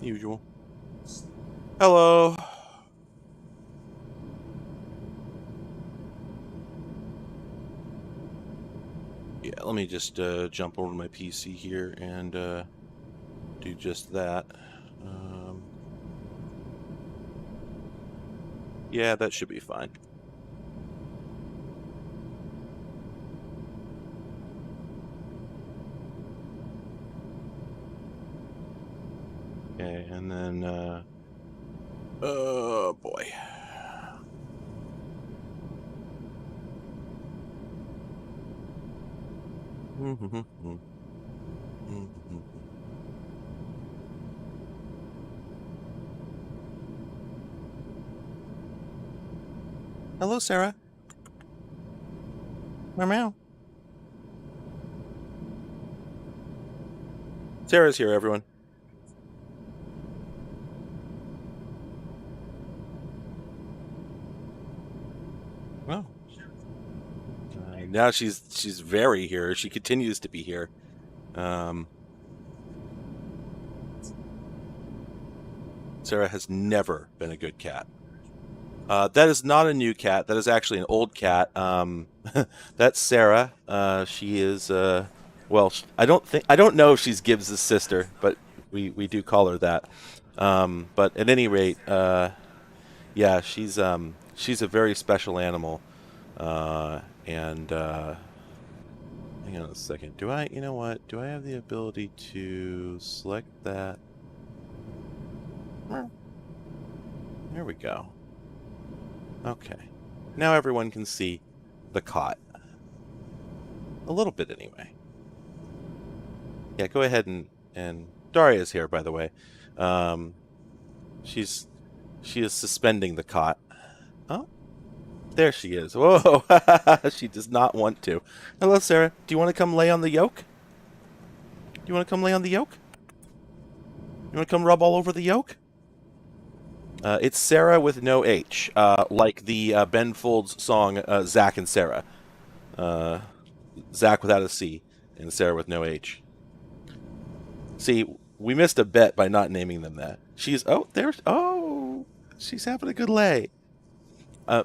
Usual. Hello. Yeah, let me just jump over to my PC here and do just that. Yeah, that should be fine. Okay, and then, oh boy. Hello, Sarah. Meow. Sarah's here, everyone. Oh. Now she's very here. She continues to be here. Sarah has never been a good cat. That is not a new cat. That is actually an old cat. That's Sarah. She is, well, I don't know if she's Gibbs' sister, but we do call her that. But at any rate, yeah, she's a very special animal. And hang on a second. You know what? Do I have the ability to select that? There we go. Okay. Now everyone can see the cot. A little bit anyway. Yeah, go ahead and Daria's here, by the way. She is suspending the cot. Oh, there she is. Whoa, she does not want to. Hello, Sarah. Do you want to come lay on the yoke? Do you want to come lay on the yoke? You want to come rub all over the yoke? It's Sarah with no H, like the Ben Folds song Zach and Sarah. Zach without a C, and Sarah with no H. See, we missed a bet by not naming them that. She's having a good lay.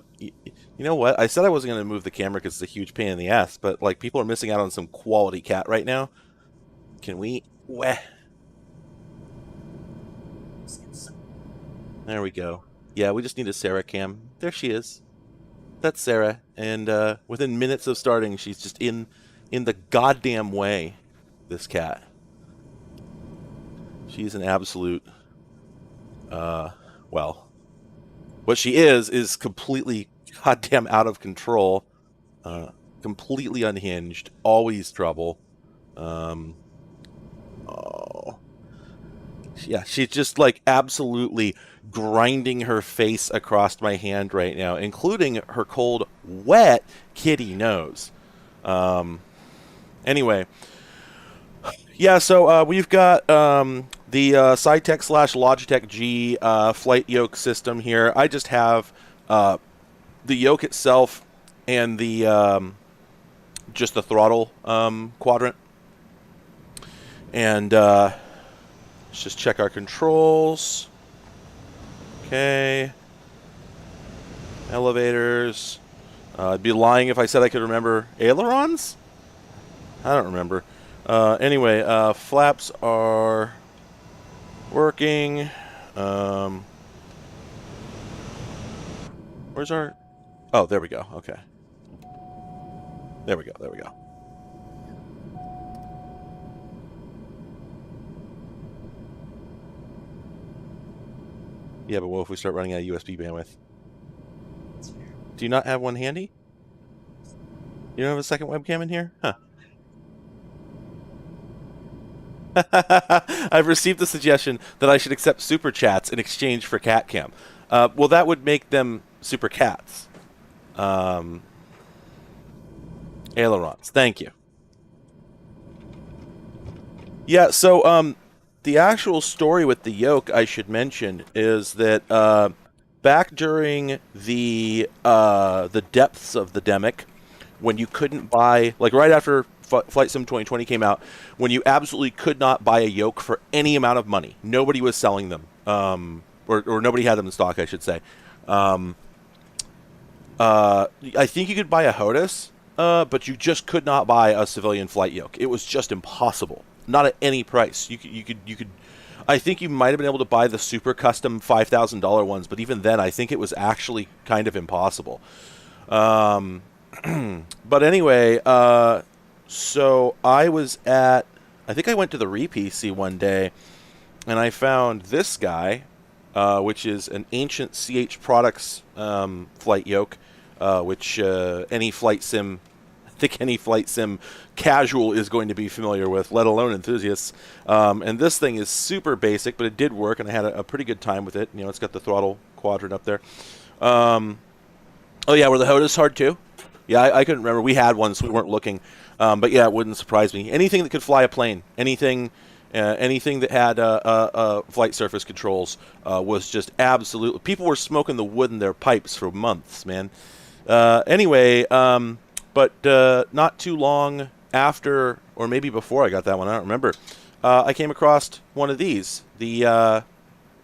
You know what? I said I wasn't going to move the camera because it's a huge pain in the ass, but like people are missing out on some quality cat right now. Can we? There we go. Yeah, we just need a Sarah cam. There she is. That's Sarah, and within minutes of starting, she's just in the goddamn way. This cat. She's an absolute. Well, what she is completely goddamn out of control, completely unhinged, always trouble. Oh. Yeah, she's just like absolutely grinding her face across my hand right now, including her cold, wet kitty nose. Anyway, yeah, so we've got the Cytec / Logitech G flight yoke system here. I just have the yoke itself and the just the throttle quadrant. And let's just check our controls. Okay. Elevators. I'd be lying if I said I could remember ailerons? I don't remember. Anyway, flaps are working. Where's our... Oh, there we go. Okay. There we go. There we go. Yeah, but what if we start running out of USB bandwidth? Do you not have one handy? You don't have a second webcam in here? Huh. I've received the suggestion that I should accept super chats in exchange for cat cam. Well, that would make them super cats. Ailerons. Thank you. Yeah, so the actual story with the yoke, I should mention, is that back during the depths of the demic, when you couldn't buy, like right after Flight Sim 2020 came out, when you absolutely could not buy a yoke for any amount of money. Nobody was selling them, or nobody had them in stock, I should say. I think you could buy a HOTUS, but you just could not buy a civilian flight yoke. It was just impossible. Not at any price. You could. I think you might have been able to buy the super custom $5,000 ones, but even then, I think it was actually kind of impossible. But anyway, so I think I went to the Re-PC one day, and I found this guy, which is an ancient CH Products flight yoke, which any flight sim casual is going to be familiar with, let alone enthusiasts. And this thing is super basic, but it did work, and I had a pretty good time with it. You know, it's got the throttle quadrant up there. Oh yeah, were the HOTUS hard too? Yeah, I couldn't remember. We had one, so we weren't looking. But yeah, it wouldn't surprise me. Anything that could fly a plane, anything that had flight surface controls was just absolutely... People were smoking the wood in their pipes for months, man. Anyway, but not too long after, or maybe before I got that one, I don't remember, I came across one of these, the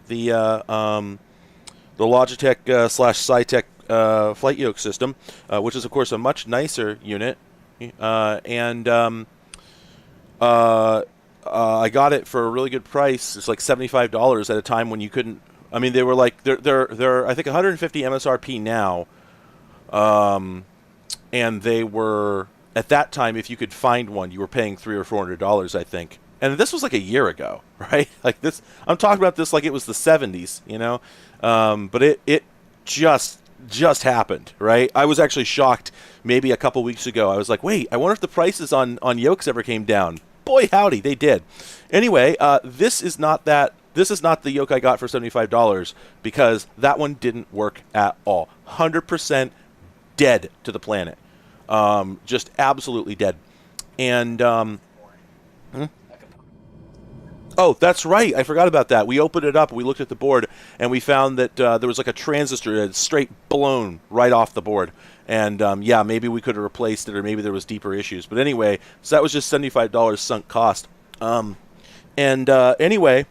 Logitech /Cytec flight yoke system, which is of course a much nicer unit, and I got it for a really good price. It's like $75 at a time when you couldn't. I mean, they were like they're I think 150 MSRP now. And they were, at that time, if you could find one, you were paying $300 or $400, I think. And this was like a year ago, right? Like this, I'm talking about this like it was the 70s, you know? But it just happened, right? I was actually shocked maybe a couple weeks ago. I was like, wait, I wonder if the prices on yokes ever came down. Boy, howdy, they did. Anyway, this is not the yoke I got for $75, because that one didn't work at all. 100% dead to the planet. Just absolutely dead. And oh, that's right, I forgot about that. We opened it up, we looked at the board, and we found that there was like a transistor that had straight blown right off the board. And yeah, maybe we could have replaced it, or maybe there was deeper issues. But anyway, so that was just $75 sunk cost. Anyway,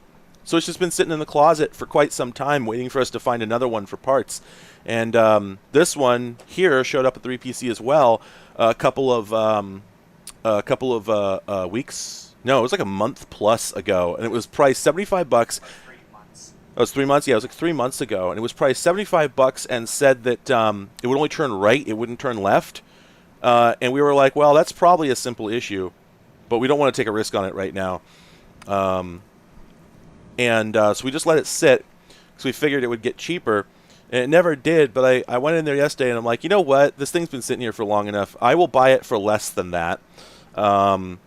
so it's just been sitting in the closet for quite some time, waiting for us to find another one for parts. And this one here showed up at the Re-PC as well a couple of weeks. No, it was like a month plus ago, and it was priced $75. Oh, it was 3 months. Yeah, it was like 3 months ago, and it was priced $75 and said that it would only turn right, it wouldn't turn left. And we were like, well, that's probably a simple issue, but we don't want to take a risk on it right now. So we just let it sit, because we figured it would get cheaper. And it never did, but I went in there yesterday, and I'm like, you know what? This thing's been sitting here for long enough. I will buy it for less than that. Because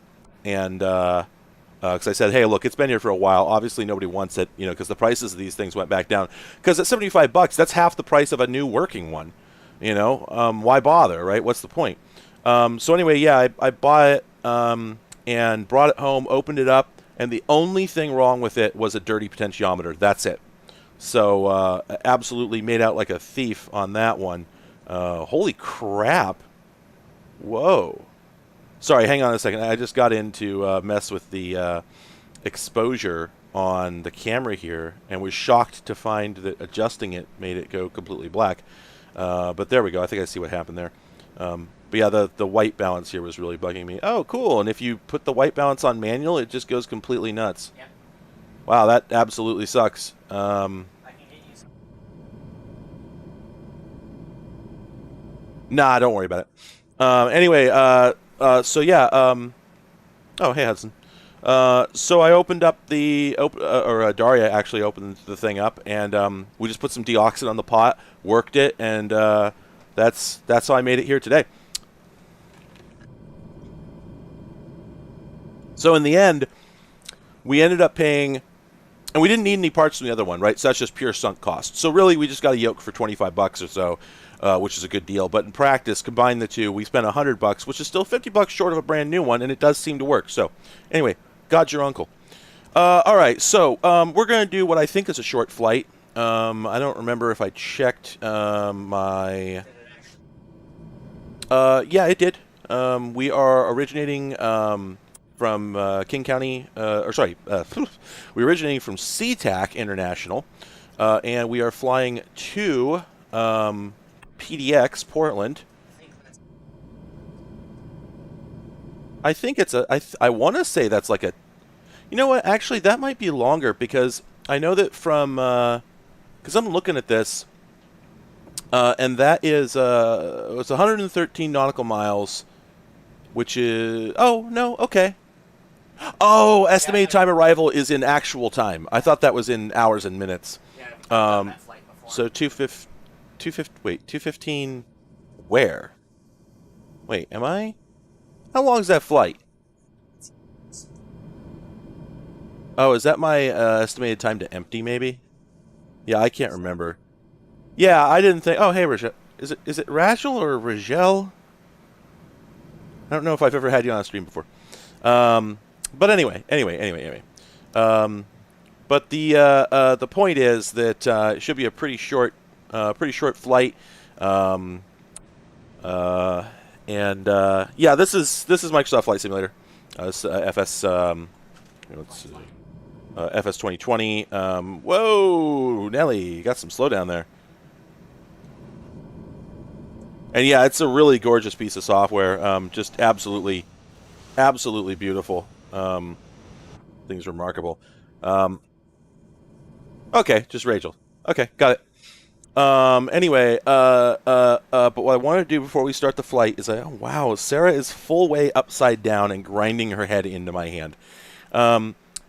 I said, hey, look, it's been here for a while. Obviously, nobody wants it, you know, because the prices of these things went back down. Because at $75, that's half the price of a new working one. You know, why bother, right? What's the point? So anyway, yeah, I bought it and brought it home, opened it up, and the only thing wrong with it was a dirty potentiometer. That's it. So absolutely made out like a thief on that one. Holy crap. Whoa. Sorry, hang on a second. I just got in to mess with the exposure on the camera here, and was shocked to find that adjusting it made it go completely black. But there we go. I think I see what happened there. But yeah, the white balance here was really bugging me. Oh, cool. And if you put the white balance on manual, it just goes completely nuts. Yep. Wow, that absolutely sucks. I can get you some. Nah, don't worry about it. Anyway, so yeah. Oh, hey, Hudson. So I opened up Daria actually opened the thing up, and we just put some deoxit on the pot, worked it, and that's how I made it here today. So in the end, we ended up paying, and we didn't need any parts from the other one, right? So that's just pure sunk cost. So really, we just got a yoke for $25 or so, which is a good deal. But in practice, combine the two, we spent $100, which is still $50 short of a brand new one, and it does seem to work. So anyway, God's your uncle. All right, so we're going to do what I think is a short flight. I don't remember if I checked my... yeah, it did. We are originating from King County, we're originating from SeaTac International, and we are flying to PDX Portland. I think it's I want to say that's like a. You know what? Actually, that might be longer because I know that from because I'm looking at this, and that is it's 113 nautical miles, which is okay. Oh, estimated time arrival is in actual time. I thought that was in hours and minutes. So 215. Where? Wait, am I? How long is that flight? Oh, is that my estimated time to empty? Maybe. Yeah, I can't remember. Yeah, I didn't think. Oh, hey, Rachel. Is it Rachel or Rachel? I don't know if I've ever had you on a stream before. But anyway. But the point is that it should be a pretty short flight. Yeah, this is Microsoft Flight Simulator. FS FS 2020. Whoa, Nelly, you got some slowdown there. And yeah, it's a really gorgeous piece of software. Just absolutely beautiful. Things remarkable. Okay, just Rachel. Okay, got it. Anyway, but what I want to do before we start the flight is, oh wow, Sarah is full way upside down and grinding her head into my hand.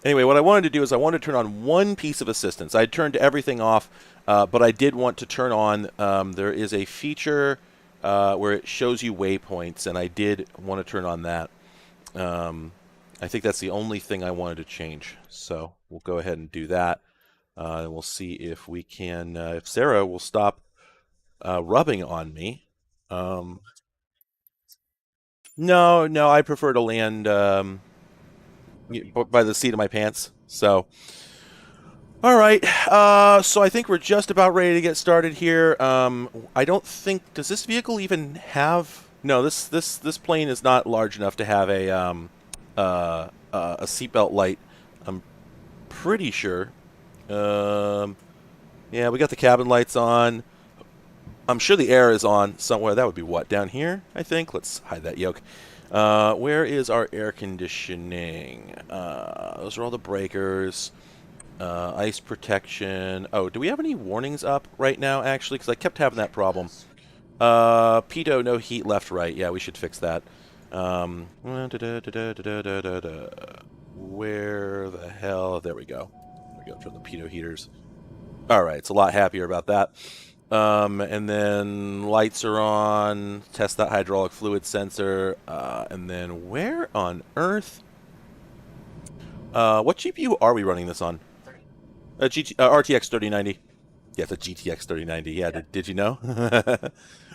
Anyway, what I wanted to do is I wanted to turn on one piece of assistance. I turned everything off, but I did want to turn on, there is a feature where it shows you waypoints, and I did want to turn on that. I think that's the only thing I wanted to change. So we'll go ahead and do that. And we'll see if we can, if Sarah will stop rubbing on me. No, I prefer to land by the seat of my pants. So, all right. So I think we're just about ready to get started here. I don't think, does this vehicle even have? No, this plane is not large enough to have a seatbelt light. I'm pretty sure. Yeah, we got the cabin lights on. I'm sure the air is on somewhere. That would be what? Down here, I think. Let's hide that yoke. Where is our air conditioning? Those are all the breakers. Ice protection. Oh, do we have any warnings up right now, actually? Because I kept having that problem. Pitot, no heat left, right. Yeah, we should fix that. Where the hell? There we go. From the pitot heaters. All right, it's a lot happier about that. And then lights are on. Test that hydraulic fluid sensor. And then where on earth? What GPU are we running this on? RTX 3090. Yeah, it's a GTX 3090. Yeah, did you know?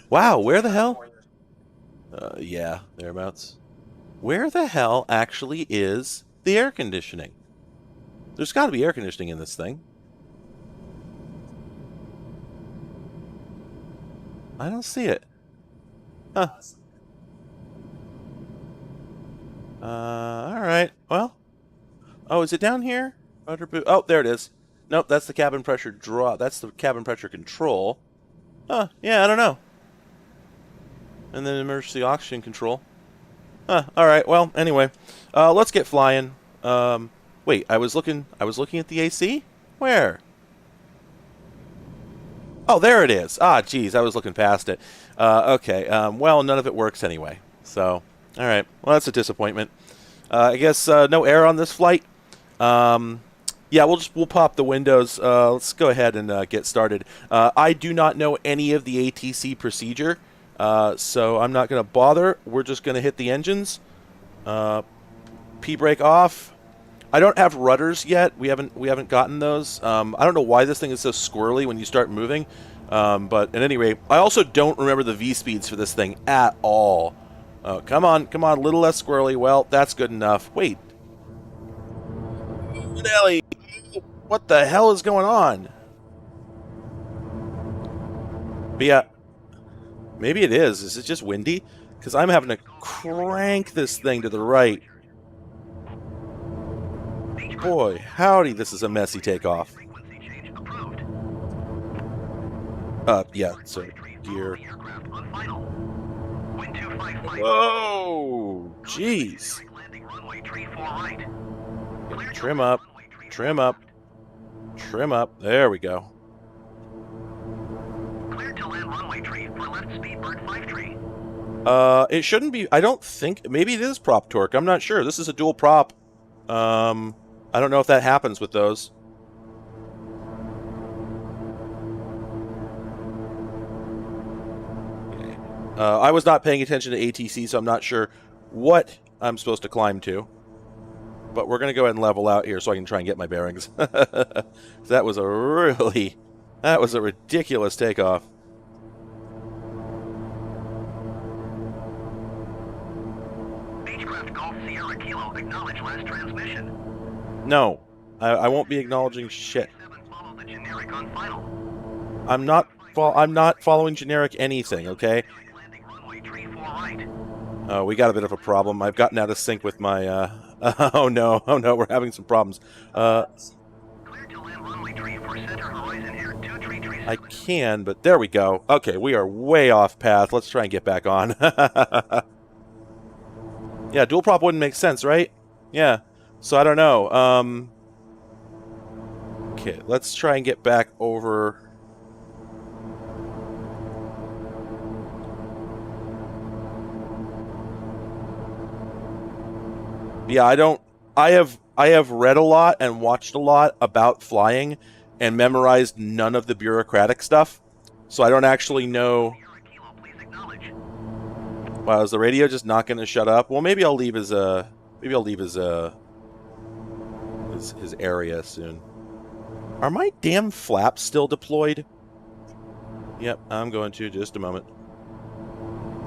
Wow, where the hell? Yeah, thereabouts. Where the hell actually is the air conditioning? There's got to be air conditioning in this thing. I don't see it. Huh. Alright. Well. Oh, is it down here? Oh, there it is. Nope, that's the cabin pressure draw. That's the cabin pressure control. Huh, yeah, I don't know. And then emergency oxygen control. Huh, alright, well, anyway. Let's get flying. Wait, I was looking at the AC? Where? Oh, there it is. Ah, geez, I was looking past it. Okay, well, none of it works anyway. So, all right. Well, that's a disappointment. I guess no air on this flight. Yeah, we'll pop the windows. Let's go ahead and get started. I do not know any of the ATC procedure, so I'm not going to bother. We're just going to hit the engines. P brake off. I don't have rudders yet. We haven't gotten those. I don't know why this thing is so squirrely when you start moving. But at any rate, I also don't remember the V speeds for this thing at all. Come on, a little less squirrely. Well, that's good enough. Wait. Nelly, what the hell is going on? But yeah, maybe it is. Is it just windy? Because I'm having a crank this thing to the right. Boy, howdy, this is a messy takeoff. Yeah, so gear. Whoa, jeez. Trim up, trim up, trim up. There we go. Clear to land runway tree for left speed bird 5 tree. It shouldn't be. I don't think. Maybe it is prop torque. I'm not sure. This is a dual prop. I don't know if that happens with those. Okay. I was not paying attention to ATC, so I'm not sure what I'm supposed to climb to. But we're going to go ahead and level out here so I can try and get my bearings. That was a ridiculous takeoff. Beechcraft Golf Sierra Kilo, acknowledge last transmission. No, I won't be acknowledging shit. Follow the generic on final. I'm not following generic anything, okay? Landing runway tree 4 right. We got a bit of a problem. I've gotten out of sync with my, oh no, we're having some problems. Clear to land runway tree for center horizon air 2 tree trees. I can, but there we go. Okay, we are way off path. Let's try and get back on. Yeah, dual prop wouldn't make sense, right? Yeah. So I don't know. Okay, let's try and get back over. Yeah, I have read a lot and watched a lot about flying and memorized none of the bureaucratic stuff. So I don't actually know. Wow, is the radio just not going to shut up? Well, maybe I'll leave his area soon. Are my damn flaps still deployed? Yep, I'm going to just a moment.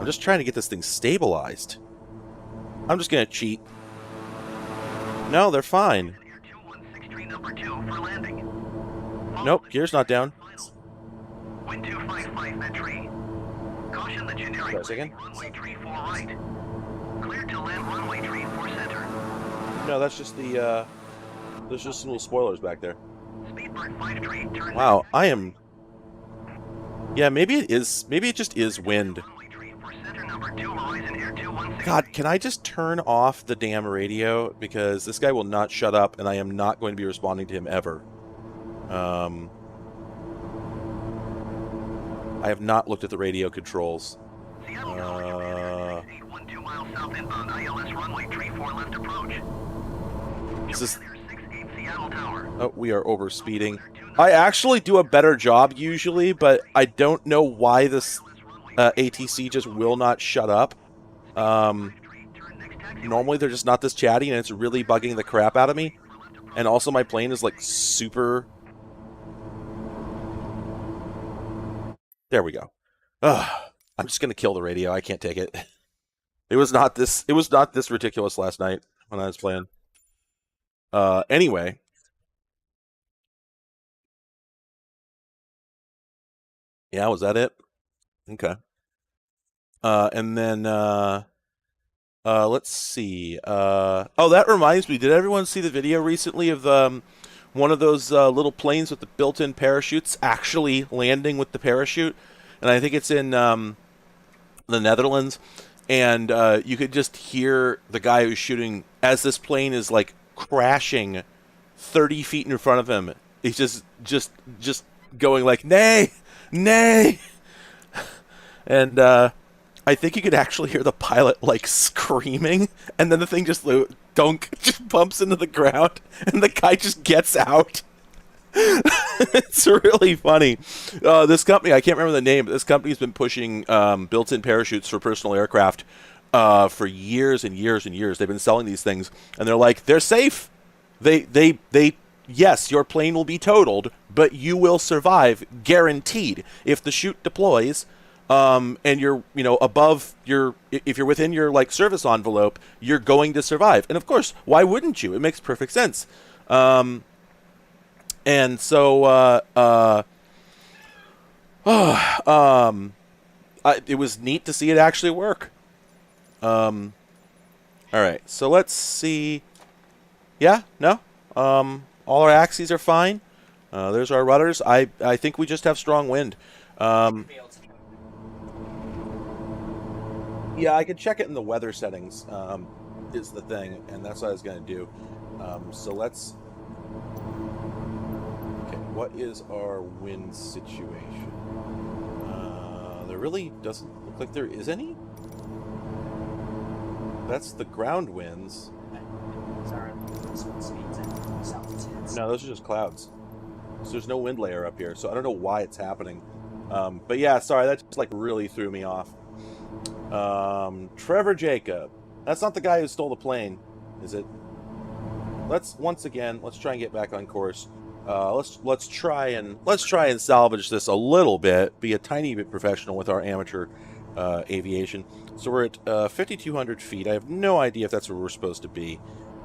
I'm just trying to get this thing stabilized. I'm just going to cheat. No, they're fine. Nope, gear's not down. Wind 255 at tree. Caution the generic again. Runway tree 4 right. Clear to land runway tree 4 center. No, that's just the there's just some little spoilers back there. Speedbird 5 tree turn. Wow, I am. Yeah, maybe it just is wind. Runway tree for center number 2 horizon air 216. God, can I just turn off the damn radio? Because this guy will not shut up, and I am not going to be responding to him ever. I have not looked at the radio controls. Seattle Tower, Commander 812 miles south inbound, ILS runway tree 4 left approach. This is. Commander 68 Seattle Tower. Oh, we are over speeding. I actually do a better job usually, but I don't know why this ATC just will not shut up. Normally they're just not this chatty, and it's really bugging the crap out of me. And also my plane is like super... There we go. Ugh, I'm just gonna kill the radio. I can't take it. It was not this ridiculous last night when I was playing. Anyway. Yeah, was that it? Okay. And then let's see. Oh, that reminds me. Did everyone see the video recently of one of those little planes with the built-in parachutes actually landing with the parachute? And I think it's in the Netherlands. And you could just hear the guy who's shooting as this plane is like crashing 30 feet in front of him. He's just going like, nay, nay. And I think you could actually hear the pilot like screaming, and then the thing just just bumps into the ground, and the guy just gets out. It's really funny. This company, I can't remember the name, but this company's been pushing built-in parachutes for personal aircraft for years and years and years. They've been selling these things, and they're like, they're safe. Yes, your plane will be totaled, but you will survive, guaranteed. If the chute deploys, and you're, above if you're within your like service envelope, you're going to survive. And of course, why wouldn't you? It makes perfect sense. And so, it was neat to see it actually work. All right, so let's see. Yeah, no. All our axes are fine. There's our rudders. I think we just have strong wind. Yeah, I could check it in the weather settings. Is the thing, and that's what I was gonna do. So let's. Okay, what is our wind situation? There really doesn't look like there is any. That's the ground winds. No, those are just clouds. So there's no wind layer up here, so I don't know why it's happening. But yeah, sorry, that just like really threw me off. Trevor Jacob. That's not the guy who stole the plane, is it? Let's try and get back on course. Let's try and salvage this a little bit. Be a tiny bit professional with our amateur aviation. So we're at 5,200 feet. I have no idea if that's where we're supposed to be.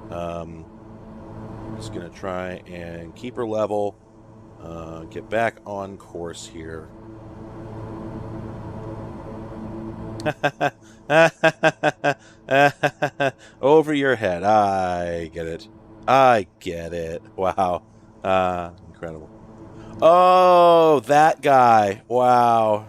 Just gonna try and keep her level. Get back on course here. Over your head. I get it. I get it. Wow. Incredible. Oh, that guy. Wow.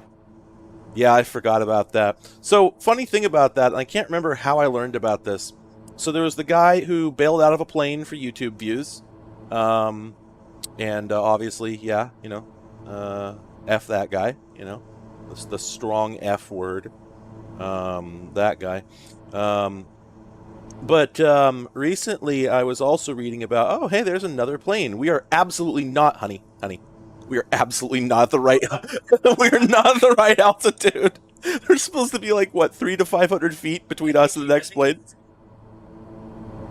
Yeah, I forgot about that. So, funny thing about that, I can't remember how I learned about this. So there was the guy who bailed out of a plane for YouTube views. And obviously, yeah, you know, F that guy, you know. That's the strong F word. That guy. But recently I was also reading about, oh, hey, there's another plane. We are absolutely not, honey. We are absolutely not the right, we are not the right altitude. There's supposed to be like, what, 300 to 500 feet between us and the next plane?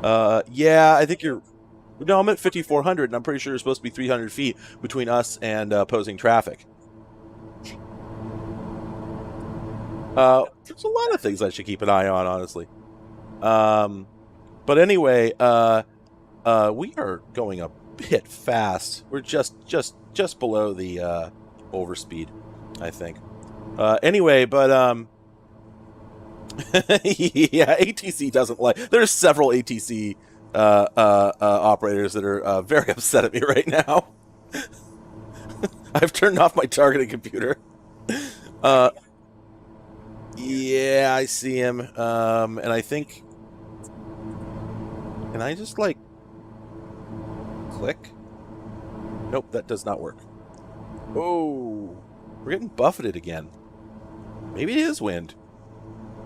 Yeah, I think you're, no, I'm at 5,400 and I'm pretty sure there's supposed to be 300 feet between us and opposing traffic. There's a lot of things I should keep an eye on, honestly. But anyway, we are going a bit fast. We're just below the overspeed, I think. Anyway, but yeah, ATC doesn't like. There's several ATC operators that are very upset at me right now. I've turned off my targeting computer. Yeah, I see him. And I think... Can I just, like... click? Nope, that does not work. Oh, we're getting buffeted again. Maybe it is wind.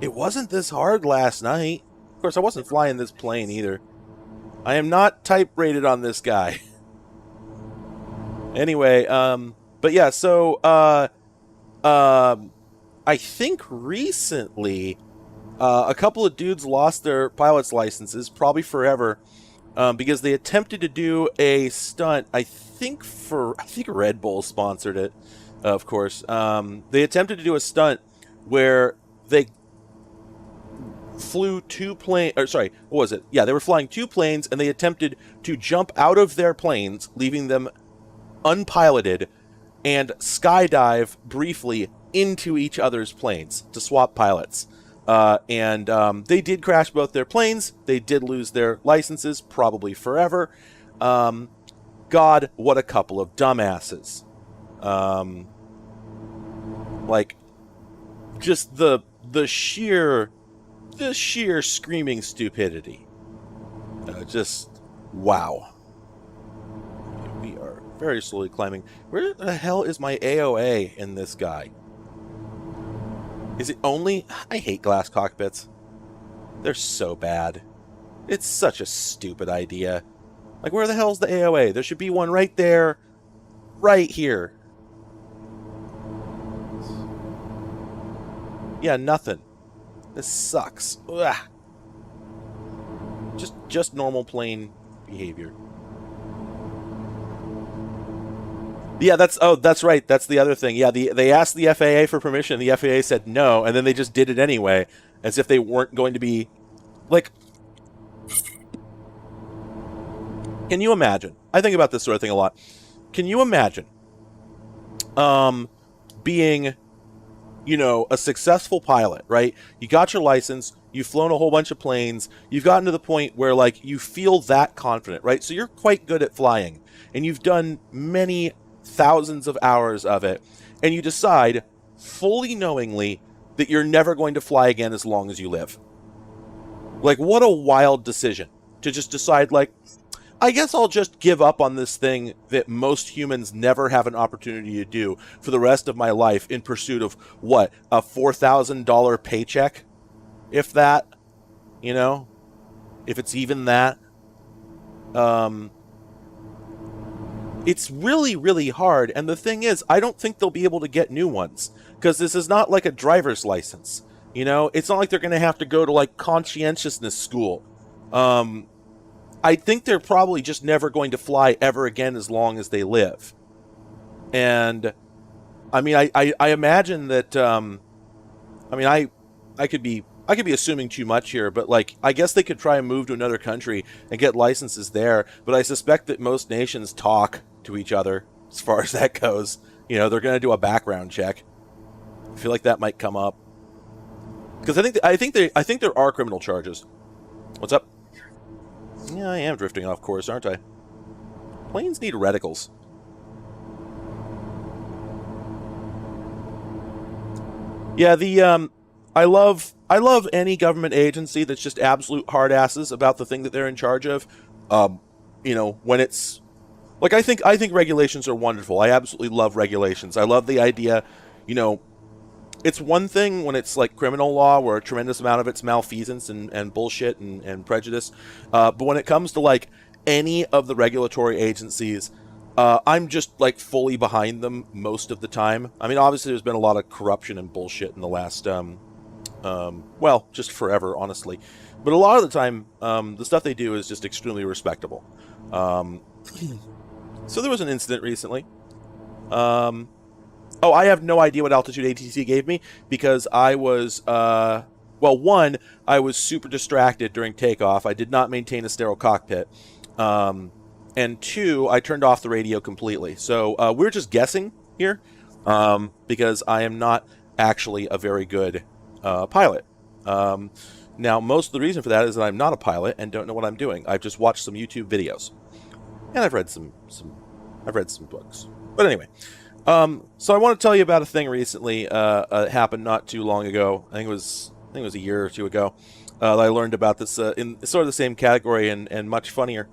It wasn't this hard last night. Of course, I wasn't flying this plane either. I am not type rated on this guy. Anyway, but yeah, so, I think recently, a couple of dudes lost their pilot's licenses, probably forever, because they attempted to do a stunt. I think Red Bull sponsored it, of course. They attempted to do a stunt where they flew two planes. Or sorry, what was it? Yeah, they were flying two planes, and they attempted to jump out of their planes, leaving them unpiloted, and skydive briefly into each other's planes to swap pilots. And they did crash both their planes. They did lose their licenses, probably forever. God, what a couple of dumbasses. Like, just the sheer screaming stupidity. Just, wow. We are very slowly climbing. Where the hell is my AOA in this guy? Is it only... I hate glass cockpits. They're so bad. It's such a stupid idea. Like, where the hell's the AOA? There should be one right there. Right here. Yeah, nothing. This sucks. Ugh. Just normal plane behavior. Yeah, that's right. That's the other thing. Yeah, they asked the FAA for permission. The FAA said no, and then they just did it anyway, as if they weren't going to be, like. Can you imagine? I think about this sort of thing a lot. Can you imagine, being, you know, a successful pilot, right? You got your license. you've flown a whole bunch of planes, you've gotten to the point where, like, you feel that confident, right? So you're quite good at flying, and you've done many thousands of hours of it, and you decide, fully knowingly, that you're never going to fly again as long as you live. Like, what a wild decision to just decide, like, I guess I'll just give up on this thing that most humans never have an opportunity to do for the rest of my life in pursuit of, what, a $4,000 paycheck? If that, you know? If it's even that. It's really, really hard. And the thing is, I don't think they'll be able to get new ones. Because this is not like a driver's license. You know? It's not like they're going to have to go to, like, conscientiousness school. I think they're probably just never going to fly ever again as long as they live. And, I mean, I imagine that, I mean, I could be assuming too much here, but, like, I guess they could try and move to another country and get licenses there, but I suspect that most nations talk to each other as far as that goes. You know, they're going to do a background check. I feel like that might come up. Because I think there are criminal charges. What's up? Yeah, I am drifting off course, aren't I? Planes need reticles. Yeah, I love any government agency that's just absolute hard asses about the thing that they're in charge of. You know, when it's like, I think regulations are wonderful. I absolutely love regulations. I love the idea, you know, it's one thing when it's like criminal law where a tremendous amount of it's malfeasance and bullshit and prejudice. But when it comes to, like, any of the regulatory agencies, I'm just, like, fully behind them most of the time. I mean, obviously there's been a lot of corruption and bullshit in the last, well, just forever, honestly. But a lot of the time, the stuff they do is just extremely respectable. So there was an incident recently. Oh, I have no idea what altitude ATC gave me because I was, well, one, I was super distracted during takeoff. I did not maintain a sterile cockpit. And two, I turned off the radio completely. So we're just guessing here because I am not actually a very good pilot. Now, most of the reason for that is that I'm not a pilot and don't know what I'm doing. I've just watched some YouTube videos. And I've read some books. But anyway. So I want to tell you about a thing recently. It happened not too long ago. I think it was a year or two ago. That I learned about this in sort of the same category and much funnier.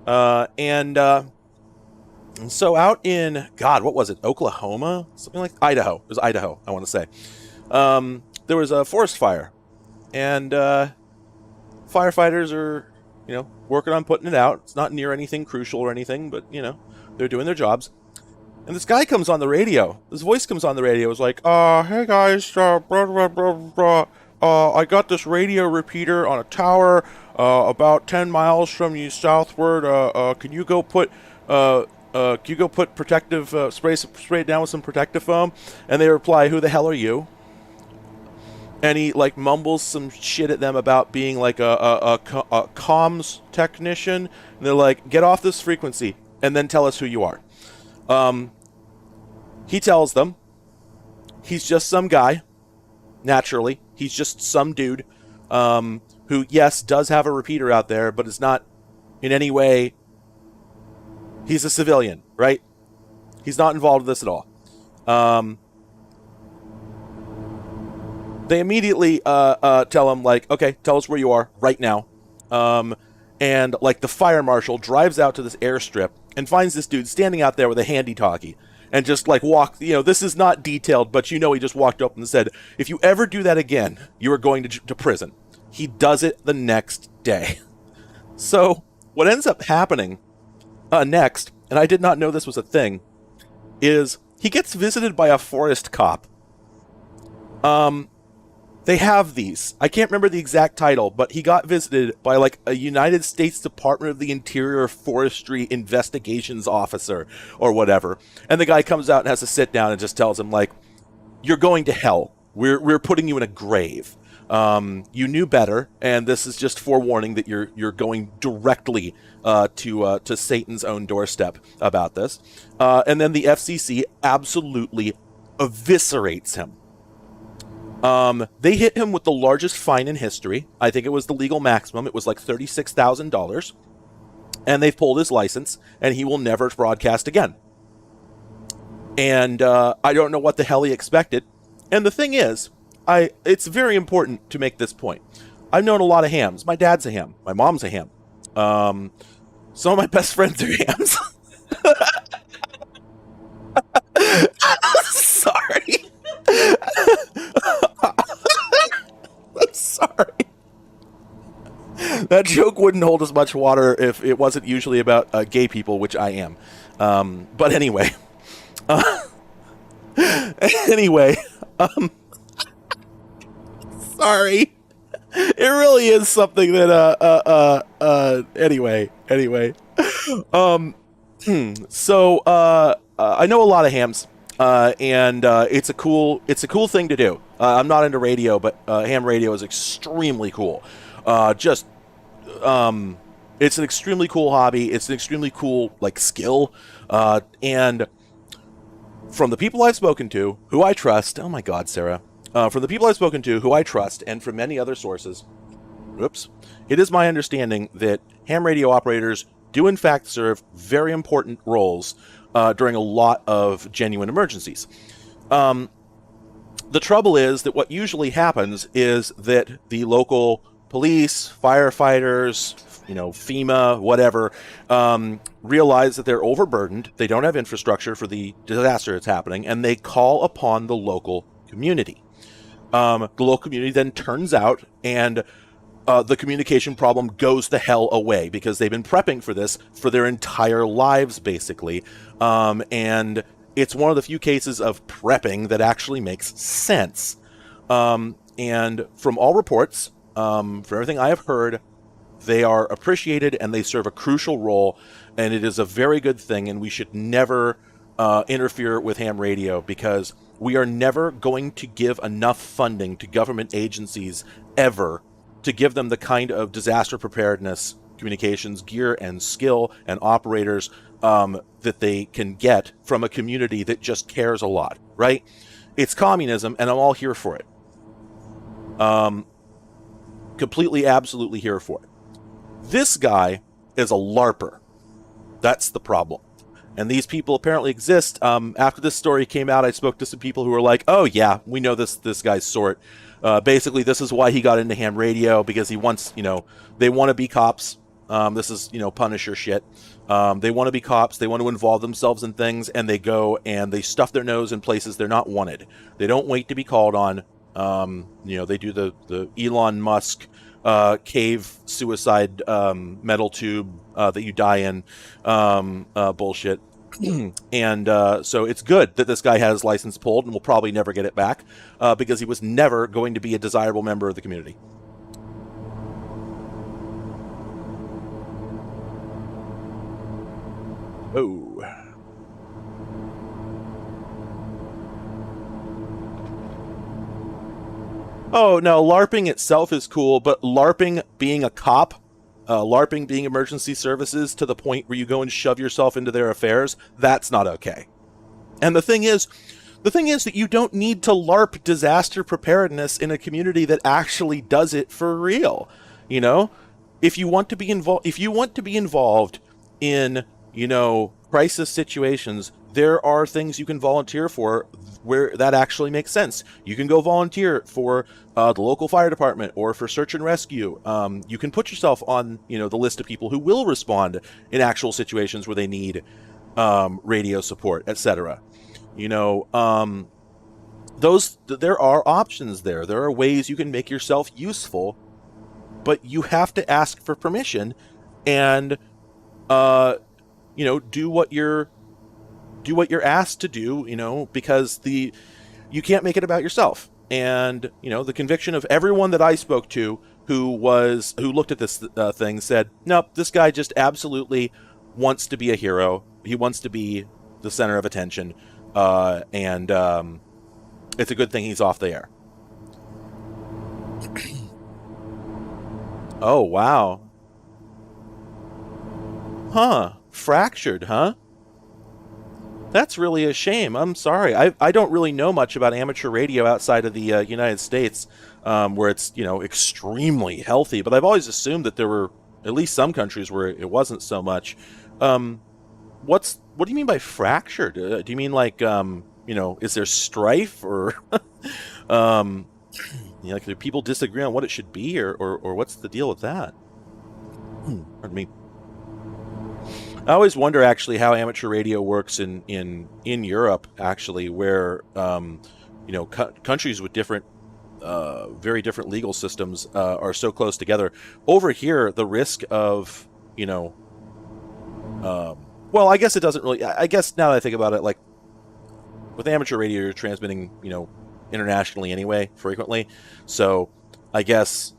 And so out in, God, what was it? Oklahoma? Something like Idaho. It was Idaho, I want to say. There was a forest fire, and firefighters are, you know, working on putting it out. It's not near anything crucial or anything, but, you know, they're doing their jobs. And this guy comes on the radio. This voice comes on the radio. It's like, hey guys, blah, blah, blah, blah. I got this radio repeater on a tower about 10 miles from you southward. Can you go put protective spray it down with some protective foam? And they reply, who the hell are you? And he, like, mumbles some shit at them about being like a comms technician. And they're like, get off this frequency and then tell us who you are. He tells them he's just some guy. Naturally, he's just some dude who, yes, does have a repeater out there, but is not in any way. He's a civilian, right? He's not involved with this at all. They immediately tell him, like, okay, tell us where you are right now. And, like, the fire marshal drives out to this airstrip and finds this dude standing out there with a handy-talkie. And just, like, you know, this is not detailed, but you know he just walked up and said, if you ever do that again, you are going to prison. He does it the next day. So, what ends up happening next, and I did not know this was a thing, is he gets visited by a forest cop. They have these. I can't remember the exact title, but he got visited by, like, a United States Department of the Interior Forestry Investigations Officer or whatever. And the guy comes out and has to sit down and just tells him, like, you're going to hell. We're putting you in a grave. You knew better, and this is just forewarning that you're going directly to Satan's own doorstep about this. And then the FCC absolutely eviscerates him. They hit him with the largest fine in history. I think it was the legal maximum. It was like $36,000. And they've pulled his license, and he will never broadcast again. And I don't know what the hell he expected. And the thing is, it's very important to make this point. I've known a lot of hams. My dad's a ham. My mom's a ham. Some of my best friends are hams. Sorry. I'm sorry. That joke wouldn't hold as much water if it wasn't usually about gay people, which I am. But anyway. Anyway. Sorry. It really is something that, anyway. So, I know a lot of hams. And it's a cool thing to do. I'm not into radio, but ham radio is extremely cool. It's an extremely cool hobby. It's an extremely cool skill. And from the people I've spoken to, who I trust, oh my God, Sarah, from the people I've spoken to, who I trust, and from many other sources, it is my understanding that ham radio operators do in fact serve very important roles during a lot of genuine emergencies. The trouble is that what usually happens is that the local police, firefighters, FEMA, whatever, realize that they're overburdened, they don't have infrastructure for the disaster that's happening, and they call upon the local community. The local community then turns out, and the communication problem goes the hell away because they've been prepping for this for their entire lives, basically. And it's one of the few cases of prepping that actually makes sense. And from all reports, from everything I have heard, they are appreciated and they serve a crucial role, and it is a very good thing, and we should never interfere with ham radio because we are never going to give enough funding to government agencies ever to give them the kind of disaster preparedness, communications gear and skill and operators that they can get from a community that just cares a lot, right? It's communism, and I'm all here for it. Completely, absolutely here for it. This guy is a LARPer. That's the problem. And these people apparently exist. After this story came out, I spoke to some people who were like, oh yeah, we know this guy's sort. Basically, this is why he got into ham radio, because he wants, they want to be cops. This is, Punisher shit. They want to be cops. They want to involve themselves in things, and they go and they stuff their nose in places they're not wanted. They don't wait to be called on. They do the Elon Musk cave suicide metal tube that you die in bullshit. And so it's good that this guy had his license pulled and will probably never get it back because he was never going to be a desirable member of the community. Oh. Oh, no, LARPing itself is cool, but LARPing being a cop, LARPing being emergency services to the point where you go and shove yourself into their affairs, that's not okay. And the thing is that you don't need to LARP disaster preparedness in a community that actually does it for real. If you want to be involved in, crisis situations, there are things you can volunteer for where that actually makes sense. You can go volunteer for the local fire department or for search and rescue. You can put yourself on, the list of people who will respond in actual situations where they need radio support, etc. There are options there. There are ways you can make yourself useful, but you have to ask for permission and do what you're asked to do, because you can't make it about yourself. And, the conviction of everyone that I spoke to who looked at this thing said, nope, this guy just absolutely wants to be a hero. He wants to be the center of attention. And it's a good thing he's off the air. Oh, wow. Huh. Fractured, huh? That's really a shame. I'm sorry. I don't really know much about amateur radio outside of the United States, where it's extremely healthy. But I've always assumed that there were at least some countries where it wasn't so much. Um, what do you mean by fractured? Do you mean like is there strife or um, like do people disagree on what it should be, or what's the deal with that? Pardon me. I always wonder actually how amateur radio works in Europe actually, where countries with different very different legal systems are so close together. Over here, the risk of well, I guess it doesn't really. I guess now that I think about it, like with amateur radio, you're transmitting internationally anyway, frequently. So I guess.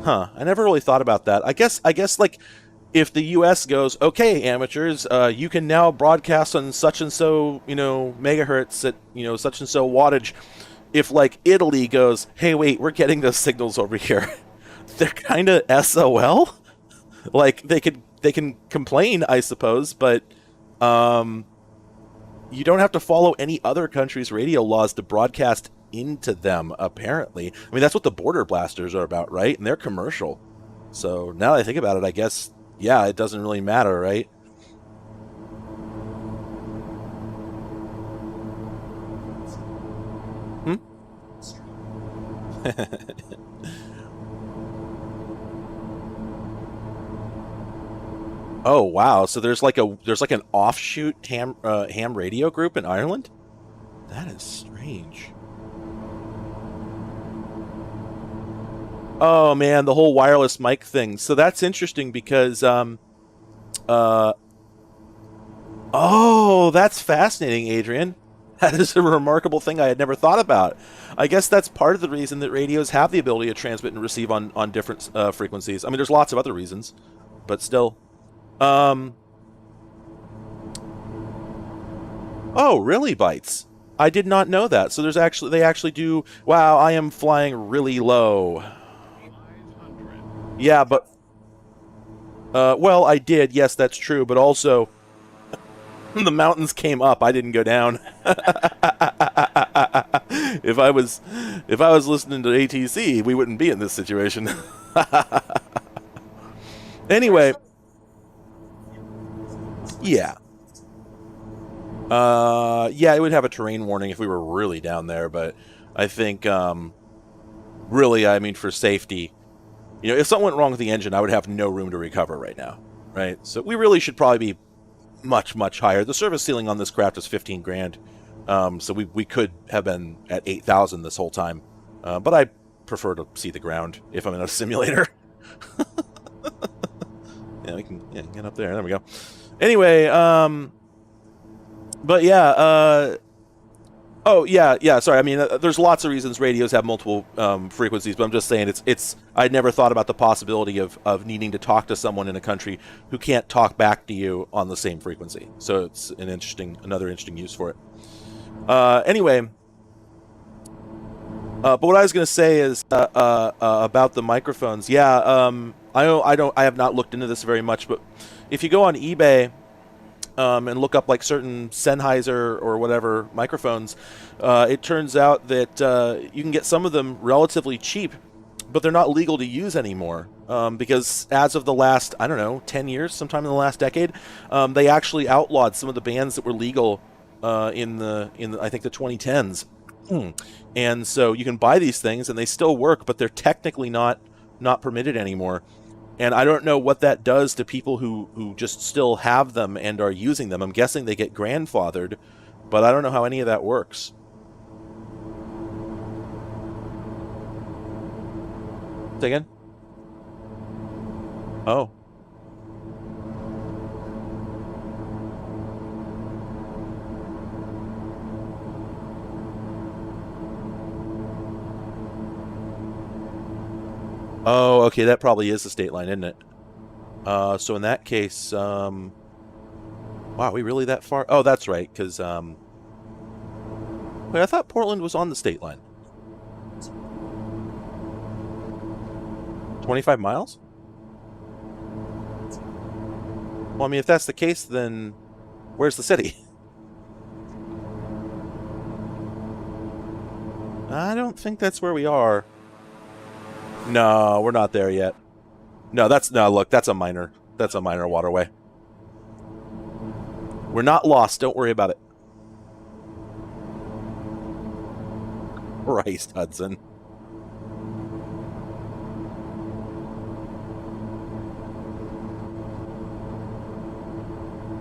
Huh. I never really thought about that. I guess like if the US goes, okay, amateurs, you can now broadcast on such and so, megahertz at, such and so wattage. If like Italy goes, hey, wait, we're getting those signals over here. They're kind of SOL. Like they can complain, I suppose, but you don't have to follow any other country's radio laws to broadcast into them, apparently. I mean, that's what the border blasters are about, right? And they're commercial. So now that I think about it, I guess, yeah, it doesn't really matter, right? Hmm? Oh, wow. So there's like an offshoot ham radio group in Ireland? That is strange. Oh man, the whole wireless mic thing. So that's interesting because uh oh, that's fascinating, Adrian. That is a remarkable thing I had never thought about. I guess that's part of the reason that radios have the ability to transmit and receive on different frequencies. I mean, there's lots of other reasons, but still. Um oh, really, Bytes? I did not know that. So they actually do. Wow, I am flying really low. Yeah, but well, I did. Yes, that's true. But also, the mountains came up. I didn't go down. If I was listening to ATC, we wouldn't be in this situation. Anyway, yeah, yeah, it would have a terrain warning if we were really down there. But I think, really, I mean, for safety, if something went wrong with the engine, I would have no room to recover right now, right? So we really should probably be much, much higher. The service ceiling on this craft is 15 grand, so we could have been at 8,000 this whole time, but I prefer to see the ground if I'm in a simulator. Yeah, we can get up there. There we go. Anyway, but yeah, oh yeah. Sorry, I mean, there's lots of reasons radios have multiple frequencies, but I'm just saying it's. I'd never thought about the possibility of needing to talk to someone in a country who can't talk back to you on the same frequency. So it's another interesting use for it. Anyway, but what I was going to say is about the microphones. Yeah, I have not looked into this very much, but if you go on eBay. And look up like certain Sennheiser or whatever microphones, it turns out that you can get some of them relatively cheap, but they're not legal to use anymore because as of the last, I don't know, 10 years, sometime in the last decade, they actually outlawed some of the bands that were legal in the I think the 2010s. And so you can buy these things and they still work, but they're technically not permitted anymore. And I don't know what that does to people who just still have them and are using them. I'm guessing they get grandfathered, but I don't know how any of that works. Say again? Oh. Oh, okay, that probably is the state line, isn't it? So in that case, wow, are we really that far? Oh, that's right, because, wait, I thought Portland was on the state line. 25 miles? Well, I mean, if that's the case, then where's the city? I don't think that's where we are. No, we're not there yet. No, look, that's a minor waterway. We're not lost. Don't worry about it. Christ, Hudson.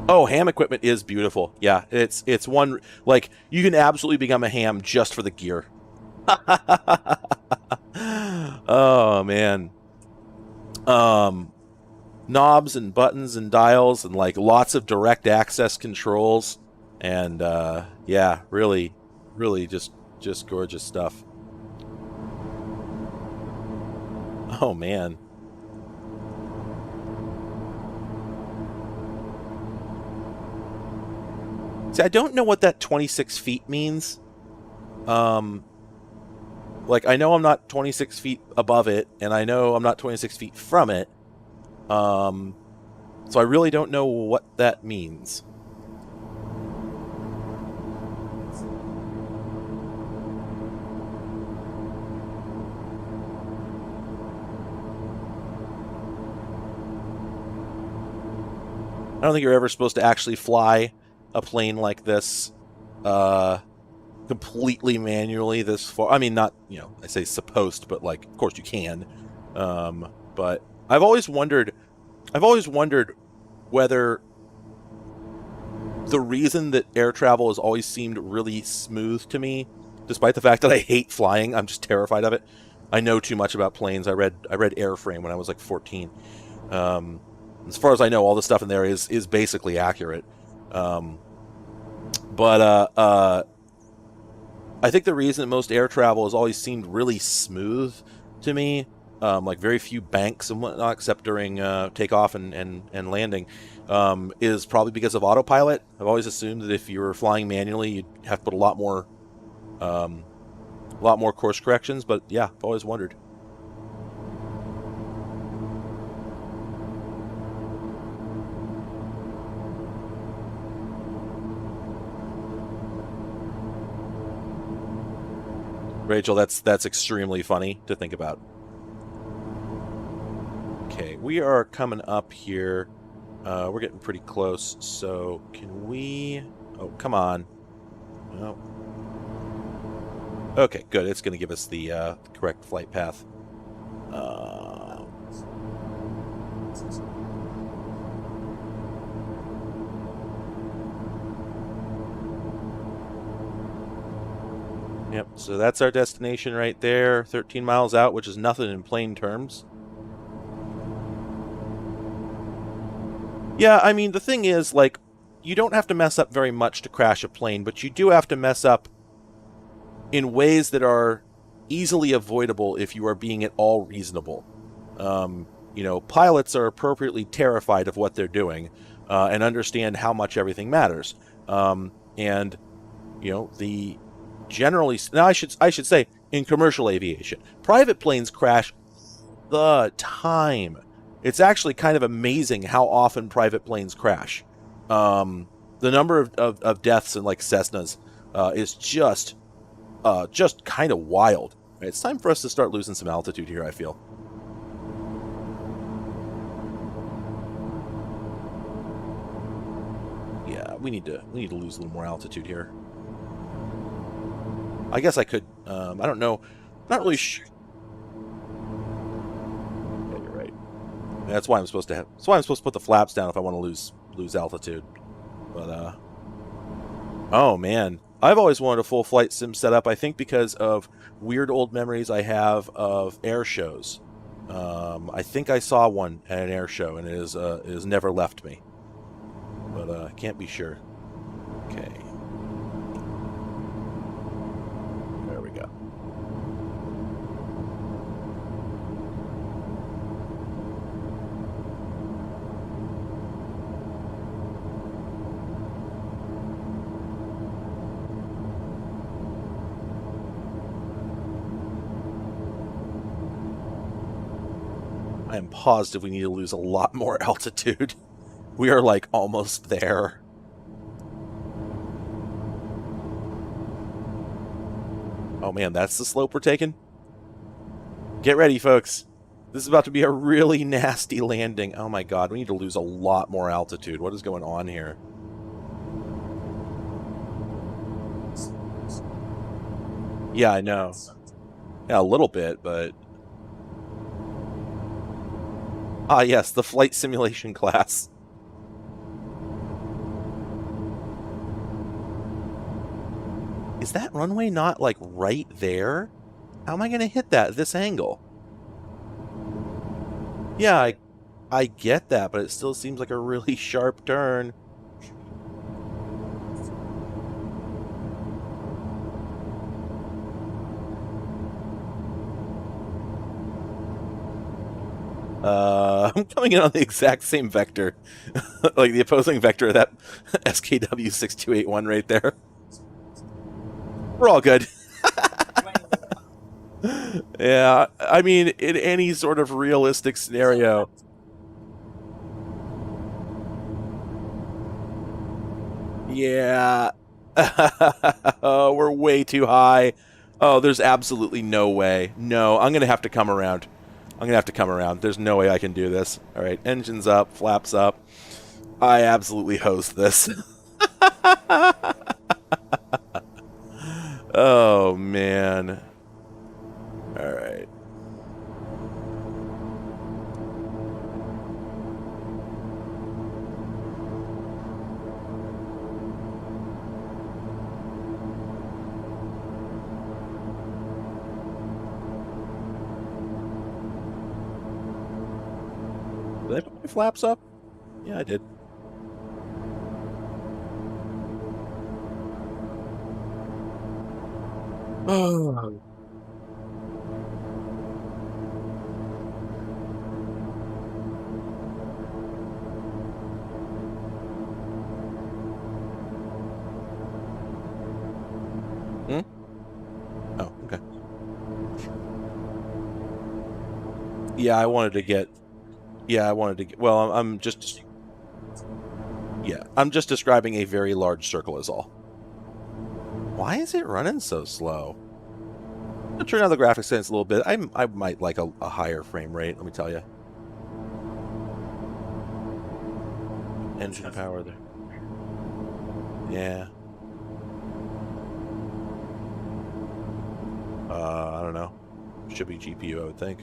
Oh, ham equipment is beautiful. Yeah, it's one, like, you can absolutely become a ham just for the gear. Oh man. Knobs and buttons and dials and like lots of direct access controls, and yeah, really just gorgeous stuff. Oh man. See, I don't know what that 26 feet means. Like, I know I'm not 26 feet above it, and I know I'm not 26 feet from it. So I really don't know what that means. I don't think you're ever supposed to actually fly a plane like this completely manually this far. I mean, not, I say supposed, but like, of course you can. But I've always wondered whether the reason that air travel has always seemed really smooth to me, despite the fact that I hate flying, I'm just terrified of it. I know too much about planes. I read Airframe when I was like 14. As far as I know, all the stuff in there is basically accurate. But I think the reason that most air travel has always seemed really smooth to me, like very few banks and whatnot, except during takeoff and landing, is probably because of autopilot. I've always assumed that if you were flying manually, you'd have to put a lot more course corrections. But yeah, I've always wondered. Rachel, that's extremely funny to think about. Okay, we are coming up here. We're getting pretty close, so can we... Oh, come on. No. Okay, good. It's going to give us the correct flight path. Yep, so that's our destination right there, 13 miles out, which is nothing in plane terms. Yeah, I mean, the thing is, like, you don't have to mess up very much to crash a plane, but you do have to mess up in ways that are easily avoidable if you are being at all reasonable. Pilots are appropriately terrified of what they're doing and understand how much everything matters. And the generally, now I should say, in commercial aviation, private planes crash the time. It's actually kind of amazing how often private planes crash. The number of deaths in like Cessnas is just kind of wild. It's time for us to start losing some altitude here, I feel. Yeah, we need to lose a little more altitude here. I guess I could. I don't know. Not really sure. Yeah, you're right. That's why I'm supposed to put the flaps down if I want to lose altitude. But oh man, I've always wanted a full flight sim setup. I think because of weird old memories I have of air shows. I think I saw one at an air show, and it has never left me. But I can't be sure. Okay. There we go. I am positive we need to lose a lot more altitude. We are like almost there. Oh man, that's the slope we're taking? Get ready, folks. This is about to be a really nasty landing. Oh my god, we need to lose a lot more altitude. What is going on here? Yeah, I know. Yeah, a little bit, but... Ah, yes, the flight simulation class. Is that runway not, like, right there? How am I going to hit that at this angle? Yeah, I get that, but it still seems like a really sharp turn. I'm coming in on the exact same vector. Like the opposing vector of that SKW 6281 right there. We're all good. Yeah, I mean, in any sort of realistic scenario. Yeah. Oh, we're way too high. Oh, there's absolutely no way. No, I'm going to have to come around. I'm going to have to come around. There's no way I can do this. All right, engines up, flaps up. I absolutely host this. Oh, man. All right. Did I put my flaps up? Yeah, I did. Oh. Hmm? Oh, okay. Yeah, I wanted to get... Yeah, I wanted to get... Well, I'm just... Yeah, I'm just describing a very large circle is all. Why is it running so slow? I'm going to turn down the graphics settings a little bit. I might like a higher frame rate, let me tell you. Engine power there. Yeah. I don't know. Should be GPU, I would think.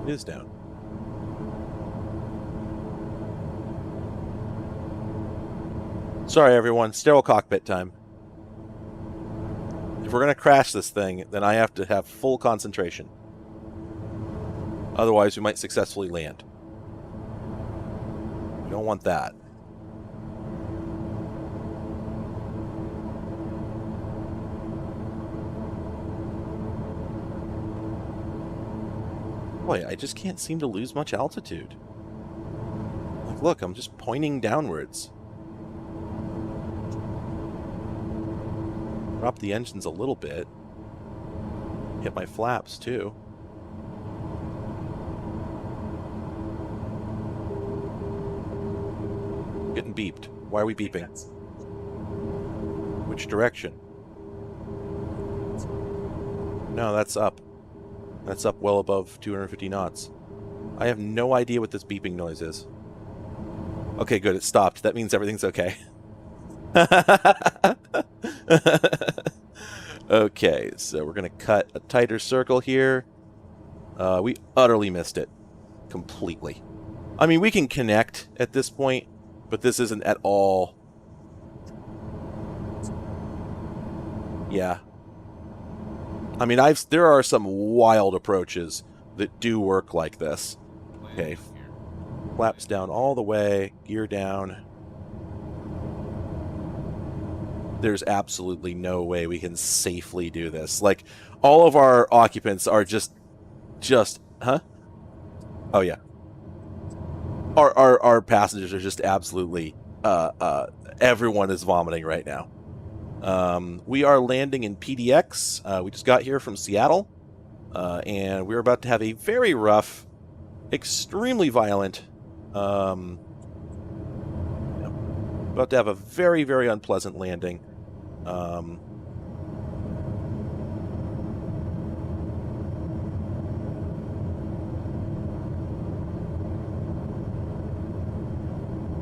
It is down. Sorry, everyone. Sterile cockpit time. If we're going to crash this thing, then I have to have full concentration. Otherwise, we might successfully land. We don't want that. Boy, I just can't seem to lose much altitude. Like, look, I'm just pointing downwards. Drop the engines a little bit. Hit my flaps, too. Getting beeped. Why are we beeping? Which direction? No, that's up. That's up well above 250 knots. I have no idea what this beeping noise is. Okay, good. It stopped. That means everything's okay. Okay, so we're going to cut a tighter circle here. We utterly missed it. Completely. I mean, we can connect at this point, but this isn't at all... Yeah. I mean, there are some wild approaches that do work like this. Okay. Flaps down all the way, gear down. There's absolutely no way we can safely do this. Like, all of our occupants are just, huh? Oh, yeah. our passengers are just absolutely everyone is vomiting right now. We are landing in PDX. We just got here from Seattle, and we're about to have a very rough, extremely violent, about to have a very, very unpleasant landing.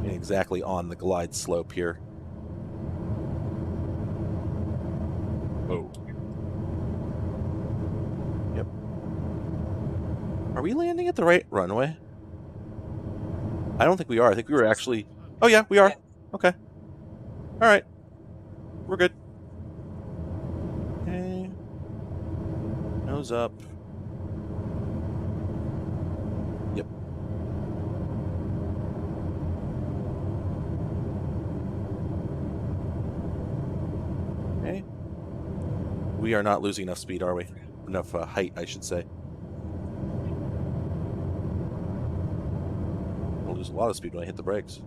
Exactly on the glide slope here. Oh. Yep. Are we landing at the right runway? I don't think we are. I think we were actually... Oh, yeah, we are. Okay. All right. We're good. Okay. Nose up. Yep. Okay. We are not losing enough speed, are we? Enough height, I should say. We'll lose a lot of speed when I hit the brakes.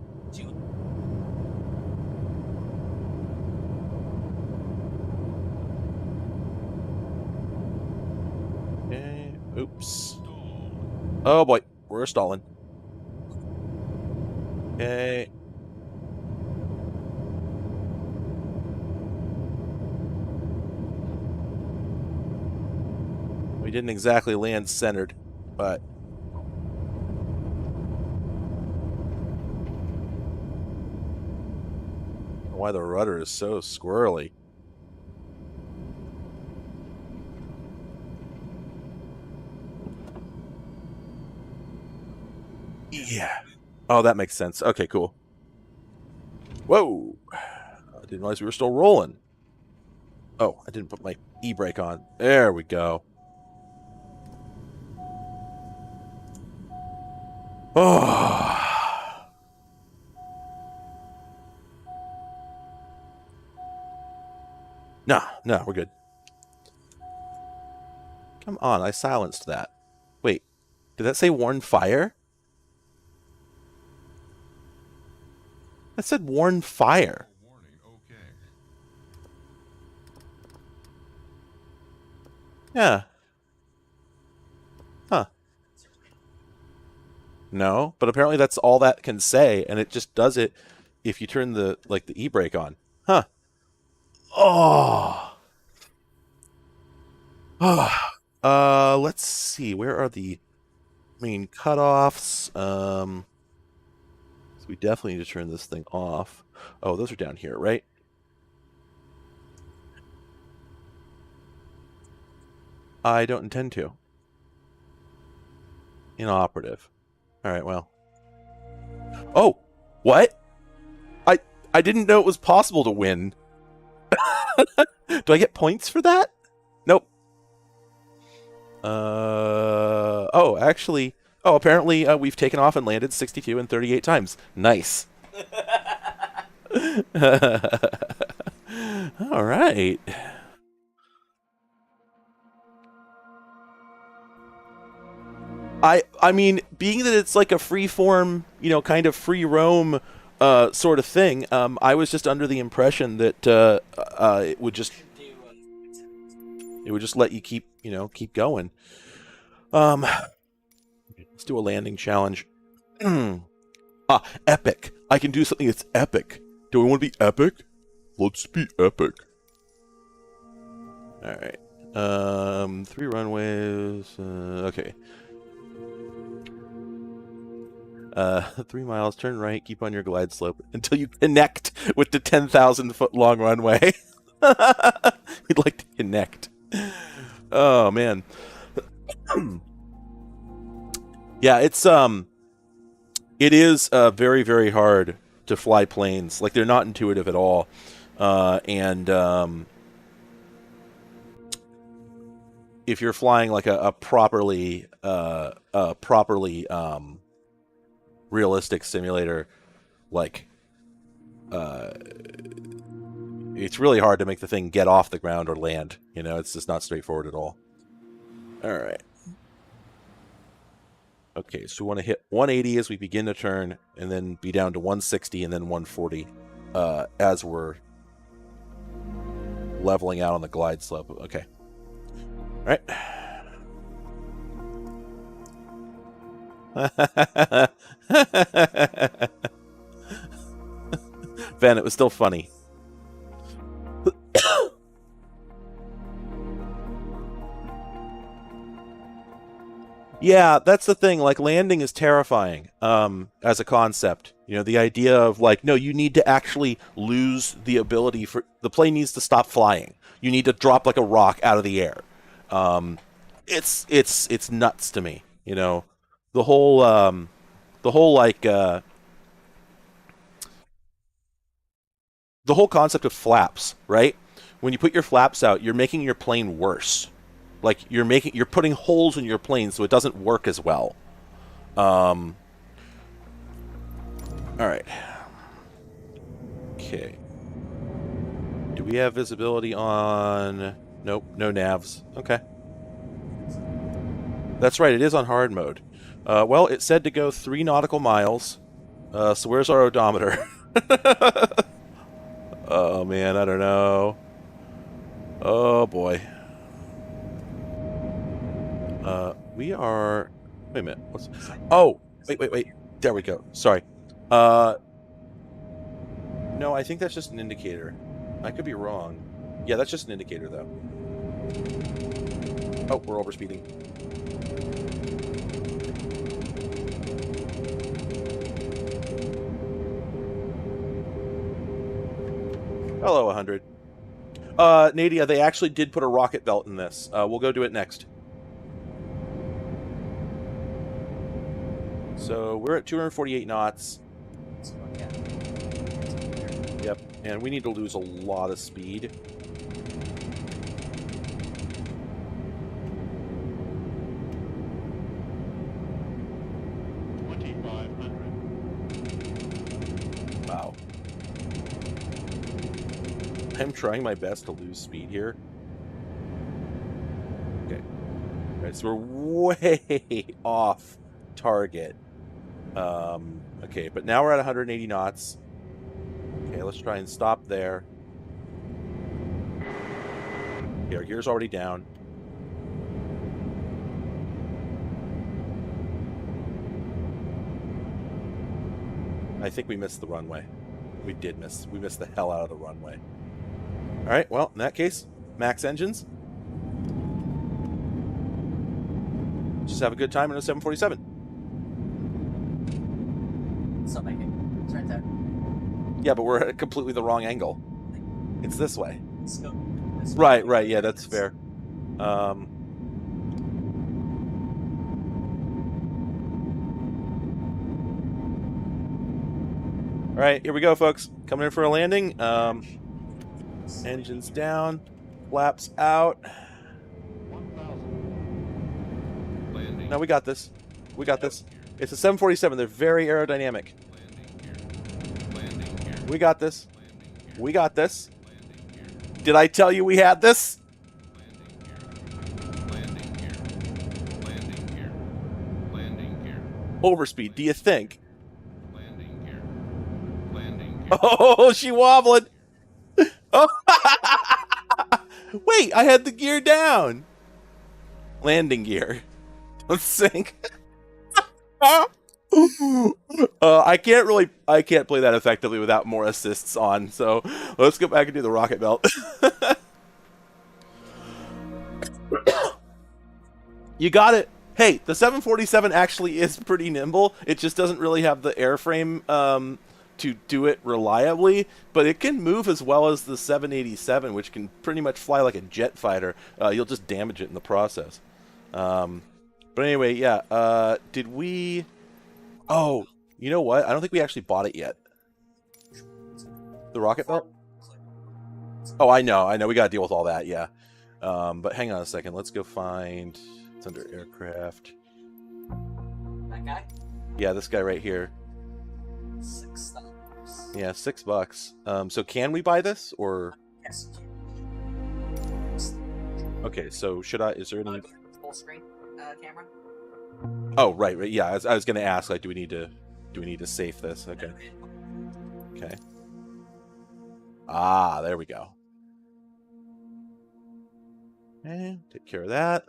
Okay. Oops. Oh boy, we're stalling. Okay. We didn't exactly land centered, but why the rudder is so squirrely. Yeah. Oh, that makes sense. Okay, cool. Whoa. I didn't realize we were still rolling. Oh, I didn't put my e-brake on. There we go. Oh. No, we're good. Come on, I silenced that. Wait, did that say warn fire? That said warn fire. Yeah. Huh. No, but apparently that's all that can say, and it just does it if you turn the e-brake on. Huh. Oh. Let's see. Where are the main cutoffs? So we definitely need to turn this thing off. Oh, those are down here, right? I don't intend to. Inoperative. All right, well. Oh, what? I didn't know it was possible to win. Do I get points for that? Nope. Oh, actually. Oh, apparently we've taken off and landed 62 and 38 times. Nice. All right. I mean, being that it's like a free form, kind of free roam sort of thing, I was just under the impression that it would just let you keep going. Let's do a landing challenge. Epic. I can do something that's epic. Do we want to be epic? Let's be epic. All right. 3 runways. Okay. 3 miles, turn right, keep on your glide slope until you connect with the 10,000-foot long runway. We'd like to connect. Oh, man. Yeah, it is very, very hard to fly planes. Like, they're not intuitive at all. If you're flying like a properly realistic simulator, like it's really hard to make the thing get off the ground or land. It's just not straightforward at all. All right. Okay, so we want to hit 180 as we begin to turn, and then be down to 160 and then 140 as we're leveling out on the glide slope. Okay. All right. Ben, it was still funny. Yeah, that's the thing. Like, landing is terrifying as a concept. You know, the idea of, like, no, you need to actually lose the ability for... The plane needs to stop flying. You need to drop, like, a rock out of the air. It's nuts to me, you know? The whole, like... the whole concept of flaps, right? When you put your flaps out, you're making your plane worse. Like, you're putting holes in your plane so it doesn't work as well. All right. Okay. Do we have visibility on... Nope, no navs. Okay. That's right, it is on hard mode. Well, it said to go 3 nautical miles. So where's our odometer? Oh, man, I don't know. Oh, boy. We are... Wait a minute. What's... Oh! Wait. There we go. Sorry. No, I think that's just an indicator. I could be wrong. Yeah, that's just an indicator, though. Oh, we're overspeeding. Hello, 100. Nadia, they actually did put a rocket belt in this. We'll go do it next. So we're at 248 knots. Yep, and we need to lose a lot of speed. Wow. I'm trying my best to lose speed here. Okay. All right, so we're way off target. Okay, but now we're at 180 knots. Okay, let's try and stop there. Okay, our gear's already down. I think we missed the runway. We did miss. We missed the hell out of the runway. All right, well, in that case, max engines. Just have a good time in a 747. It's right there. Yeah, but we're at completely the wrong angle. It's this way. So, Right, yeah, that's fair. All right, here we go, folks. Coming in for a landing. Engines down. Flaps out. No, we got this. We got this. It's a 747. They're very aerodynamic. We got this. We got this. Did I tell you we had this? Overspeed, do you think? Oh, she wobbled. Oh. Wait, I had the gear down. Landing gear. Don't sink. I can't play that effectively without more assists on, so let's go back and do the rocket belt. You got it. Hey, the 747 actually is pretty nimble. It just doesn't really have the airframe to do it reliably, but it can move as well as the 787, which can pretty much fly like a jet fighter. You'll just damage it in the process. But anyway, yeah. Did we... Oh, you know what? I don't think we actually bought it yet. The rocket belt? Oh, I know. We gotta deal with all that, yeah. But hang on a second. Let's go find... It's under aircraft. That guy? Yeah, this guy right here. $6. Yeah, $6. So can we buy this, or... Yes. Okay, so should I... Is there any... Full screen camera? Oh, right. Yeah, I was going to ask, like, do we need to safe this? Okay. Okay. Ah, there we go. Okay, take care of that.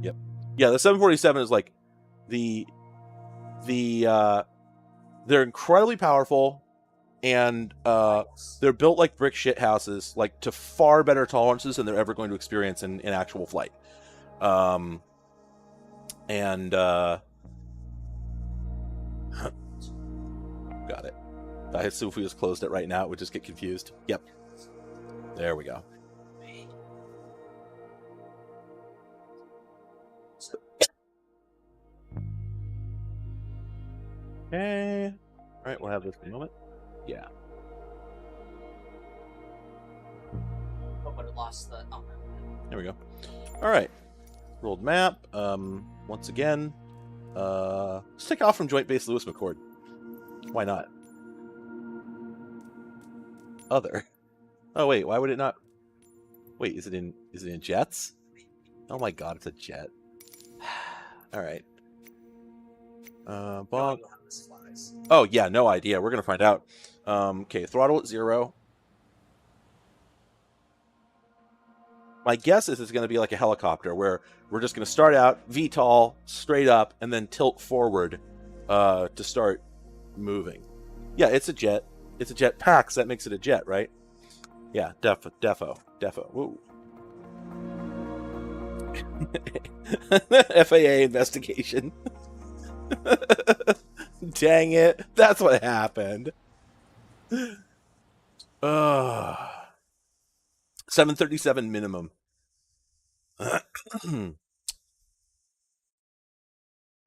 Yep. Yeah, the 747 is like they're incredibly powerful, and they're built like brick shit houses, like to far better tolerances than they're ever going to experience in actual flight. And got it. I assume if we just closed it right now, it would just get confused. Yep. There we go. Okay. All right, we'll have this in a moment. Yeah. Oh, but it lost the. Oh. There we go. All right. Rolled map. Once again, let's take off from Joint Base Lewis McChord. Why not? Other. Oh wait, why would it not? Wait, is it in jets? Oh my god, it's a jet. All right. Bob. Oh yeah, no idea. We're gonna find out. Okay, throttle at 0. My guess is it's going to be like a helicopter, where we're just going to start out VTOL straight up and then tilt forward to start moving. Yeah, it's a jet. It's a jet pack, so that makes it a jet, right? Yeah, defo. Woo. FAA investigation. Dang it. That's what happened. 737 minimum.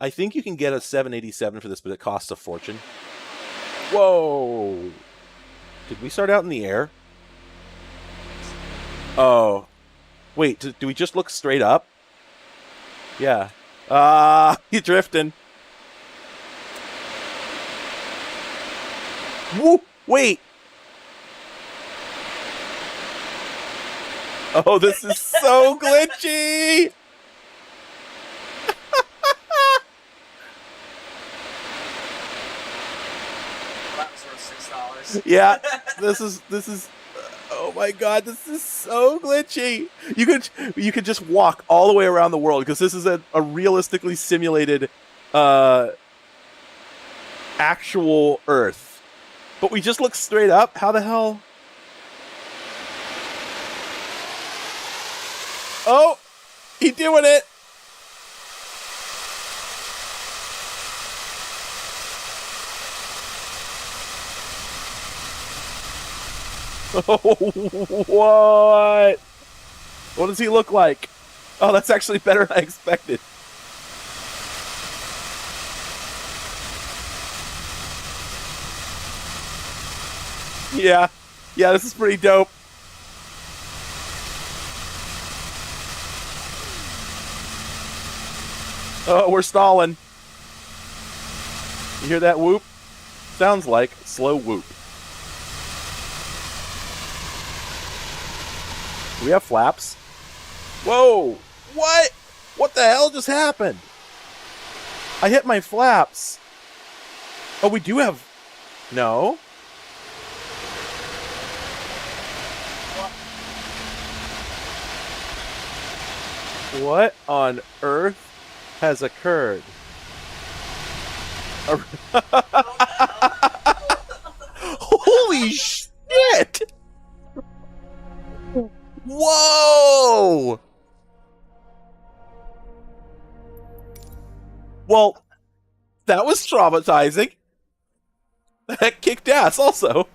I think you can get a 787 for this, but it costs a fortune. Whoa! Did we start out in the air? Oh. Wait, do we just look straight up? Yeah. You're drifting. Woo! Wait! Oh, this is so glitchy! That was worth $6. Yeah, this is oh my god, this is so glitchy. You could just walk all the way around the world, because this is a realistically simulated actual Earth. But we just look straight up? How the hell? Oh, he doing it. Oh, what? What does he look like? Oh, that's actually better than I expected. Yeah, this is pretty dope. Oh, we're stalling. You hear that whoop? Sounds like slow whoop. Do we have flaps? Whoa! What? What the hell just happened? I hit my flaps. Oh, we do have... No? What on earth has occurred? Holy shit! Whoa! Well, that was traumatizing. That kicked ass also.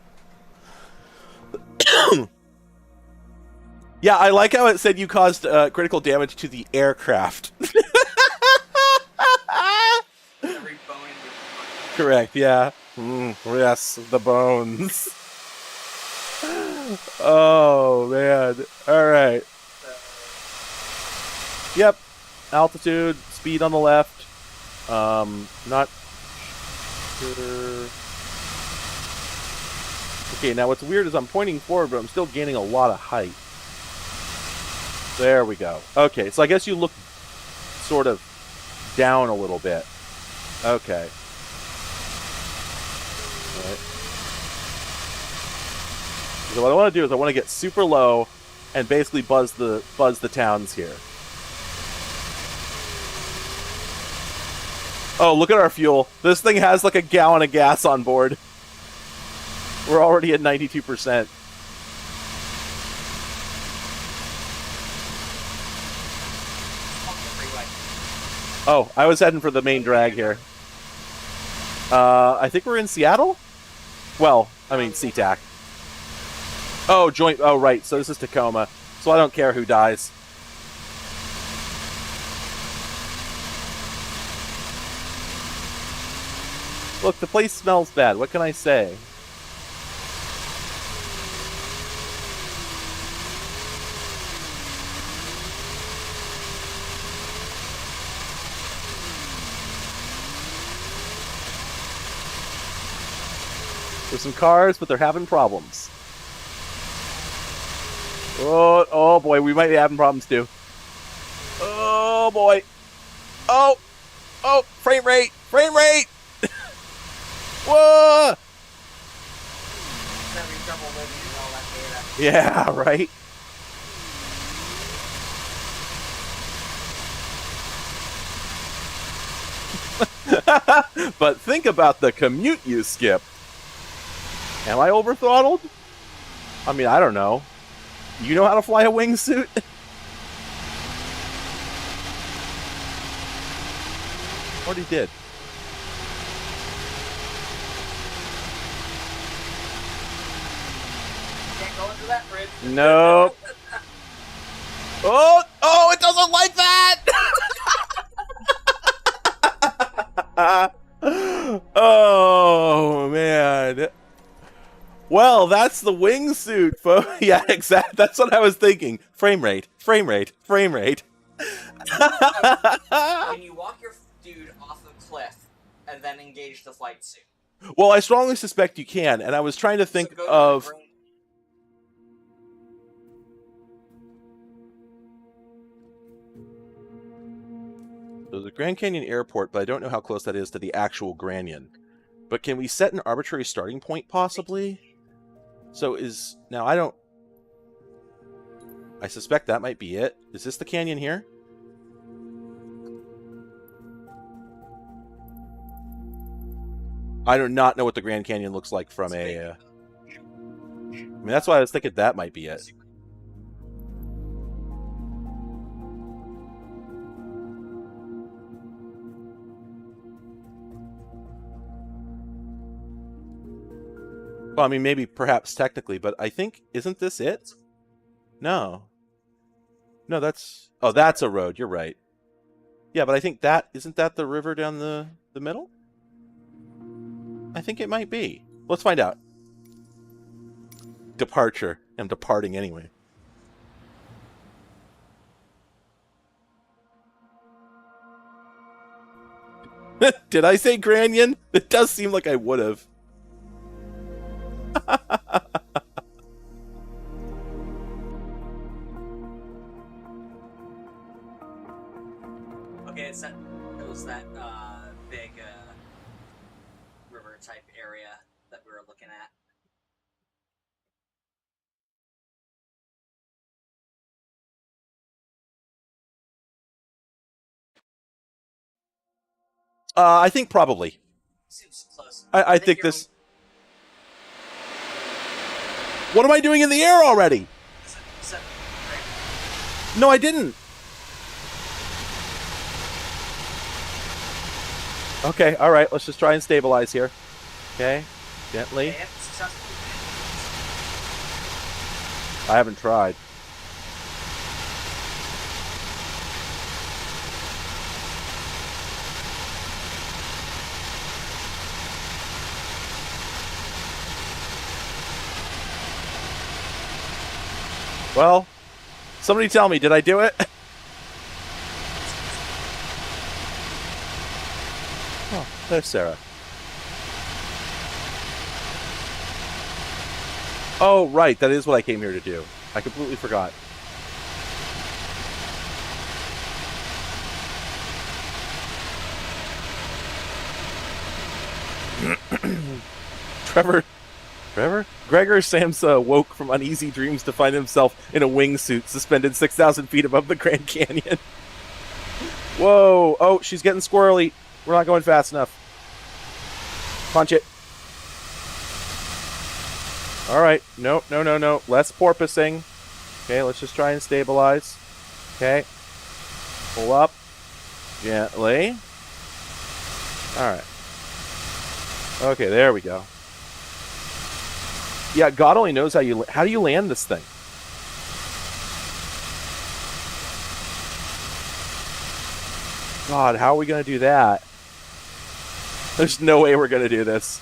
Yeah, I like how it said you caused critical damage to the aircraft. Every bone. Correct, yeah. Yes, the bones. Oh, man. Alright. Yep. Altitude, speed on the left. Not sure. Okay, now what's weird is I'm pointing forward, but I'm still gaining a lot of height. There we go. Okay, so I guess you look sort of down a little bit. Okay. All right. So what I want to do is I want to get super low and basically buzz the towns here. Oh, look at our fuel. This thing has like a gallon of gas on board. We're already at 92%. Oh, I was heading for the main drag here. I think we're in Seattle? Well, I mean, SeaTac. Oh, joint. Oh, right. So this is Tacoma. So I don't care who dies. Look, the place smells bad. What can I say? There's some cars, but they're having problems. Oh boy, we might be having problems too. Oh boy. Oh, frame rate. Whoa! Yeah, right. But think about the commute you skip. Am I over throttled? I mean, I don't know. You know how to fly a wingsuit? Already did. Can't go into that bridge. Nope. Oh, it doesn't like that! Oh, man. Well, that's the wingsuit, folks. Yeah, exactly. That's what I was thinking. Frame rate. Can you walk your dude off a cliff and then engage the flight suit? Well, I strongly suspect you can, and I was trying to think So of... There's a Grand Canyon Airport, but I don't know how close that is to the actual Granyon. But can we set an arbitrary starting point, possibly? So is... Now, I don't... I suspect that might be it. Is this the canyon here? I do not know what the Grand Canyon looks like from a... I mean, that's why I was thinking that might be it. Well, I mean, maybe perhaps technically, but I think... Isn't this it? No. No, that's... Oh, that's a road. You're right. Yeah, but I think that... Isn't that the river down the middle? I think it might be. Let's find out. Departure. I'm departing anyway. Did I say Granyon? It does seem like I would have. Okay, it was that big river type area that we were looking at. I think probably. Seems close. I think this... What am I doing in the air already? No, I didn't. Okay, alright, let's just try and stabilize here. Okay, gently. I haven't tried. Well, somebody tell me, did I do it? Oh, there's Sarah. Oh, right, that is what I came here to do. I completely forgot. Trevor? Gregor Samsa woke from uneasy dreams to find himself in a wingsuit suspended 6,000 feet above the Grand Canyon. Whoa! Oh, she's getting squirrely. We're not going fast enough. Punch it. Alright. No. Less porpoising. Okay, let's just try and stabilize. Okay. Pull up. Gently. Alright. Okay, there we go. Yeah, God only knows how do you land this thing? God, how are we going to do that? There's no way we're going to do this.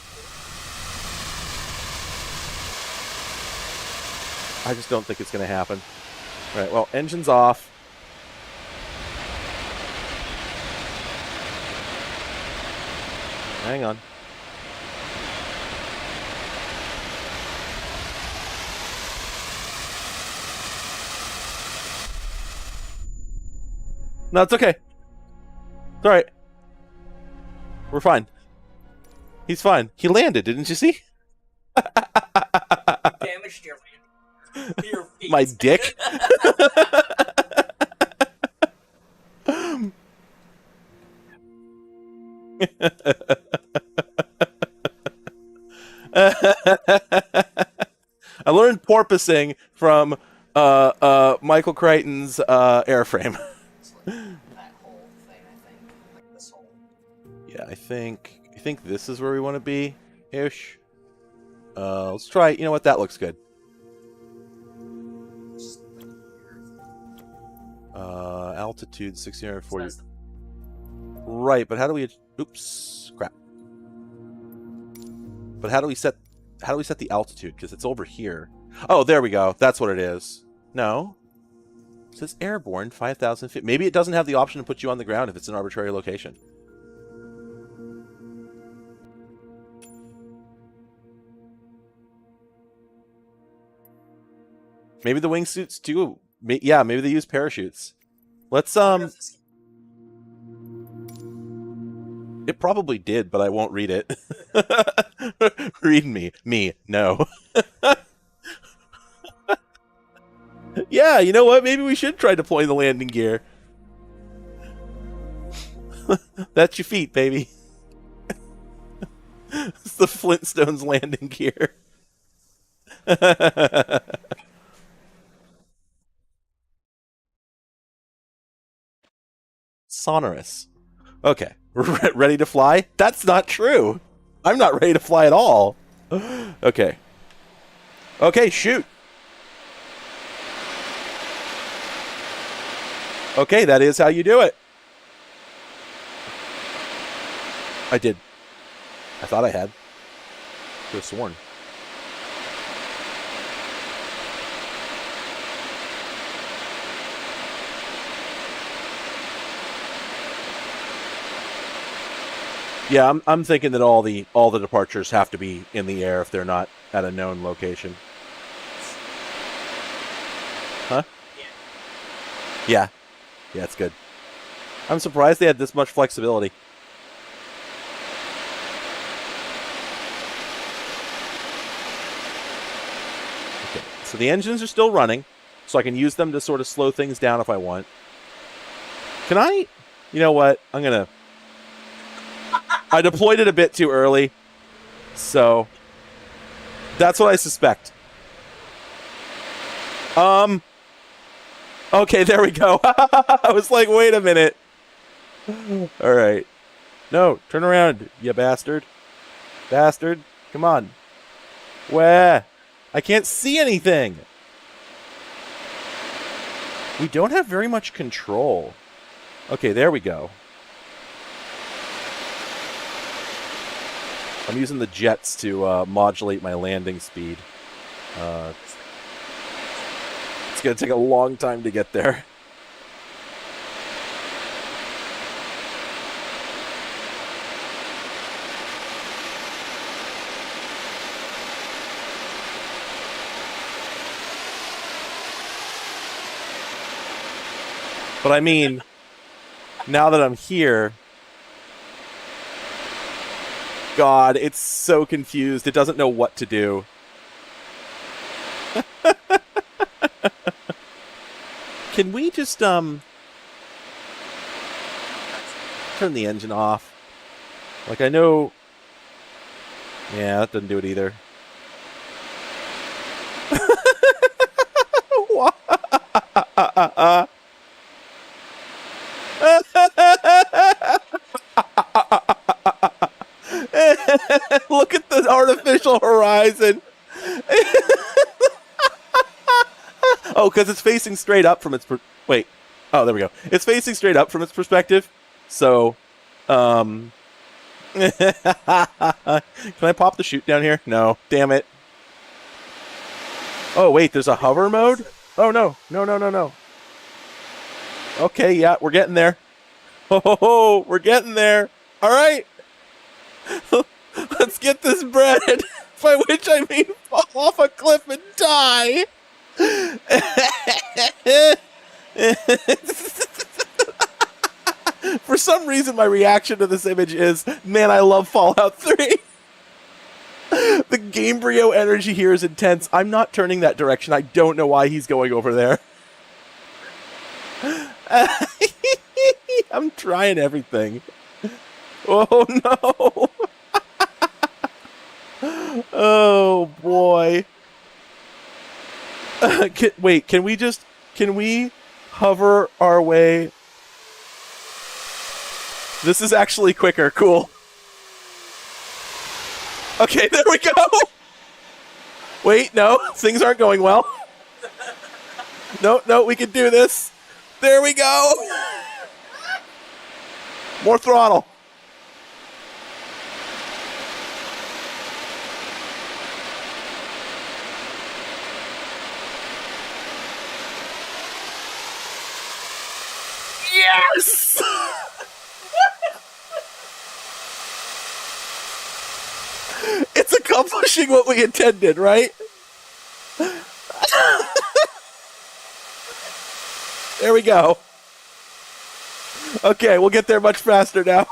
I just don't think it's going to happen. All right, well, engine's off. Hang on. No, it's okay. It's alright. We're fine. He's fine. He landed, didn't you see? Damaged your feet. My dick? I learned porpoising from Michael Crichton's airframe. That whole thing, I think. Like this whole... Yeah, I think this is where we want to be, ish. Let's try. You know what? That looks good. Altitude 1640. Right, but how do we? Oops, crap. But how do we set the altitude? Because it's over here. Oh, there we go. That's what it is. No. It says airborne 5,000 feet. Maybe it doesn't have the option to put you on the ground if it's an arbitrary location. Maybe the wingsuits do. Yeah, maybe they use parachutes. Let's It probably did, but I won't read it. Read me. No. Yeah, you know what? Maybe we should try deploying the landing gear. That's your feet, baby. It's the Flintstones landing gear. Sonorous. Okay, we're ready to fly? That's not true. I'm not ready to fly at all. Okay. Okay, shoot. Okay, that is how you do it. I did. I thought I had. Could have sworn. Yeah, I'm thinking that all the departures have to be in the air if they're not at a known location. Huh? Yeah. Yeah, it's good. I'm surprised they had this much flexibility. Okay, so the engines are still running, so I can use them to sort of slow things down if I want. Can I? You know what? I'm going to... I deployed it a bit too early, so that's what I suspect. Okay, there we go. I was like, wait a minute. All right. No, turn around, you bastard. Bastard, come on. Where? I can't see anything. We don't have very much control. Okay, there we go. I'm using the jets to modulate my landing speed. It's going to take a long time to get there. But I mean, now that I'm here... god, it's so confused. It doesn't know what to do. Can we just, turn the engine off? Like, I know... Yeah, that doesn't do it either. Look at the artificial horizon. Oh, because it's facing straight up from its... Wait. Oh, there we go. It's facing straight up from its perspective. So, Can I pop the chute down here? No. Damn it. Oh, wait, there's a hover mode? Oh, no. No. Okay, yeah, we're getting there. Oh, we're getting there. All right. Let's get this bread. By which I mean fall off a cliff and die. For some reason, my reaction to this image is, man, I love Fallout 3. The Gamebryo energy here is intense. I'm not turning that direction. I don't know why he's going over there. I'm trying everything. Oh, no. Oh, boy. Wait, can we hover our way? This is actually quicker. Cool. Okay, there we go. Wait, no, things aren't going well. No, we can do this. There we go. More throttle. Yes! It's accomplishing what we intended, right? There we go. Okay, we'll get there much faster now.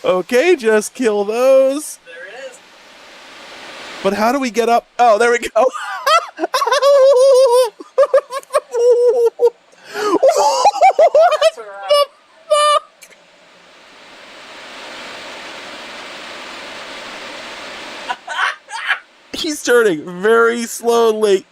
Okay, just kill those. There it is. But how do we get up? Oh, there we go. What the fuck? He's turning very slowly.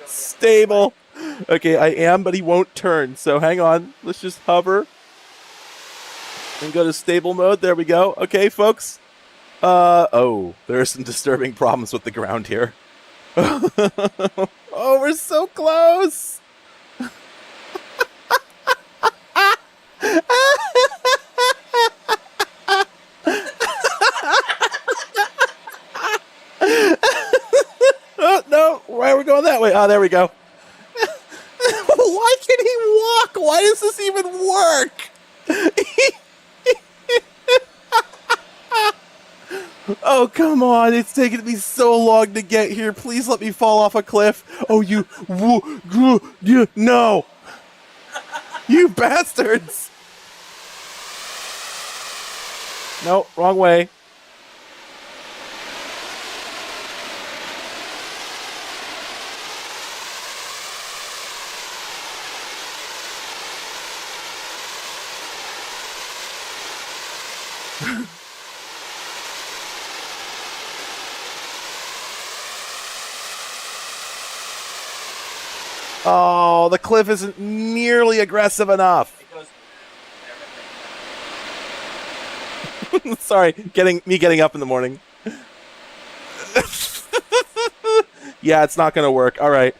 Stable. Okay, I am, but he won't turn. So hang on. Let's just hover and go to stable mode. There we go. Okay, folks. Oh, there are some disturbing problems with the ground here. Oh, we're so close. Oh, no, why are we going that way? Oh, there we go. Why can he walk? Why does this even work? Oh, come on. It's taken me so long to get here. Please let me fall off a cliff. Oh, no. You bastards. No, wrong way. Oh, the cliff isn't nearly aggressive enough. It goes Sorry, getting up in the morning. Yeah, it's not gonna work. All right,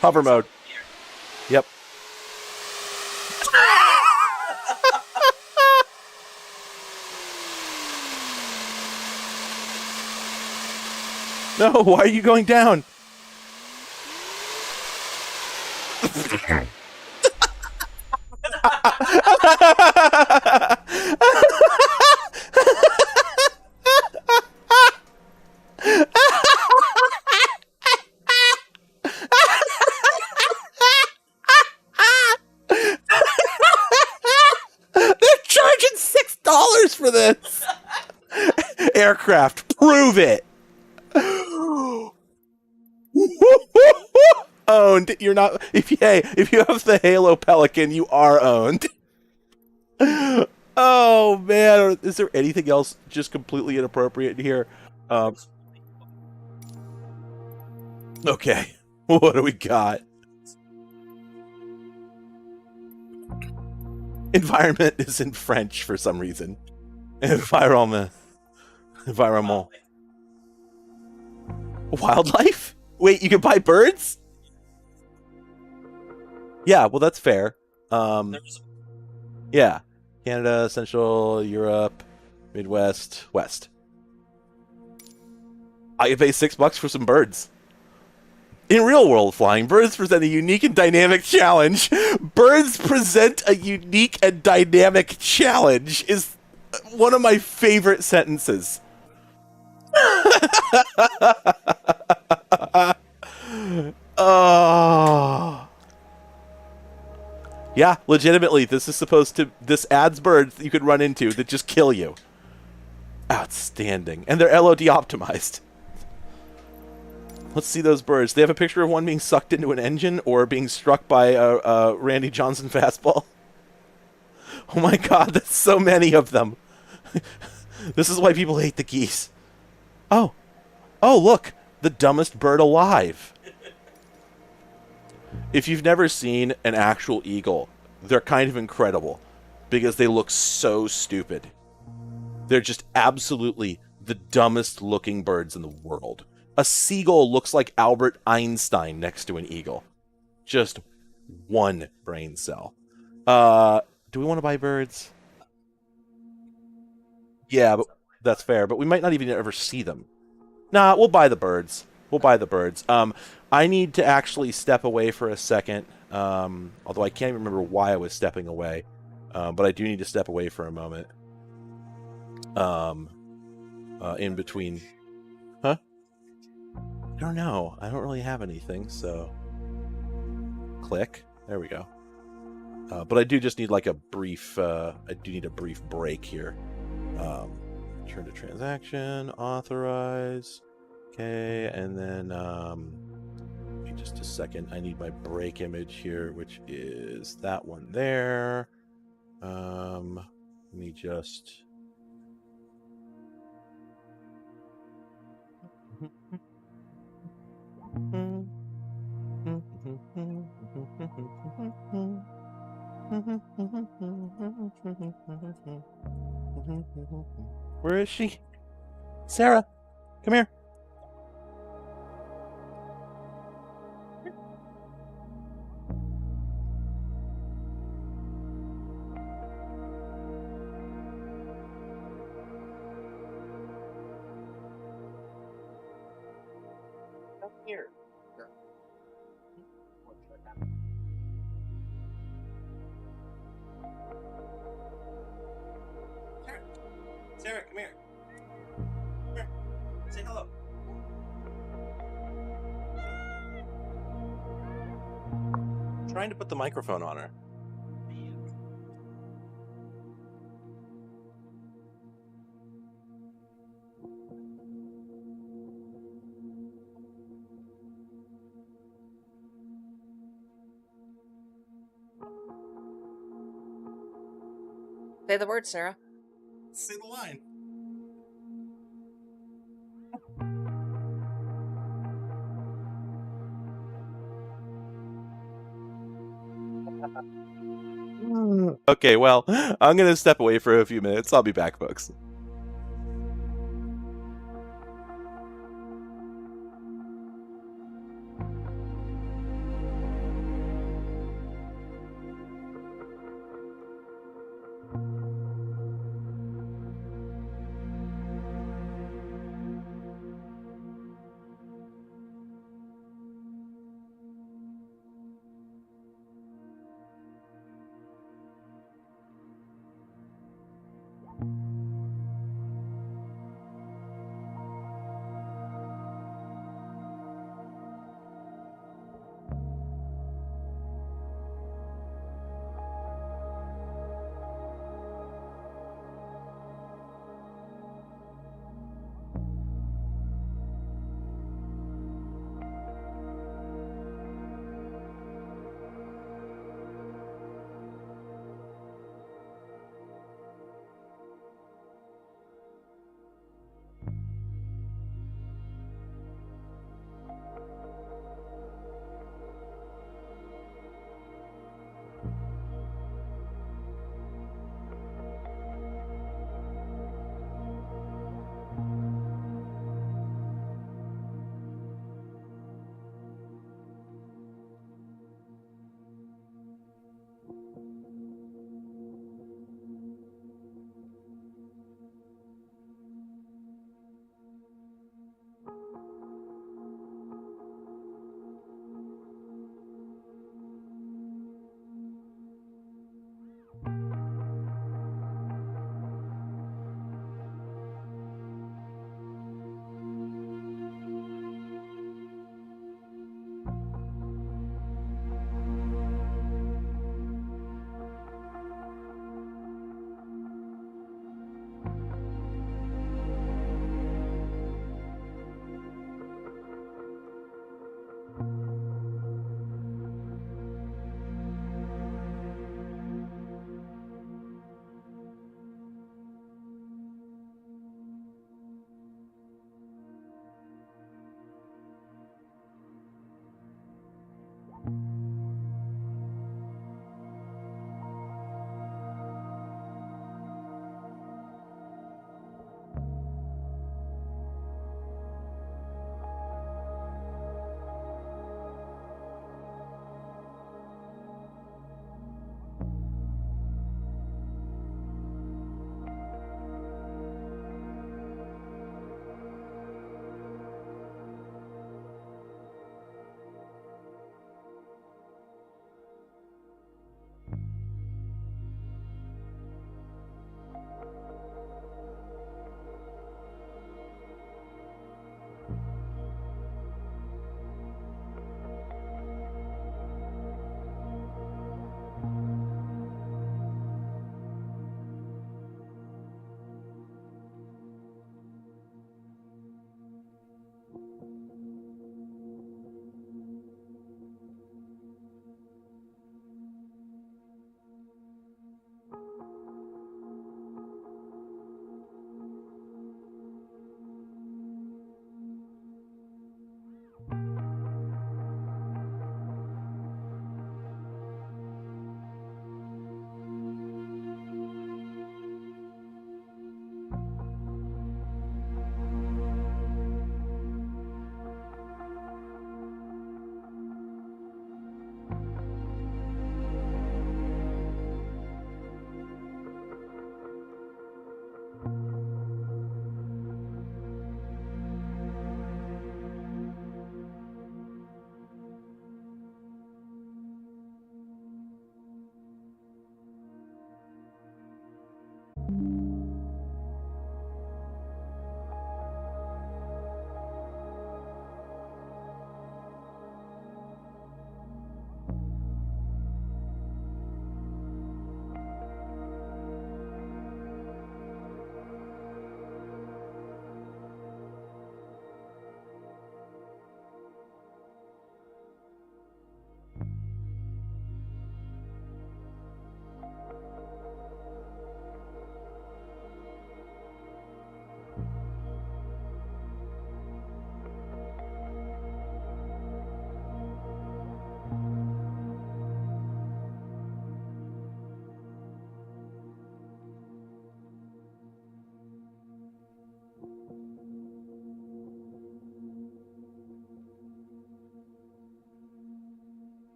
hover mode. Yep. No, why are you going down? this. Aircraft, prove it. Owned. You're not. If you have the Halo Pelican, you are owned. Oh man, is there anything else just completely inappropriate in here? Okay, what do we got? Environment is in French for some reason. Environment. Wildlife? Wait, you can buy birds? Yeah, well that's fair. Yeah. Canada, Central Europe, Midwest, West. I can pay $6 for some birds. In real world flying, birds present a unique and dynamic challenge. Birds present a unique and dynamic challenge is one of my favorite sentences. Oh. Yeah, legitimately, this adds birds that you could run into that just kill you. Outstanding. And they're LOD optimized. Let's see those birds. They have a picture of one being sucked into an engine or being struck by a Randy Johnson fastball. Oh my god, there's so many of them. This is why people hate the geese. Oh, look, the dumbest bird alive. If you've never seen an actual eagle, they're kind of incredible because they look so stupid. They're just absolutely the dumbest looking birds in the world. A seagull looks like Albert Einstein next to an eagle. Just one brain cell. Do we want to buy birds? Yeah, but that's fair. But we might not even ever see them. Nah, we'll buy the birds. I need to actually step away for a second. Although I can't even remember why I was stepping away. But I do need to step away for a moment. In between. Huh? I don't know. I don't really have anything, so... Click. There we go. But I do just need like a brief... I do need a brief break here. Turn to transaction, authorize. Okay, and then... wait just a second. I need my break image here, which is that one there. Let me just... Where is she? Sarah, come here. Come here. Sarah, come here. Come here. Say hello. I'm trying to put the microphone on her. Say the word, Sarah. Say the line. Okay, well, I'm going to step away for a few minutes. I'll be back, folks.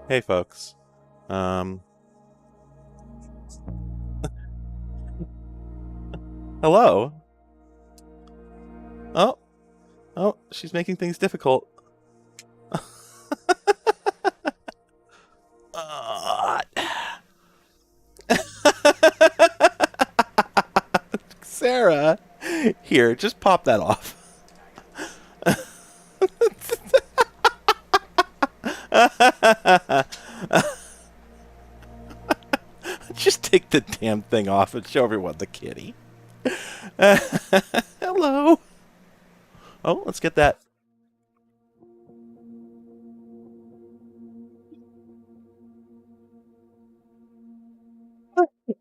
Hey, folks. Hello. Oh, oh, she's making things difficult. Sarah, here, just pop that off. Just take the damn thing off and show everyone the kitty. Hello. Oh, let's get that.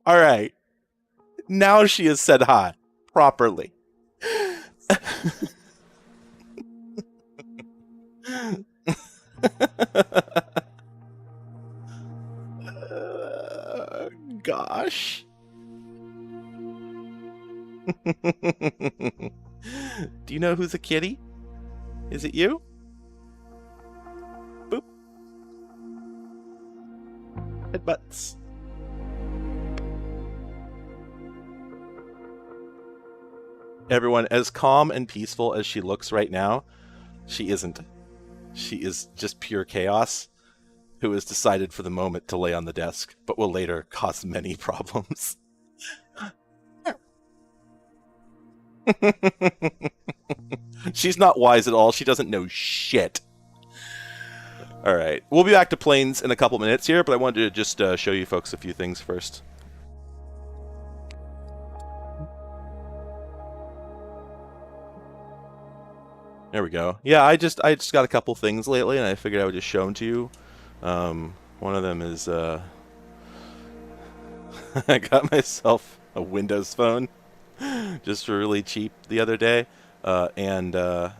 All right. Now she has said hi properly. Gosh. Do you know who's a kitty? Is it you? Boop. Headbutts. Everyone, as calm and peaceful as she looks right now, she isn't. She is just pure chaos, who has decided for the moment to lay on the desk, but will later cause many problems. She's not wise at all. She doesn't know shit. All right. We'll be back to planes in a couple minutes here, but I wanted to just show you folks a few things first. There we go. Yeah, I just got a couple things lately, and I figured I would just show them to you. One of them is I got myself a Windows phone just for really cheap the other day, and the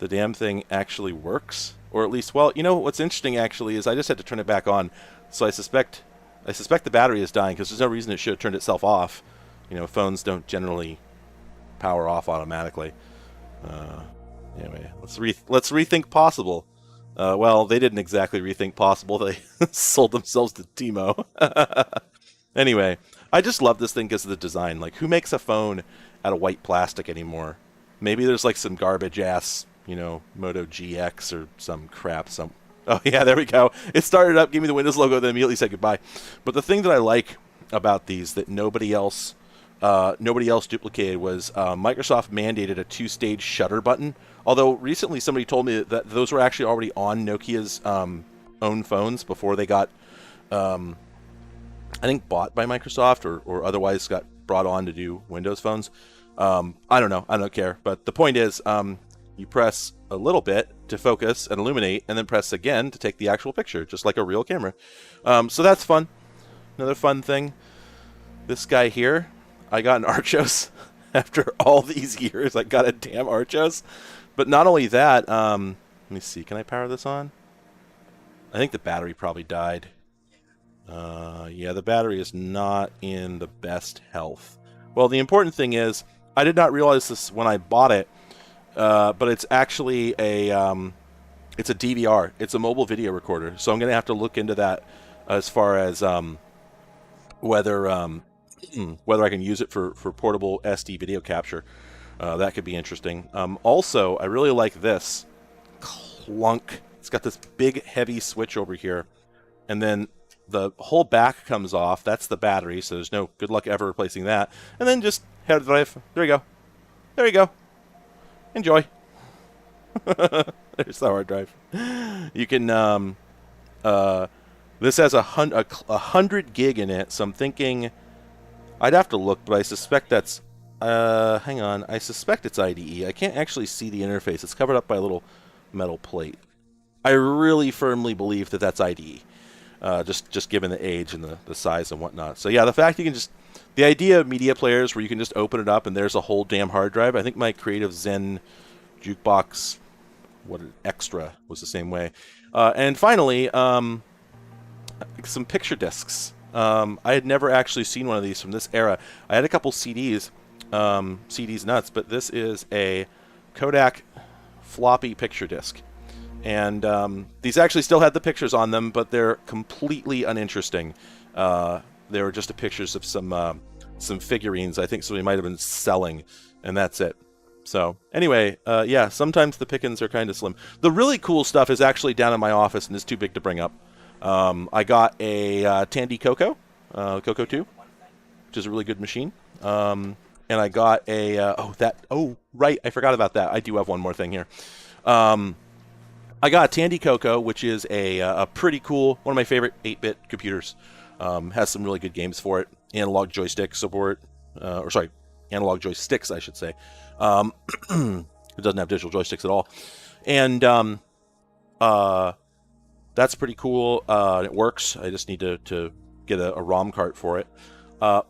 damn thing actually works, or at least, well, you know what's interesting actually is I just had to turn it back on, so I suspect the battery is dying because there's no reason it should have turned itself off. You know, phones don't generally power off automatically. Anyway, let's rethink possible. Well, they didn't exactly rethink possible. They sold themselves to Timo. Anyway, I just love this thing because of the design. Like, who makes a phone out of white plastic anymore? Maybe there's like some garbage ass, you know, Moto GX or some crap. Oh yeah, there we go. It started up, gave me the Windows logo, then immediately said goodbye. But the thing that I like about these that nobody else duplicated was Microsoft mandated a 2-stage shutter button. Although recently somebody told me that those were actually already on Nokia's own phones before they got, I think, bought by Microsoft or otherwise got brought on to do Windows phones. I don't know. I don't care. But the point is, you press a little bit to focus and illuminate, and then press again to take the actual picture, just like a real camera. So that's fun. Another fun thing. This guy here, I got an Archos. After all these years, I got a damn Archos. But not only that, let me see. Can I power this on? I think the battery probably died. Yeah, the battery is not in the best health. Well, the important thing is, I did not realize this when I bought it, but it's actually it's a DVR. It's a mobile video recorder. So I'm going to have to look into that as far as whether I can use it for portable SD video capture. That could be interesting. Also, I really like this. Clunk. It's got this big, heavy switch over here. And then the whole back comes off. That's the battery, so there's no good luck ever replacing that. And then just hard drive. There you go. There you go. Enjoy. There's the hard drive. You can... this has a 100 gig in it, so I'm thinking... I'd have to look, but I suspect that's... hang on. I suspect it's IDE. I can't actually see the interface. It's covered up by a little metal plate. I really firmly believe that that's IDE. Just given the age and the size and whatnot. So yeah, the fact you can just... The idea of media players where you can just open it up and there's a whole damn hard drive. I think my Creative Zen Jukebox Extra was the same way. And finally, some picture discs. I had never actually seen one of these from this era. I had a couple CDs, CDs nuts, but this is a Kodak floppy picture disc. And these actually still had the pictures on them, but they're completely uninteresting. They were just pictures of some figurines. I think somebody might have been selling, and that's it. So anyway, yeah, sometimes the pickings are kind of slim. The really cool stuff is actually down in my office, and it's too big to bring up. I got a Tandy Coco, Coco 2, which is a really good machine. And I got a right, I forgot about that. I do have one more thing here. I got a Tandy Coco, which is a pretty cool, one of my favorite 8-bit computers. Has some really good games for it. Analog joystick support, analog joysticks, I should say. It doesn't have digital joysticks at all. And that's pretty cool. It works. I just need to get a ROM cart for it. And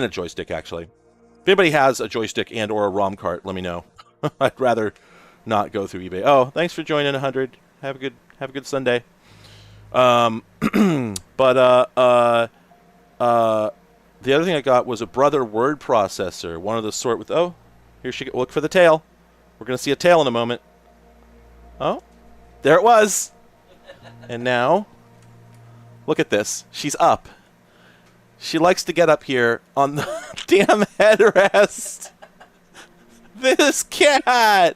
a joystick, actually. If anybody has a joystick and or a ROM cart, let me know. I'd rather not go through eBay. Oh, thanks for joining 100. Have a good Sunday. But the other thing I got was a Brother word processor, one of the sort with here she look for the tail. We're gonna see a tail in a moment. Oh, there it was. And now, look at this. She's up. She likes to get up here on the damn headrest. This cat.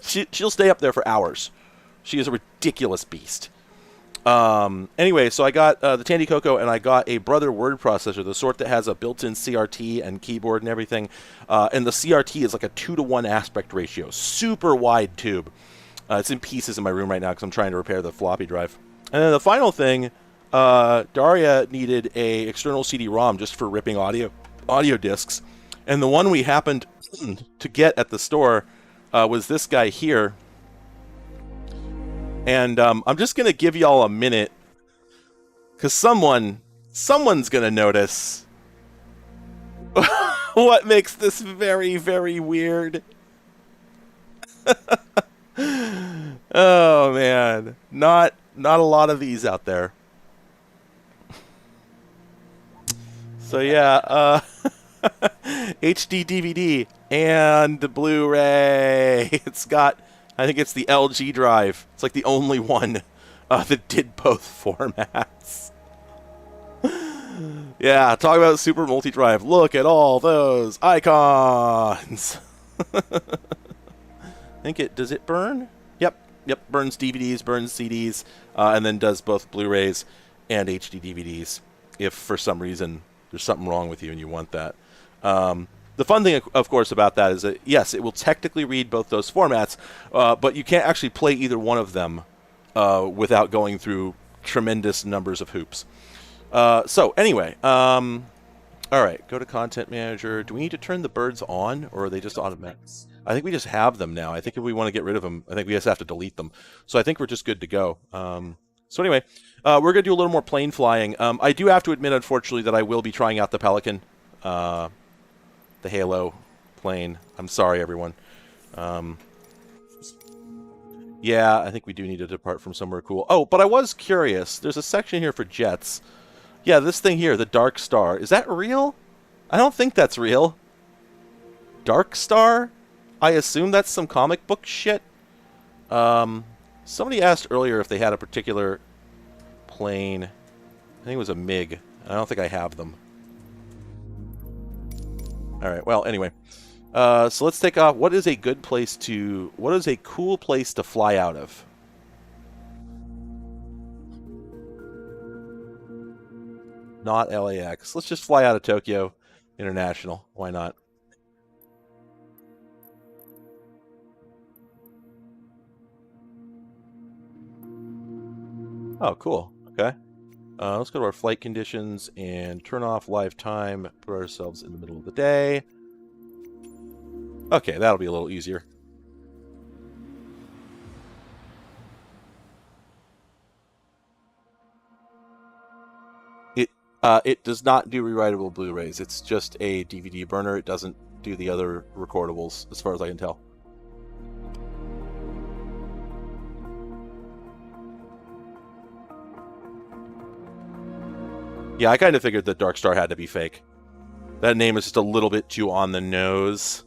She'll stay up there for hours. She is a ridiculous beast. Anyway, so I got the Tandy Coco, and I got a Brother word processor, the sort that has a built-in CRT and keyboard and everything. And the CRT is like a 2-to-1 aspect ratio. Super wide tube. It's in pieces in my room right now because I'm trying to repair the floppy drive. And then the final thing, Daria needed a external CD-ROM just for ripping audio discs. And the one we happened to get at the store was this guy here. And I'm just going to give y'all a minute, because someone's going to notice what makes this very, very weird. Oh, man. Not a lot of these out there. So, yeah, HD DVD and Blu-ray. It's got... I think it's the LG drive. It's like the only one that did both formats. Yeah, talk about super multi-drive. Look at all those icons. Does it burn? Yep, burns DVDs, burns CDs, and then does both Blu-rays and HD DVDs. If for some reason there's something wrong with you and you want that. The fun thing, of course, about that is that, yes, it will technically read both those formats, but you can't actually play either one of them without going through tremendous numbers of hoops. So, anyway, all right, go to Content Manager. Do we need to turn the birds on, or are they just automatic? I think we just have them now. I think if we want to get rid of them, I think we just have to delete them. So I think we're just good to go. So anyway, we're going to do a little more plane flying. I do have to admit, unfortunately, that I will be trying out the Pelican. The Halo plane. I'm sorry, everyone. Yeah, I think we do need to depart from somewhere cool. Oh, but I was curious. There's a section here for jets. Yeah, this thing here, the Dark Star. Is that real? I don't think that's real. Dark Star? I assume that's some comic book shit. Somebody asked earlier if they had a particular plane. I think it was a MiG. I don't think I have them. Alright, well, anyway. So let's take off. What is a good place to... What is a cool place to fly out of? Not LAX. Let's just fly out of Tokyo International. Why not? Oh, cool. Okay. Let's go to our flight conditions and turn off live time. Put ourselves in the middle of the day. Okay, that'll be a little easier. It does not do rewritable Blu-rays. It's just a DVD burner. It doesn't do the other recordables, as far as I can tell. Yeah, I kind of figured that Dark Star had to be fake. That name is just a little bit too on the nose.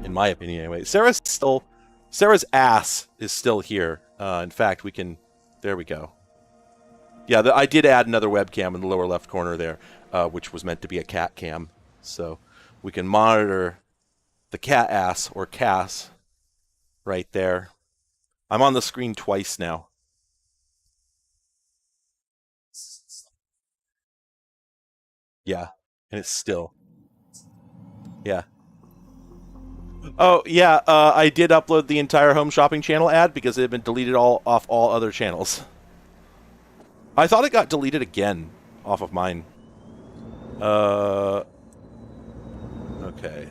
In my opinion, anyway. Sarah's still Sarah's ass is still here. In fact, we can... There we go. Yeah, I did add another webcam in the lower left corner there, which was meant to be a cat cam. So we can monitor the cat ass, or Cass, right there. I'm on the screen twice now. Yeah, and it's still... Yeah. Oh, yeah, I did upload the entire home shopping channel ad because it had been deleted off all other channels. I thought it got deleted again off of mine. Okay.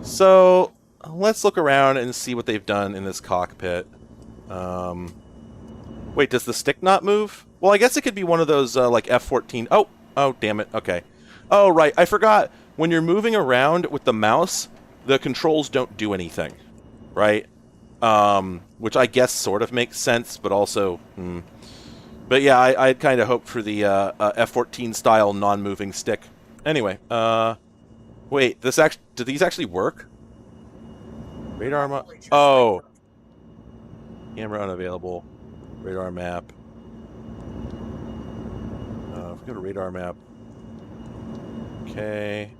So, let's look around and see what they've done in this cockpit. Wait, does the stick not move? Well, I guess it could be one of those, like, F-14... Oh, damn it. Okay. Oh, right. I forgot. When you're moving around with the mouse, the controls don't do anything. Right? Which I guess sort of makes sense, but also... But yeah, I kind of hoped for the F-14 style non-moving stick. Anyway, wait, do these actually work? Radar oh. Camera unavailable. Radar map. If we go to radar map. Okay.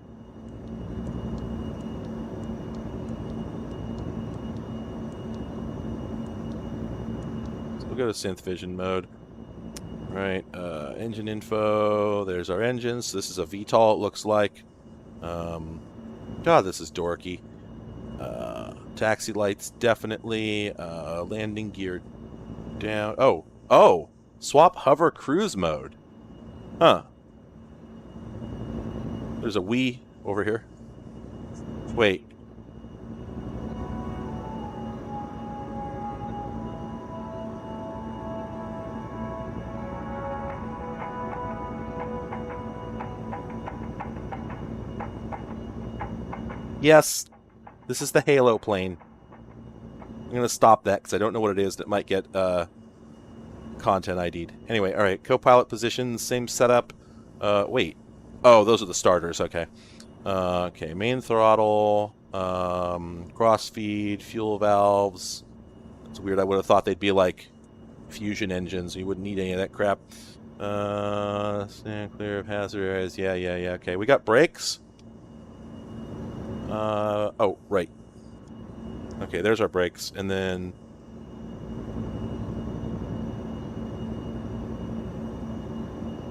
So we'll go to synth vision mode. Right, engine info, there's our engines. This is a VTOL, it looks like. God, this is dorky. Taxi lights, definitely. Landing gear down. Oh! Swap hover cruise mode. Huh. There's a Wii over here. Wait. Yes, this is the Halo plane. I'm going to stop that because I don't know what it is that might get content ID'd. Anyway, alright, co-pilot positions, same setup. Wait. Oh, those are the starters, okay. Okay, main throttle, cross-feed, fuel valves. It's weird, I would have thought they'd be like fusion engines. You wouldn't need any of that crap. Stand clear of hazard areas. Yeah, okay. We got brakes. Oh, right. Okay, there's our brakes, and then...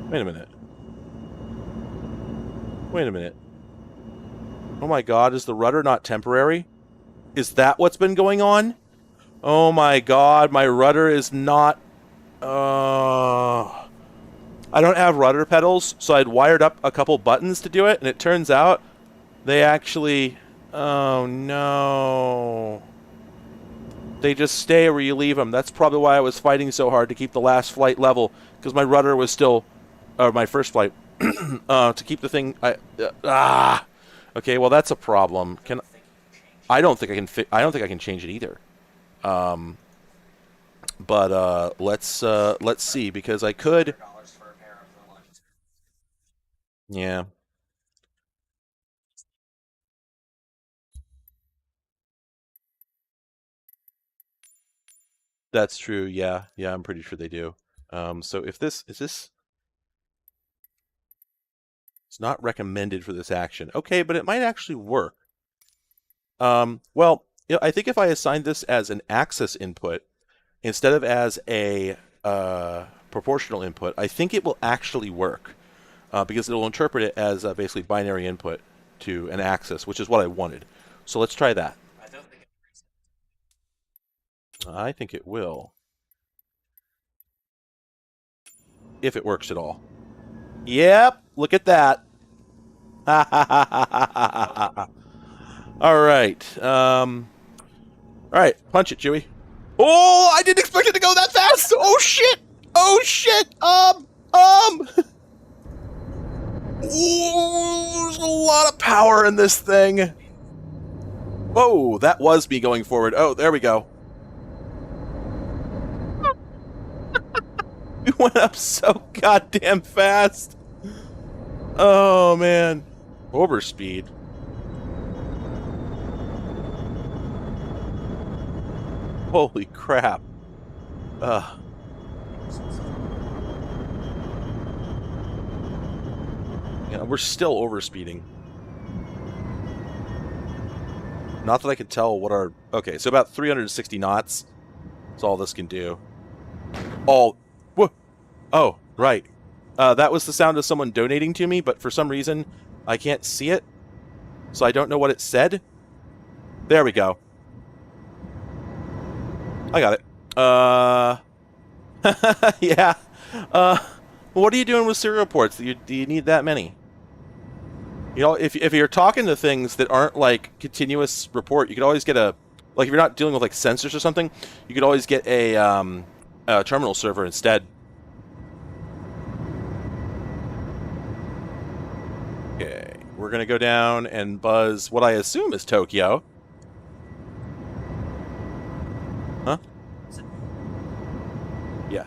Wait a minute. Oh my god, is the rudder not temporary? Is that what's been going on? Oh my god, my rudder is not... I don't have rudder pedals, so I'd wired up a couple buttons to do it, and it turns out they actually... Oh no. They just stay where you leave them. That's probably why I was fighting so hard to keep the last flight level, because my rudder was still... Or my first flight. To keep the thing... Okay, well that's a problem. I don't think I can change it either. But let's see, because I could... Yeah. That's true, yeah. Yeah, I'm pretty sure they do. So if this... Is this... It's not recommended for this action. Okay, but it might actually work. Well, you know, I think if I assign this as an axis input instead of as a proportional input, I think it will actually work because it will interpret it as basically binary input to an axis, which is what I wanted. So let's try that. I think it will. If it works at all. Yep, look at that. All right. All right, punch it, Chewie. Oh, I didn't expect it to go that fast. Oh shit. Oh shit. Ooh, there's a lot of power in this thing. Whoa, that was me going forward. Oh, there we go. We went up so goddamn fast. Oh, man. Overspeed. Holy crap. Yeah, we're still overspeeding. Not that I can tell what our... Okay, so about 360 knots. That's all this can do. Oh, whoa. Oh, right. That was the sound of someone donating to me, but for some reason, I can't see it. So I don't know what it said. There we go. I got it. Yeah. What are you doing with serial ports? Do you need that many? You know, if you're talking to things that aren't like continuous report, you could always get a... Like if you're not dealing with like sensors or something, you could always get a terminal server instead. Okay, we're gonna go down and buzz what I assume is Tokyo. Huh? Yeah.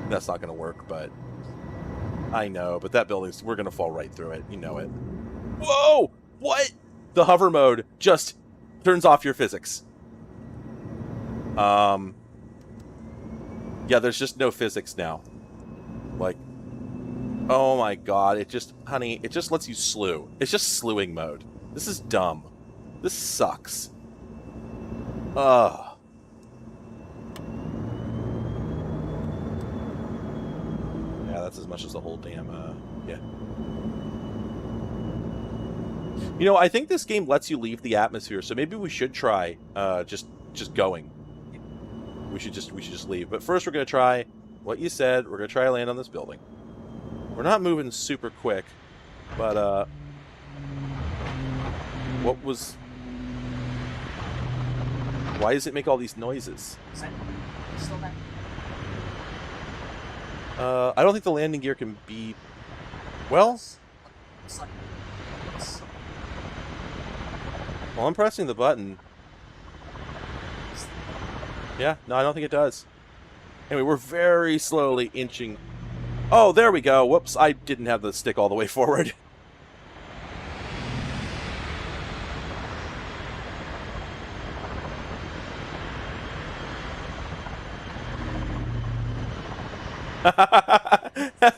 That's not gonna work, but I know. But that building's... We're gonna fall right through it. You know it. Whoa! What? The hover mode just turns off your physics. Yeah, there's just no physics now. Like, oh my god, it just, honey, it just lets you slew. It's just slewing mode. This is dumb. This sucks. Ugh. Yeah, that's as much as the whole damn, yeah. You know, I think this game lets you leave the atmosphere, so maybe we should try just going. We should just leave. But first we're gonna try what you said. We're gonna try to land on this building. We're not moving super quick, but what was... Why does it make all these noises? I don't think the landing gear can be... Well... Well, I'm pressing the button. Yeah, no, I don't think it does. Anyway, we're very slowly inching... Oh, there we go. Whoops, I didn't have the stick all the way forward.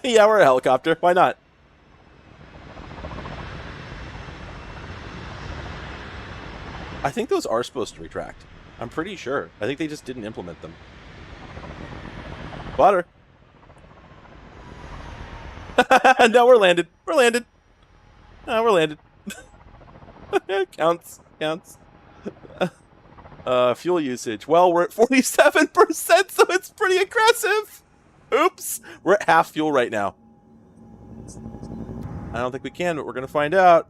Yeah, we're a helicopter. Why not? I think those are supposed to retract. I'm pretty sure. I think they just didn't implement them. Butter. No, we're landed. We're landed. No, we're landed. Counts. Counts. Fuel usage. Well, we're at 47%, so it's pretty aggressive. Oops. We're at half fuel right now. I don't think we can, but we're going to find out.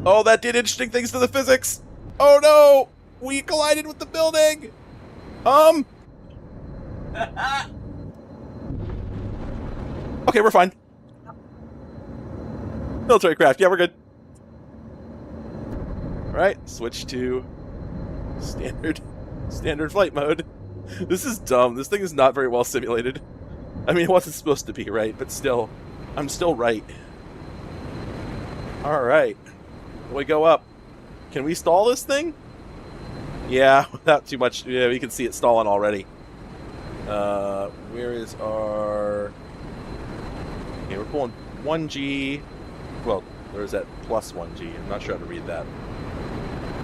Oh, that did interesting things to the physics. Oh, no. We collided with the building. Okay, we're fine. Military craft. Yeah, we're good. Alright, switch to standard flight mode. This is dumb. This thing is not very well simulated. I mean, it wasn't supposed to be, right? But still, I'm still right. Alright. We go up. Can we stall this thing? Yeah, without too much. Yeah, we can see it stalling already. Where is our... Okay, we're pulling 1G. Well, there's that plus 1G. I'm not sure how to read that.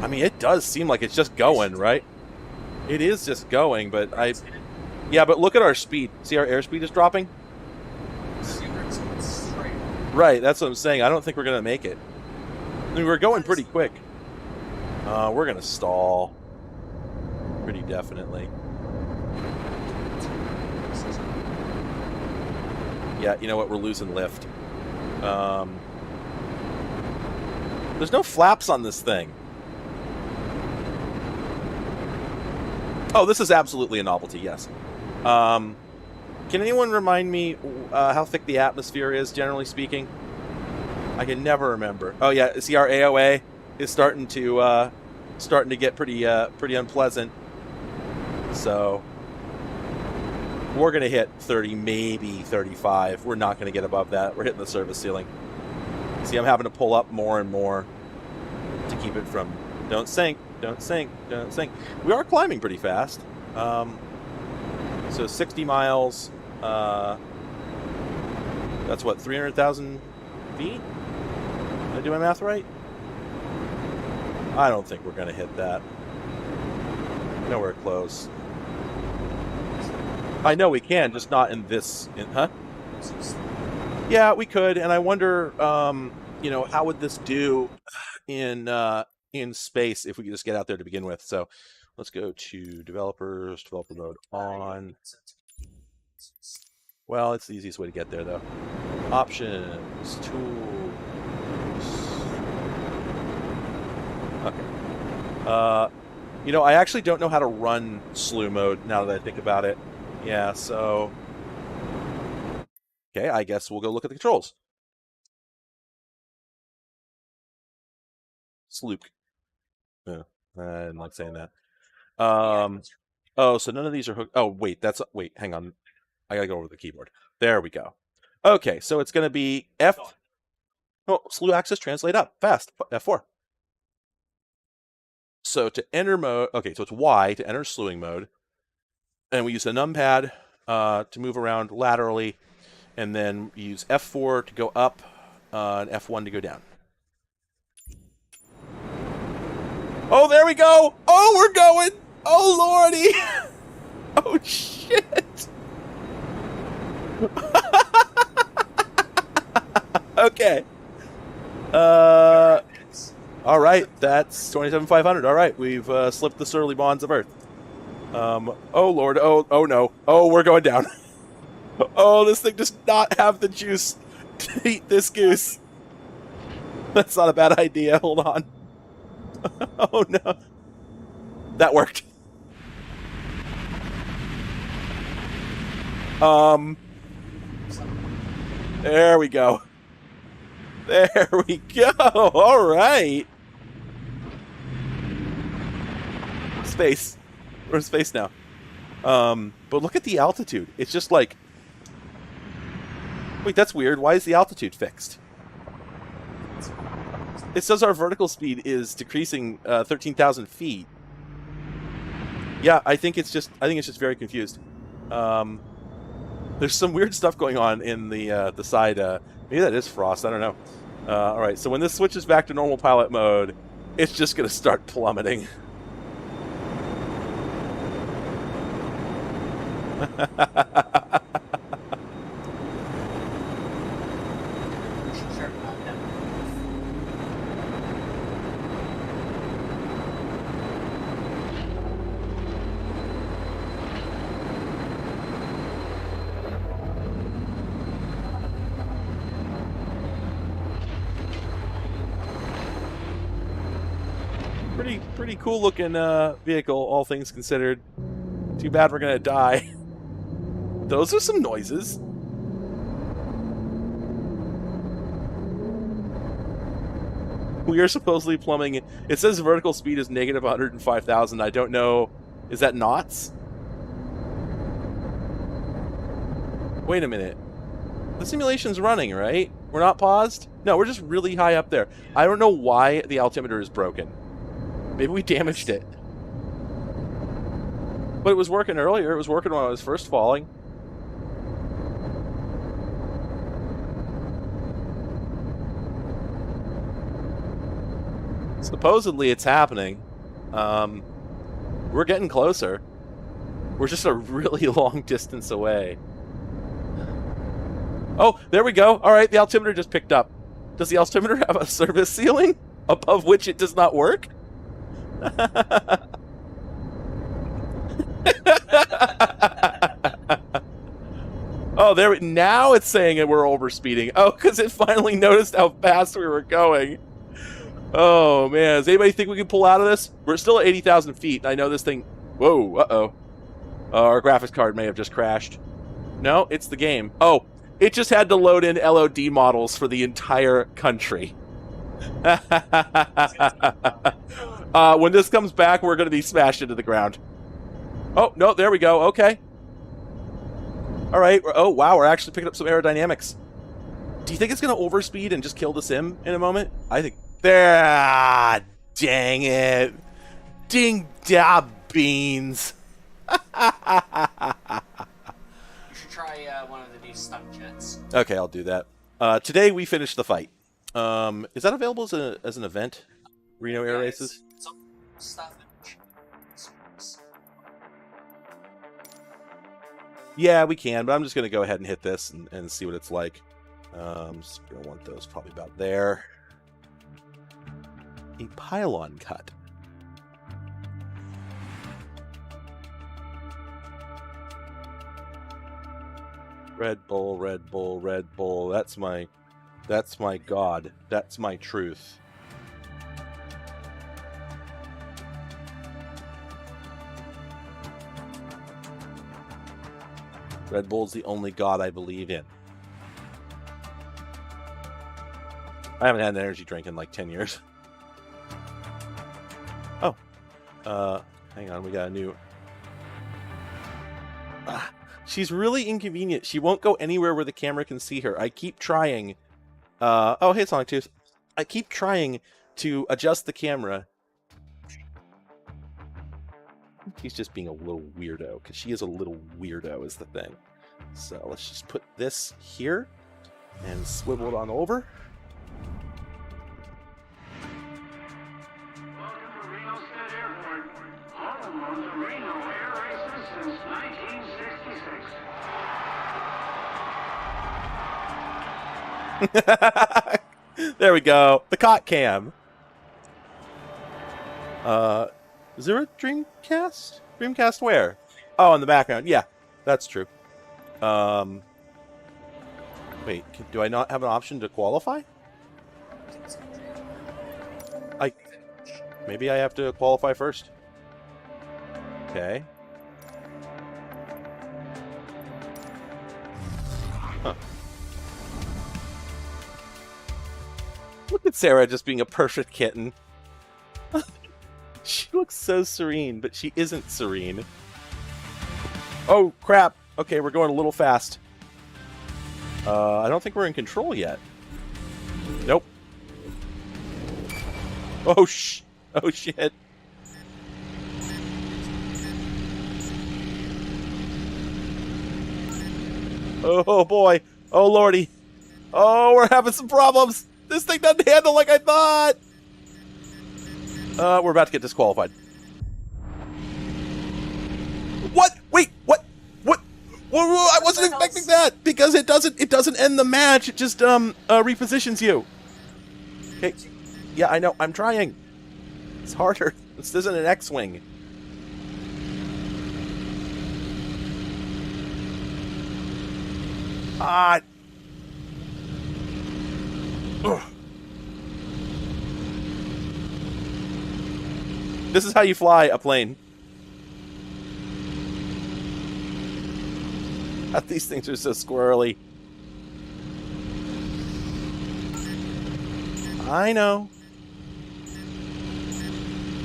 I mean, it does seem like it's just going, right? It is just going, but yeah, but look at our speed. See our airspeed is dropping? Right, that's what I'm saying. I don't think we're going to make it. I mean, we're going pretty quick. We're going to stall. Pretty definitely. Yeah, you know what? We're losing lift. There's no flaps on this thing. Oh, this is absolutely a novelty, yes. Can anyone remind me how thick the atmosphere is, generally speaking? I can never remember. Oh yeah, see our AOA is starting to get pretty unpleasant. So we're gonna hit 30, maybe 35. We're not gonna get above that. We're hitting the service ceiling. See, I'm having to pull up more and more to keep it from don't sink, don't sink, don't sink. We are climbing pretty fast. So 60 miles. That's what, 300,000 feet? Did I do my math right? I don't think we're going to hit that. Nowhere close. I know we can, just not in this... huh? Yeah, we could, and I wonder, you know, how would this do in space if we could just get out there to begin with. So let's go to developers, developer mode on. Well, it's the easiest way to get there, though. Options, tools. Okay. You know, I actually don't know how to run slew mode now that I think about it. Yeah, so... Okay, I guess we'll go look at the controls. Sloop. Yeah, I didn't like saying that. Oh, so none of these are hooked. Oh, wait, that's... Wait, hang on. I gotta go over the keyboard. There we go. Okay, so it's gonna be F... Oh, slew axis, translate up. Fast. F4. So to enter mode... Okay, so it's Y to enter slewing mode. And we use the numpad to move around laterally. And then use F4 to go up, and F1 to go down. Oh, there we go! Oh, we're going! Oh, lordy! Oh, shit! Okay. All right, that's 27,500. All right, we've slipped the surly bonds of Earth. Oh, Lord. Oh, no. Oh, we're going down. Oh, this thing does not have the juice to eat this goose. That's not a bad idea. Hold on. Oh, no. That worked. There we go. There we go. All right. Space. We're in space now. But look at the altitude. It's just like... Wait, that's weird. Why is the altitude fixed? It says our vertical speed is decreasing 13,000 feet. Yeah, I think it's just very confused. There's some weird stuff going on in the side. Maybe that is frost. I don't know. All right, so when this switches back to normal pilot mode, it's just going to start plummeting. Pretty cool looking vehicle, all things considered. Too bad we're gonna die. Those are some noises. We are supposedly plumbing. It says vertical speed is negative 105,000. I don't know. Is that knots? Wait a minute. The simulation's running, right? We're not paused? No, we're just really high up there. I don't know why the altimeter is broken. Maybe we damaged it. But it was working earlier. It was working when I was first falling. Supposedly it's happening. We're getting closer. We're just a really long distance away. Oh, there we go. All right, the altimeter just picked up. Does the altimeter have a service ceiling above which it does not work? Oh, now it's saying that we're overspeeding. Oh, because it finally noticed how fast we were going. Oh, man. Does anybody think we can pull out of this? We're still at 80,000 feet. I know this thing... Whoa, uh-oh. Our graphics card may have just crashed. No, it's the game. Oh, it just had to load in LOD models for the entire country. When this comes back, we're going to be smashed into the ground. Oh, no, there we go. Okay. All right. Oh, wow, we're actually picking up some aerodynamics. Do you think it's going to overspeed and just kill the sim in a moment? I think... There! Ah, dang it! Ding da beans! You should try one of the new stun jets. Okay, I'll do that. Today we finished the fight. Is that available as an event? Reno Air Races? Some stuff. Yeah, we can, but I'm just going to go ahead and hit this and see what it's like. Just going to want those probably about there. A pylon cut. Red Bull, Red Bull, Red Bull. That's my god. That's my truth. Red Bull's the only god I believe in. I haven't had an energy drink in like 10 years. Oh. Hang on, we got a new... She's really inconvenient. She won't go anywhere where the camera can see her. I keep trying... oh, hey, Sonic Tooth. I keep trying to adjust the camera. She's just being a little weirdo, because she is a little weirdo is the thing. So let's just put this here and swivel it on over. Welcome to Reno State Airport, home of the Reno Air Races since 1966. There we go. The cot cam. Is there a Dreamcast? Dreamcast where? Oh, in the background. Yeah, that's true. Wait, do I not have an option to qualify? Maybe I have to qualify first. Okay. Huh. Look at Sarah just being a perfect kitten. She looks so serene, but she isn't serene. Oh, crap. Okay, we're going a little fast. I don't think we're in control yet. Nope. Oh, oh, shit. Oh, boy. Oh, lordy. Oh, we're having some problems. This thing doesn't handle like I thought. We're about to get disqualified. What? Wait, what? What? Whoa, I wasn't expecting that because it doesn't end the match. It just repositions you. Okay. Yeah, I know. I'm trying. It's harder. This isn't an X-wing. Ah. Ugh. This is how you fly a plane. These things are so squirrely. I know.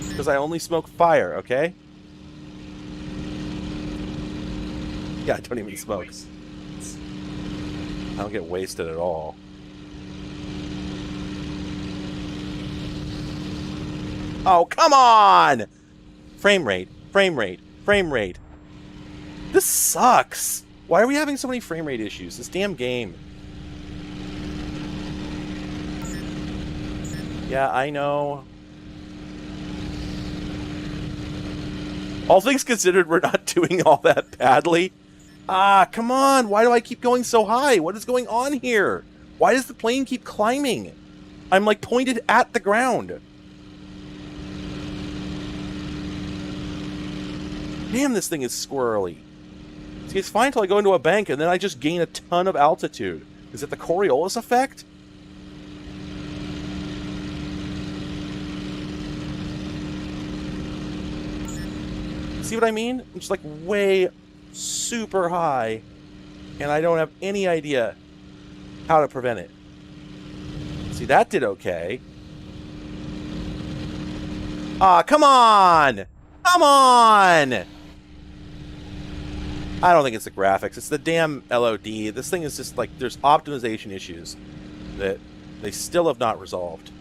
Because I only smoke fire, okay? Yeah, I don't even smoke. I don't get wasted at all. Oh, come on! Frame rate, frame rate, frame rate. This sucks. Why are we having so many frame rate issues? This damn game. Yeah, I know. All things considered, we're not doing all that badly. Ah, come on. Why do I keep going so high? What is going on here? Why does the plane keep climbing? I'm like pointed at the ground. Man, this thing is squirrely. See, it's fine until I go into a bank, and then I just gain a ton of altitude. Is it the Coriolis effect? See what I mean? I'm just like way super high, and I don't have any idea how to prevent it. See, that did okay. Ah, come on! Come on! I don't think it's the graphics. It's the damn LOD. This thing is just like, there's optimization issues that they still have not resolved.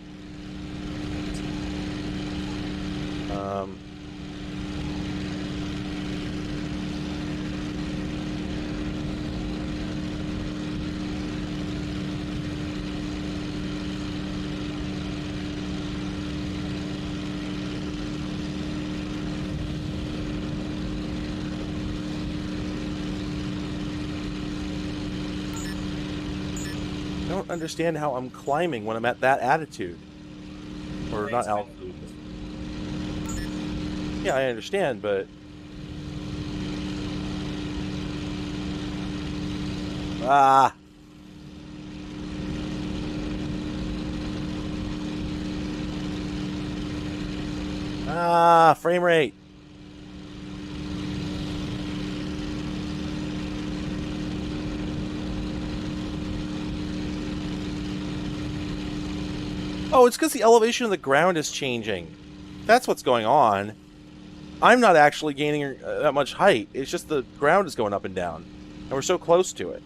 I don't understand how I'm climbing when I'm at that altitude. Or not altitude. Yeah, I understand, but... Ah! Ah, frame rate! Oh, it's because the elevation of the ground is changing. That's what's going on. I'm not actually gaining that much height. It's just the ground is going up and down. And we're so close to it.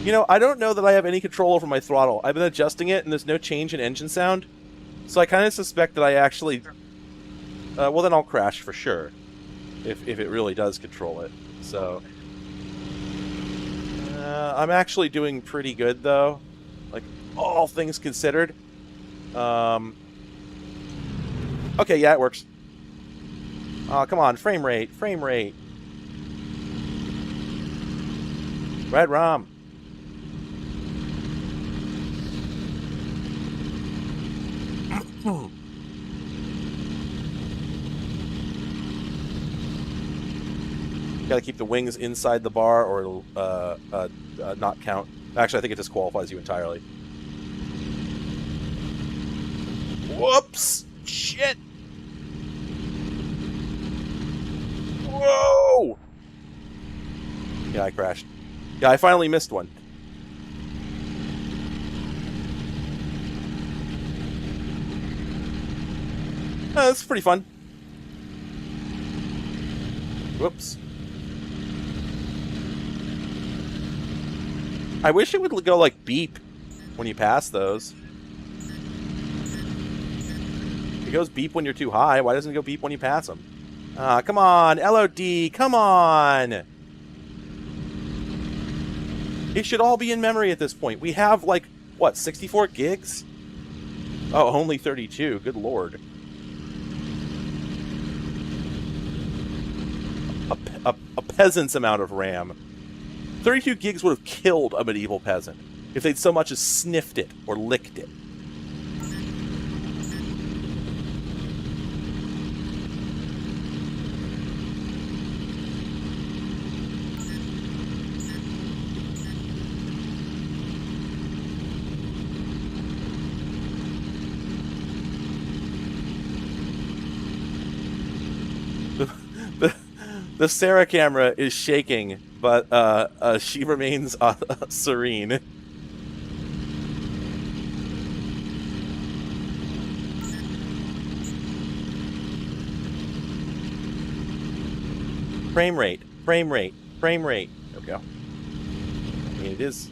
You know, I don't know that I have any control over my throttle. I've been adjusting it, and there's no change in engine sound. So I kind of suspect that I actually... well, then I'll crash for sure. If it really does control it. So... I'm actually doing pretty good, though. Like, all things considered. Okay, yeah, it works. Oh, come on. Frame rate. Frame rate. Red ROM. Gotta keep the wings inside the bar or it'll not count. Actually, I think it disqualifies you entirely. Whoops! Shit! Whoa! Yeah, I crashed. Yeah, I finally missed one. That's pretty fun. Whoops. I wish it would go like beep when you pass those. It goes beep when you're too high. Why doesn't it go beep when you pass them? Ah, come on, LOD, come on! It should all be in memory at this point. We have like, what, 64 gigs? Oh, only 32. Good lord. A peasant's amount of RAM. 32 gigs would have killed a medieval peasant if they'd so much as sniffed it or licked it. The Sarah camera is shaking, but she remains serene. Frame rate, frame rate, frame rate. There we go. I mean, it is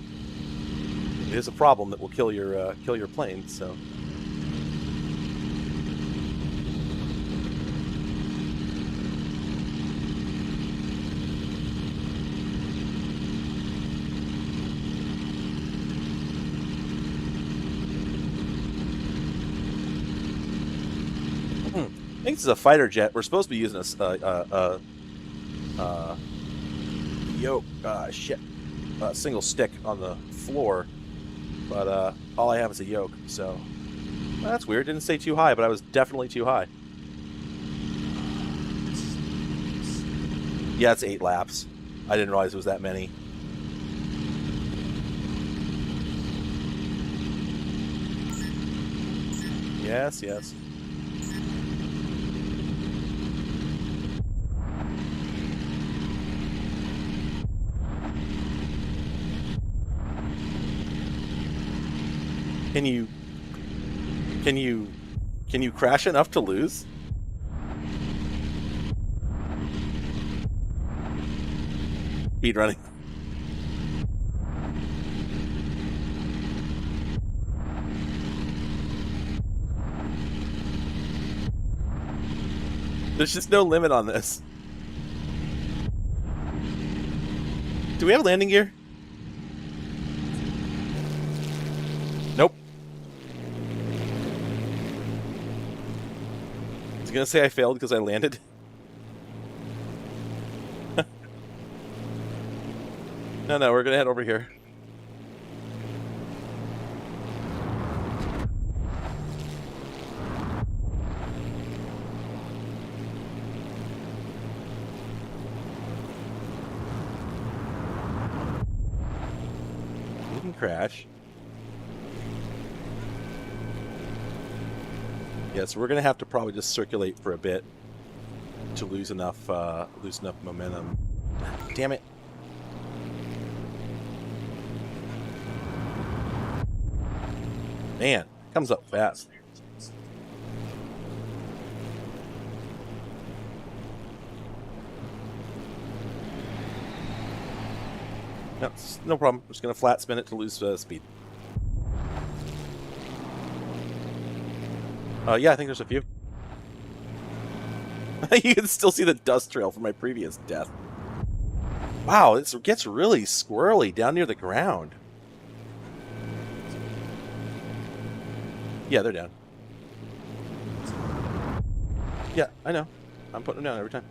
a problem that will kill your plane. So. I think this is a fighter jet. We're supposed to be using a yoke, single stick on the floor, but all I have is a yoke. So well, that's weird. Didn't say too high, but I was definitely too high. Yeah, it's 8 laps. I didn't realize it was that many. Yes, yes. Can you crash enough to lose? Speed running. There's just no limit on this. Do we have landing gear? Nope. I was gonna say I failed because I landed. No, we're gonna head over here. Crash. Yeah, so we're gonna have to probably just circulate for a bit to lose enough momentum. Damn it! Man, comes up fast. No, no problem. We're just going to flat spin it to lose speed. Yeah, I think there's a few. You can still see the dust trail from my previous death. Wow, this gets really squirrely down near the ground. Yeah, they're down. Yeah, I know. I'm putting them down every time.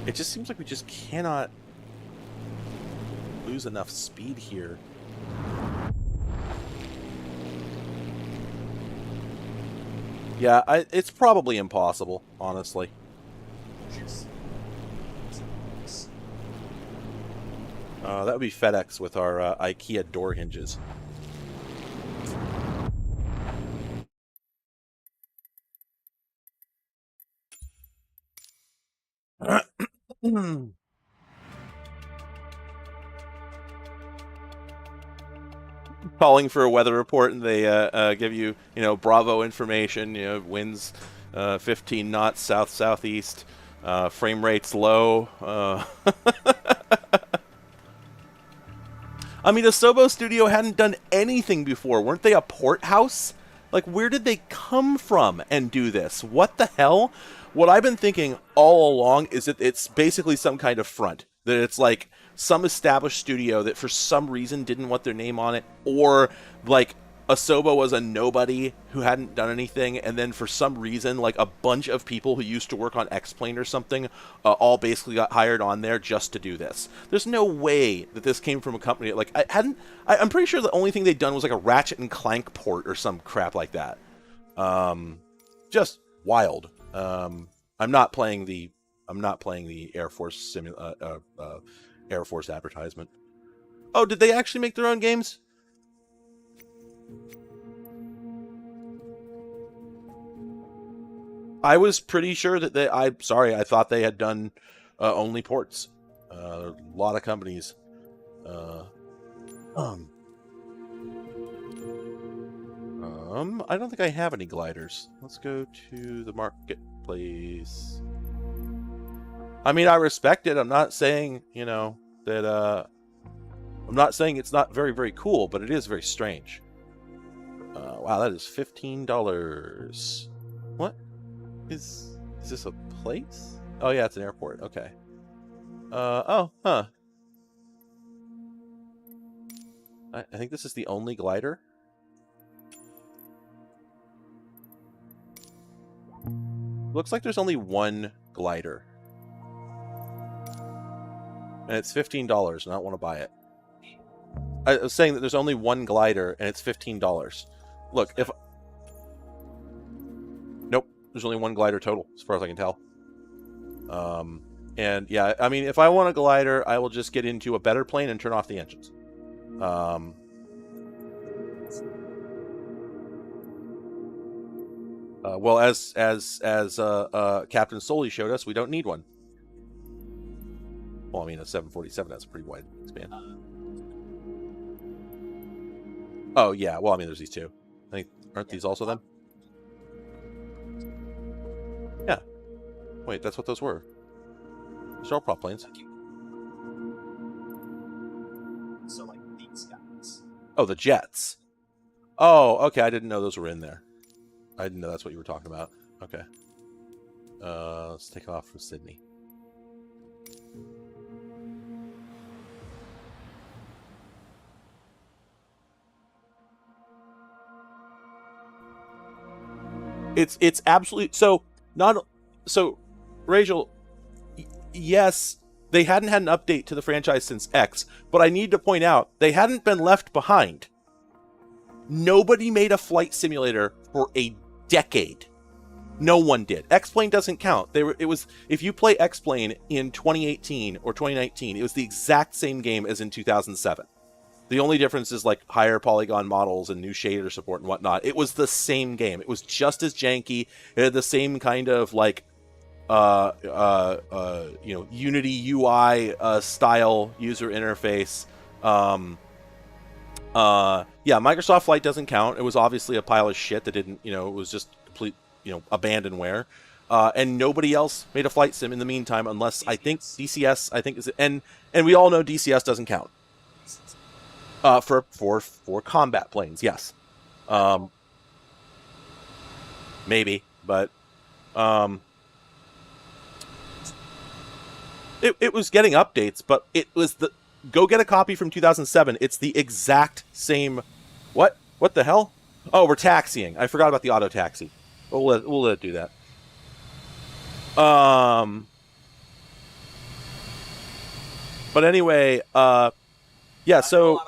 It just seems like we just cannot lose enough speed here. Yeah, it's probably impossible, honestly. That would be FedEx with our IKEA door hinges. Calling for a weather report, and they give you, Bravo information. Winds 15 knots south-southeast, frame rates low. I mean, Asobo Studio hadn't done anything before. Weren't they a port house? Like, where did they come from and do this? What the hell? What I've been thinking all along is that it's basically some kind of front. That it's like some established studio that for some reason didn't want their name on it, or like Asobo was a nobody who hadn't done anything, and then for some reason like a bunch of people who used to work on X-Plane or something all basically got hired on there just to do this. There's no way that this came from a company like I'm pretty sure the only thing they'd done was like a Ratchet and Clank port or some crap like that. Just wild. I'm not playing the Air Force Air Force advertisement. Oh, did they actually make their own games? I was pretty sure that I thought they had done only ports. A lot of companies. I don't think I have any gliders. Let's go to the marketplace. I mean, I respect it. I'm not saying, that, I'm not saying it's not very, very cool, but it is very strange. Wow, that is $15. What? Is this a place? Oh, yeah, it's an airport. Okay. Oh, huh. I think this is the only glider. Looks like there's only one glider. And it's $15, and I don't want to buy it. I was saying that there's only one glider, and it's $15. Look, if... Nope, there's only one glider total, as far as I can tell. And, yeah, I mean, if I want a glider, I will just get into a better plane and turn off the engines. Well, as Captain Soley showed us, we don't need one. Well, I mean, a 747 has a pretty wide span. Oh, yeah. Well, I mean, there's these two. I think, aren't these also them? Yeah. Wait, that's what those were. Those are all prop planes. So, like, these guys. Oh, the jets. Oh, okay. I didn't know those were in there. I didn't know that's what you were talking about. Okay. Let's take off from Sydney. It's absolutely so Rachel, yes, they hadn't had an update to the franchise since X, but I need to point out they hadn't been left behind. Nobody made a flight simulator for a decade. No one did. X-Plane doesn't count. If you play X-Plane in 2018 or 2019, it was the exact same game as in 2007. The only difference is like higher polygon models and new shader support and whatnot. It was the same game. It was just as janky. It had the same kind of like, Unity UI style user interface. Microsoft Flight doesn't count. It was obviously a pile of shit that didn't, it was just complete, abandonware. And nobody else made a flight sim in the meantime, unless DCS. I think DCS. I think is, and we all know DCS doesn't count. For combat planes, yes. Maybe, but it was getting updates, but it was go get a copy from 2007. It's the exact same. What the hell? Oh, we're taxiing. I forgot about the auto taxi. We'll let it do that. But anyway, yeah. So.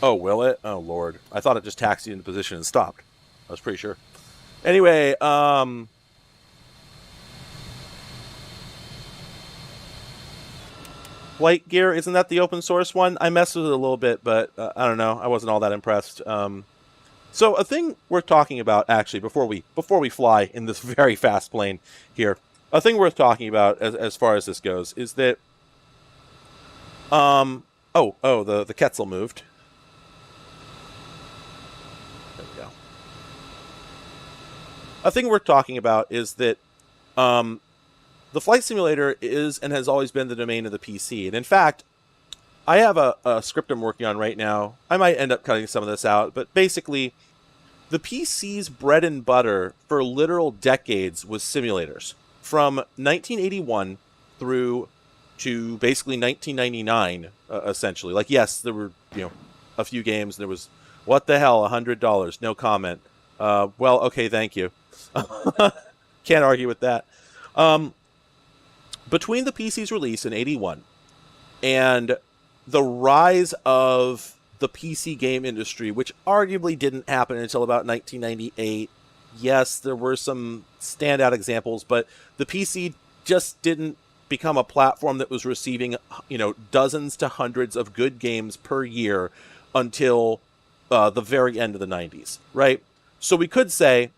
Oh, will it? Oh, Lord. I thought it just taxied into position and stopped. I was pretty sure. Anyway, Flight Gear, isn't that the open source one? I messed with it a little bit, but I don't know. I wasn't all that impressed. So a thing worth talking about, actually, before we fly in this very fast plane here, a thing worth talking about as far as this goes is that, the Quetzal moved. A thing worth talking about is that the flight simulator is and has always been the domain of the PC. And in fact, I have a script I'm working on right now. I might end up cutting some of this out, but basically, the PC's bread and butter for literal decades was simulators. From 1981 through to basically 1999, essentially. Like, yes, there were, a few games. There was, what the hell, $100, no comment. Well, okay, thank you. Can't argue with that. Between the PC's release in 81 and the rise of the PC game industry, which arguably didn't happen until about 1998, yes, there were some standout examples, but the PC just didn't become a platform that was receiving, dozens to hundreds of good games per year until the very end of the 90s, right? So we could say,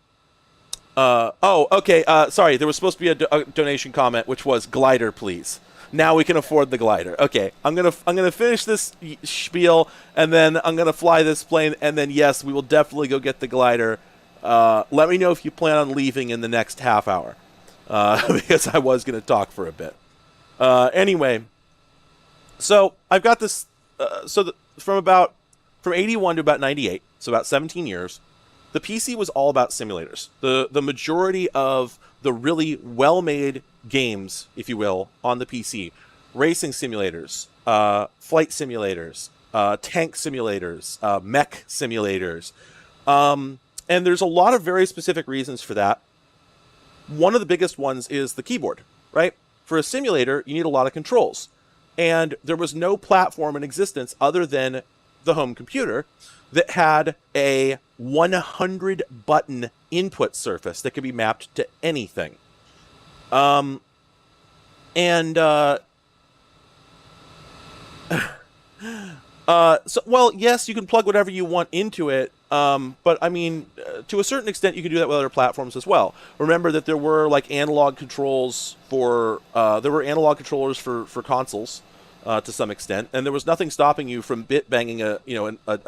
sorry, there was supposed to be a donation comment, which was glider, please. Now we can afford the glider. Okay, I'm gonna finish this spiel, and then I'm gonna fly this plane, and then yes, we will definitely go get the glider. Let me know if you plan on leaving in the next half hour, because I was gonna talk for a bit. Anyway, so I've got this. From 81 to about 98, so about 17 years. The PC was all about simulators. The majority of the really well-made games, if you will, on the PC, racing simulators, flight simulators, tank simulators, mech simulators, and there's a lot of very specific reasons for that. One of the biggest ones is the keyboard, right? For a simulator, you need a lot of controls, and there was no platform in existence other than the home computer that had a 100 button input surface that could be mapped to anything. Well, yes, you can plug whatever you want into it, but I mean, to a certain extent, you can do that with other platforms as well. Remember that there were like analog controls for, there were analog controllers for consoles. to some extent, and there was nothing stopping you from bit banging a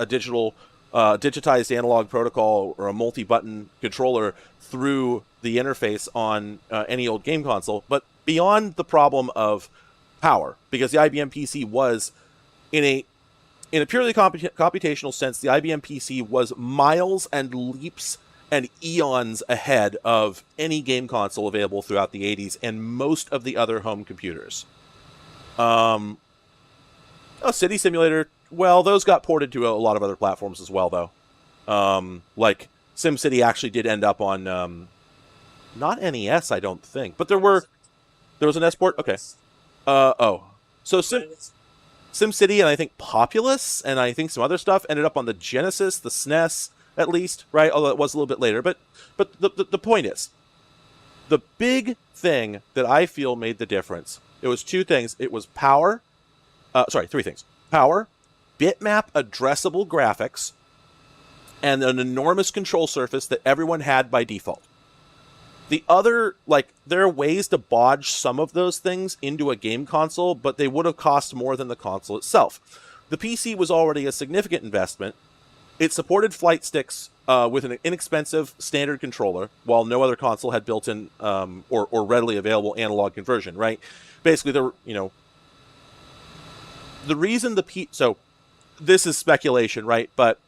digital digitized analog protocol or a multi-button controller through the interface on any old game console. But beyond the problem of power, because the IBM PC was in a purely computational sense, the IBM PC was miles and leaps and eons ahead of any game console available throughout the 80s and most of the other home computers. City Simulator, well, those got ported to a lot of other platforms as well, though. Like, SimCity actually did end up on, not NES, I don't think, but there was an S port? Okay. So SimCity and I think Populous and I think some other stuff ended up on the Genesis, the SNES, at least, right? Although it was a little bit later. But the point is, the big thing that I feel made the difference, it was two things. It was power. Three things. Power, bitmap addressable graphics, and an enormous control surface that everyone had by default. The other, there are ways to bodge some of those things into a game console, but they would have cost more than the console itself. The PC was already a significant investment. It supported flight sticks with an inexpensive standard controller, while no other console had built-in or readily available analog conversion, right? Basically, the reason so this is speculation, right? But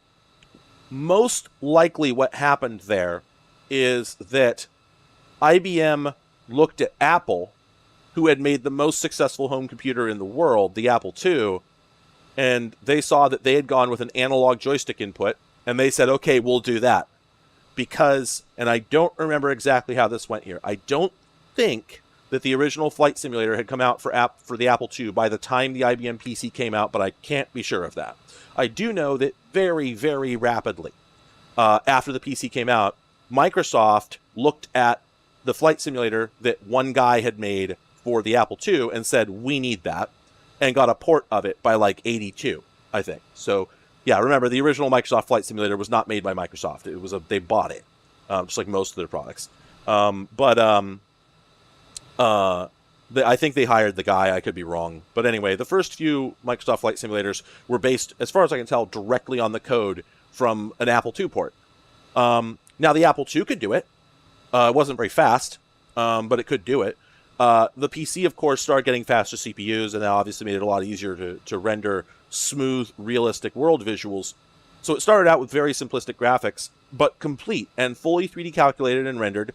most likely what happened there is that IBM looked at Apple, who had made the most successful home computer in the world, the Apple II, and they saw that they had gone with an analog joystick input, and they said, okay, we'll do that. Because, and I don't remember exactly how this went here, I don't think that the original Flight Simulator had come out for the Apple II by the time the IBM PC came out, but I can't be sure of that. I do know that very, very rapidly, after the PC came out, Microsoft looked at the Flight Simulator that one guy had made for the Apple II and said, we need that, and got a port of it by 82, I think. So, yeah, remember, the original Microsoft Flight Simulator was not made by Microsoft. It was they bought it, just like most of their products. I think they hired the guy. I could be wrong. But anyway, the first few Microsoft Flight Simulators were based, as far as I can tell, directly on the code from an Apple II port. Now, the Apple II could do it. It wasn't very fast, but it could do it. The PC, of course, started getting faster CPUs, and that obviously made it a lot easier to render smooth, realistic world visuals. So it started out with very simplistic graphics, but complete and fully 3D calculated and rendered,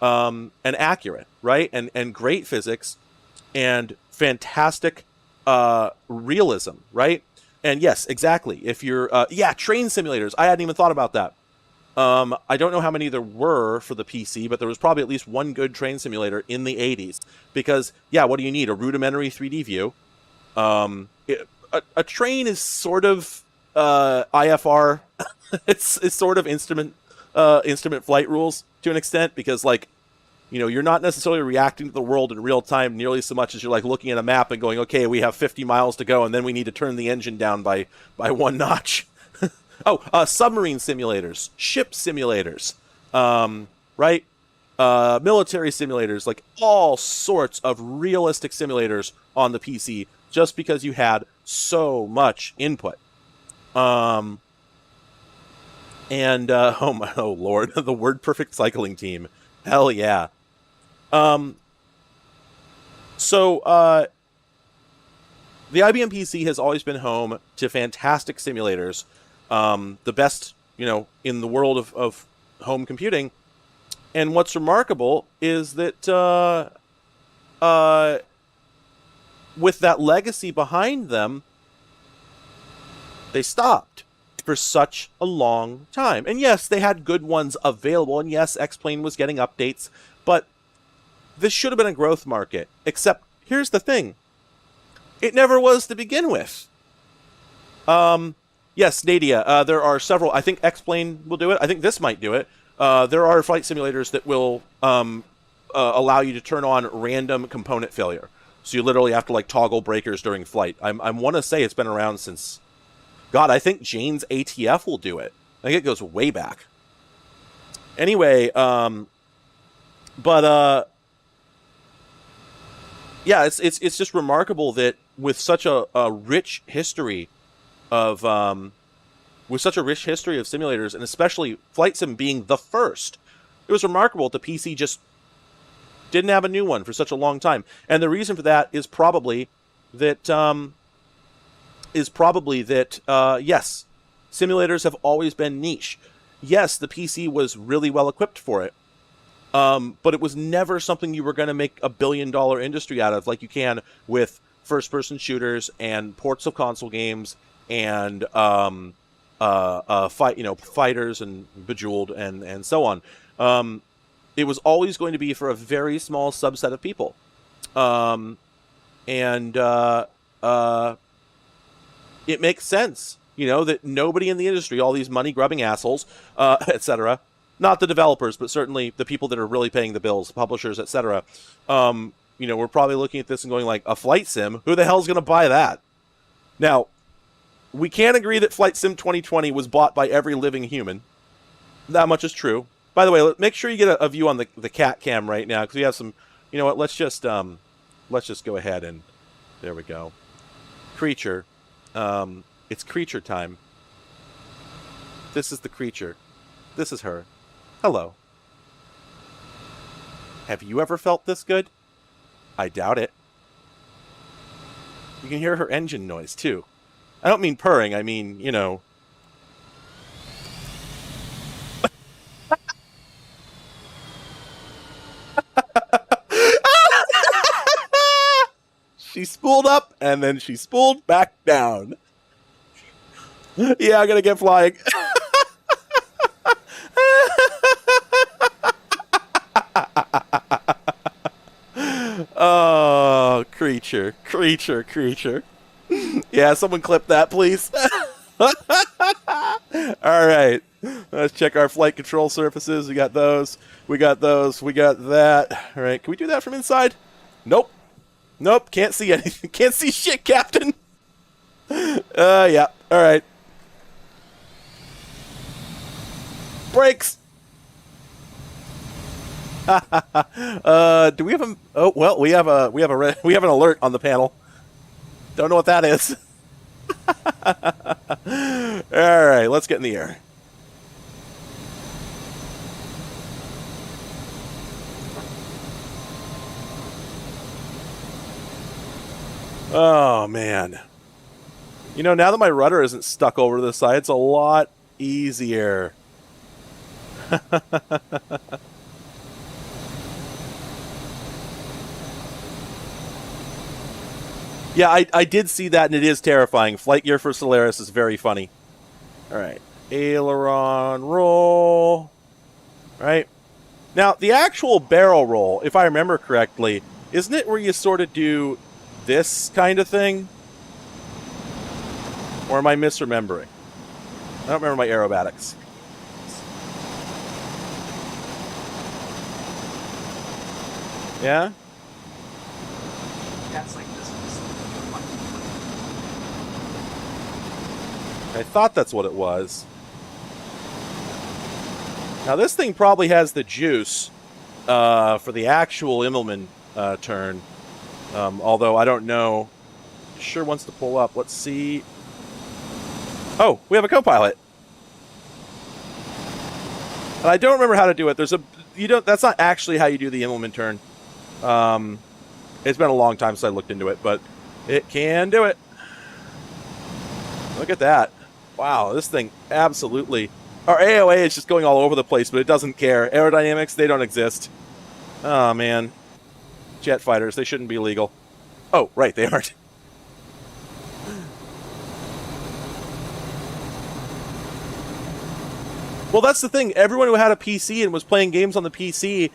and accurate, right? And great physics and fantastic realism, right? And yes, exactly. If you're, train simulators. I hadn't even thought about that. I don't know how many there were for the PC, but there was probably at least one good train simulator in the 80s. Because, what do you need? A rudimentary 3D view. A train is sort of IFR. it's sort of instrument flight rules to an extent, because you're not necessarily reacting to the world in real time nearly so much as you're looking at a map and going, okay, we have 50 miles to go, and then we need to turn the engine down by one notch. Submarine simulators, ship simulators, right? Military simulators, all sorts of realistic simulators on the PC, just because you had so much input. Oh Lord, the Word Perfect Cycling Team. Hell yeah. The IBM PC has always been home to fantastic simulators. The best, in the world of home computing. And what's remarkable is that with that legacy behind them, they stopped for such a long time. And yes, they had good ones available, and yes, X-Plane was getting updates, but this should have been a growth market. Except, here's the thing. It never was to begin with. Yes, Nadia, there are several. I think X-Plane will do it. I think this might do it. There are flight simulators that will allow you to turn on random component failure. So you literally have to toggle breakers during flight. I want to say it's been around since... God, I think Jane's ATF will do it. I think it goes way back. Anyway, it's just remarkable that with such a rich history of simulators, and especially Flight Sim being the first, it was remarkable that the PC just didn't have a new one for such a long time. And the reason for that is probably that yes, simulators have always been niche. Yes, the PC was really well equipped for it, but it was never something you were going to make a billion-dollar industry out of, like you can with first-person shooters and ports of console games and fighters and Bejeweled and so on. It was always going to be for a very small subset of people, it makes sense, that nobody in the industry, all these money-grubbing assholes, etc., not the developers, but certainly the people that are really paying the bills, publishers, etc., we're probably looking at this and going like, a Flight Sim? Who the hell's going to buy that? Now, we can't agree that Flight Sim 2020 was bought by every living human. That much is true. By the way, make sure you get a view on the cat cam right now, because we have some. You know what? Let's just go ahead and there we go. Creature, it's creature time. This is the creature. This is her. Hello. Have you ever felt this good? I doubt it. You can hear her engine noise too. I don't mean purring. I mean, She spooled up, and then she spooled back down. Yeah, I'm gonna get flying. Oh, creature. Yeah, someone clip that, please. Alright. Let's check our flight control surfaces. We got those. We got that. Alright, can we do that from inside? Nope. Can't see anything. Can't see shit, Captain. Yeah. Alright. Brakes. Do we have a... Oh, well, we have an alert on the panel. Don't know what that is. Alright, let's get in the air. Oh, man. Now that my rudder isn't stuck over to the side, it's a lot easier. Yeah, I did see that, and it is terrifying. Flight gear for Solaris is very funny. Alright. Aileron roll. Right. Now, the actual barrel roll, if I remember correctly, isn't it where you sort of do this kind of thing? Or am I misremembering? I don't remember my aerobatics. Yeah? That's like this. I thought that's what it was. Now this thing probably has the juice for the actual Immelman turn. Although I don't know. Sure wants to pull up. Let's see. Oh, we have a co-pilot. And I don't remember how to do it. That's not actually how you do the Immelman turn. It's been a long time since I looked into it, but it can do it. Look at that. Wow, this thing absolutely... Our AOA is just going all over the place, but it doesn't care. Aerodynamics, they don't exist. Oh, man. Jet fighters, they shouldn't be legal. Oh, right, they aren't. Well, that's the thing. Everyone who had a PC and was playing games on the PC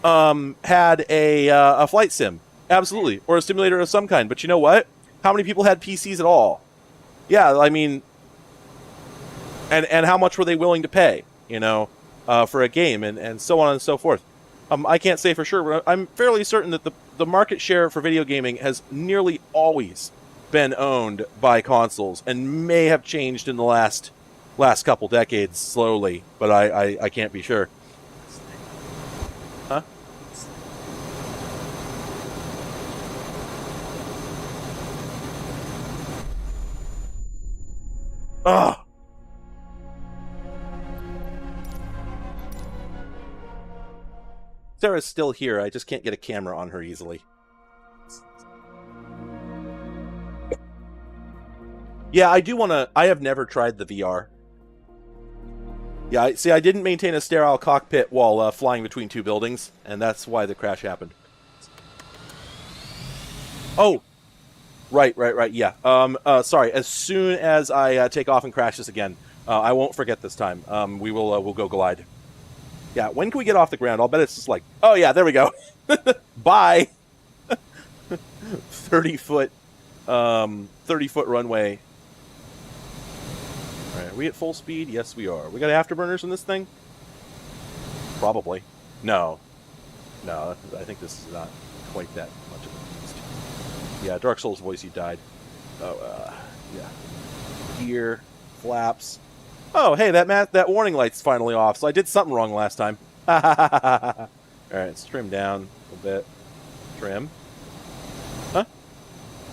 had a flight sim. Absolutely. Or a simulator of some kind. But you know what? How many people had PCs at all? Yeah, I mean... And how much were they willing to pay, for a game, and so on and so forth. I can't say for sure, but I'm fairly certain that the market share for video gaming has nearly always been owned by consoles, and may have changed in the last couple decades slowly, but I can't be sure. Huh? Ugh! Sarah's still here. I just can't get a camera on her easily. Yeah, I do want to... I have never tried the VR. Yeah, see, I didn't maintain a sterile cockpit while flying between two buildings, and that's why the crash happened. Oh! Right, yeah. Sorry, as soon as I take off and crash this again, I won't forget this time. We'll go glide. Yeah, when can we get off the ground? I'll bet it's just like, oh yeah, there we go. Bye! 30-foot runway. Alright, are we at full speed? Yes, we are. We got afterburners in this thing? Probably. No. No, I think this is not quite that much of a beast. Yeah, Dark Souls voice, you died. Oh, yeah. Gear, flaps. Oh, hey, that warning light's finally off, so I did something wrong last time. Alright, let's trim down a bit. Trim. Huh?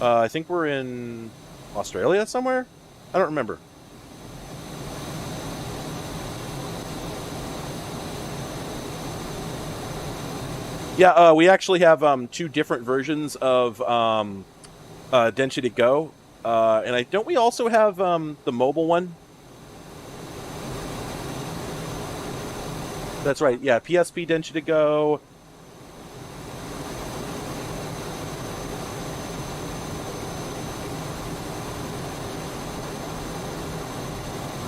I think we're in Australia somewhere? I don't remember. Yeah, we actually have two different versions of Density Go. And don't we also have the mobile one? That's right, yeah, PSP Density Go.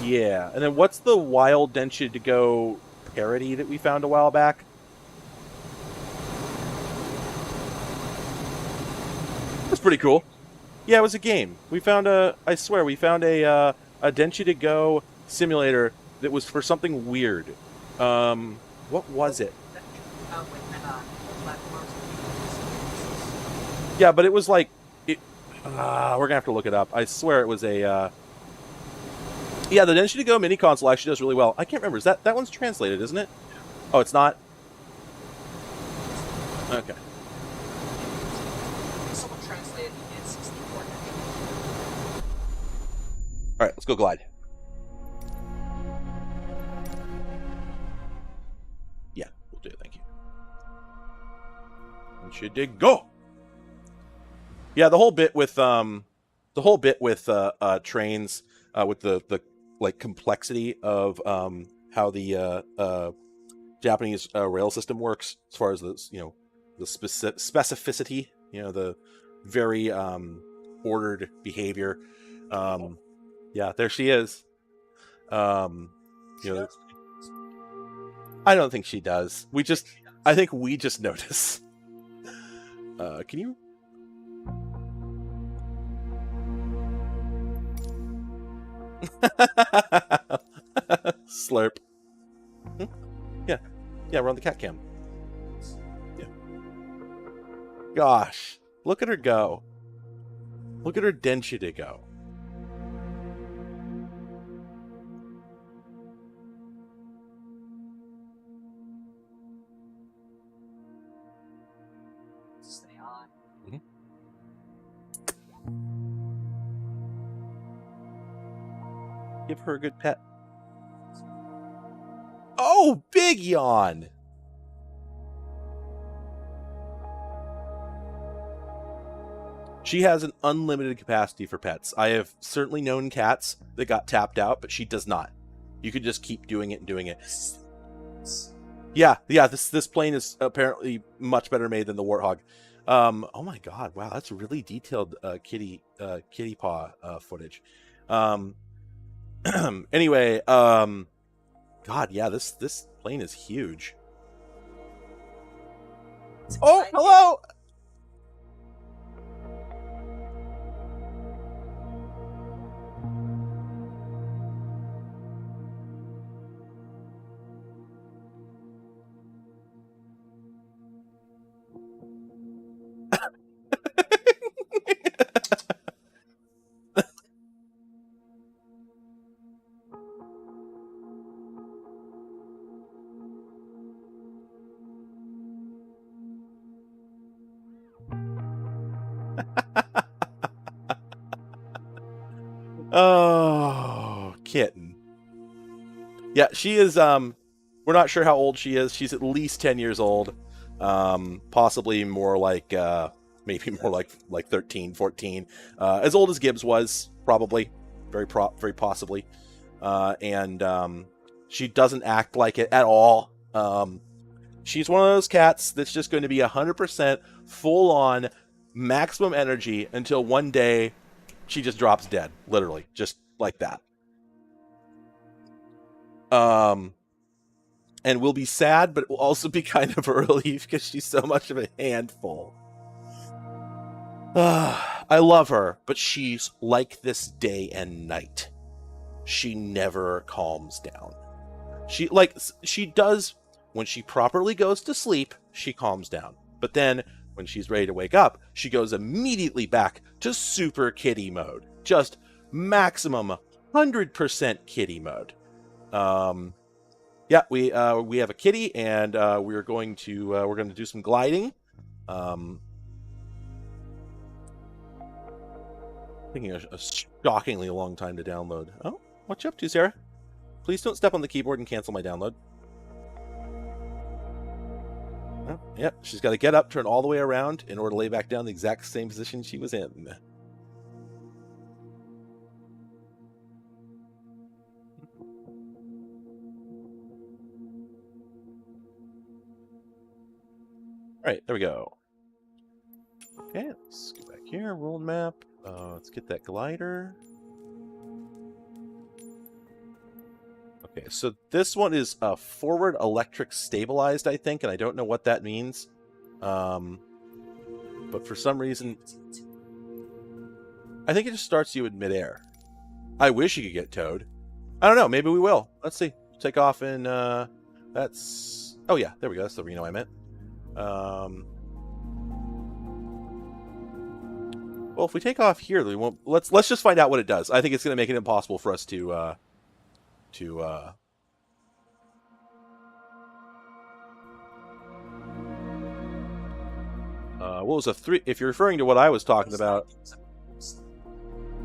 Yeah, and then what's the Wild Density Go parody that we found a while back? That's pretty cool. Yeah, it was a game. We found I swear, we found a Density Go simulator that was for something weird. What was it? Yeah, but it was like... we're gonna have to look it up. I swear it was a... Yeah, the Density Go mini console actually does really well. I can't remember. Is that one's translated, isn't it? Oh, it's not? Okay. Someone translated the N64. Alright, let's go glide. Yeah, we'll do it, thank you. Should they go? Yeah, the whole bit with trains, with the like complexity of how the Japanese rail system works, as far as the the specificity, the very ordered behavior. Yeah, there she is. I don't think she does. I think we just notice. Can you? Slurp. Yeah, we're on the cat cam. Yeah. Gosh, look at her go. Look at her density go. Stay on. Give her a good pet. Oh, big yawn! She has an unlimited capacity for pets. I have certainly known cats that got tapped out, but she does not. You could just keep doing it and doing it. Yeah, this plane is apparently much better made than the Warthog. Oh my god, wow, that's really detailed kitty paw footage. Anyway, god, yeah, this plane is huge. Oh, hello! Oh. Yeah, she is. We're not sure how old she is. She's at least 10 years old. Possibly more like, maybe more like 13, 14. As old as Gibbs was, probably. Very possibly. And she doesn't act like it at all. She's one of those cats that's just going to be 100% full on maximum energy until one day she just drops dead. Literally. Just like that. And we'll be sad, but it will also be kind of a relief because she's so much of a handful. I love her, but she's like this day and night. She never calms down. She does when she properly goes to sleep, she calms down. But then when she's ready to wake up, she goes immediately back to super kitty mode. Just maximum 100% kitty mode. Yeah, we have a kitty, and we're going to do some gliding. Taking a shockingly long time to download. Oh, what you up to, Sarah? Please don't step on the keyboard and cancel my download. Oh, yep, she's got to get up, turn all the way around in order to lay back down the exact same position she was in. All right, there we go. Okay, let's go back here, world map. Let's get that glider. Okay, so this one is forward electric stabilized, I think, and I don't know what that means. But for some reason, I think it just starts you in midair. I wish you could get towed. I don't know, maybe we will. Let's see. Take off in, that's... Oh yeah, there we go, that's the Reno I meant. Well, if we take off here, we won't. Let's just find out what it does. I think it's going to make it impossible for us to what was a 3? If you're referring to what I was talking about,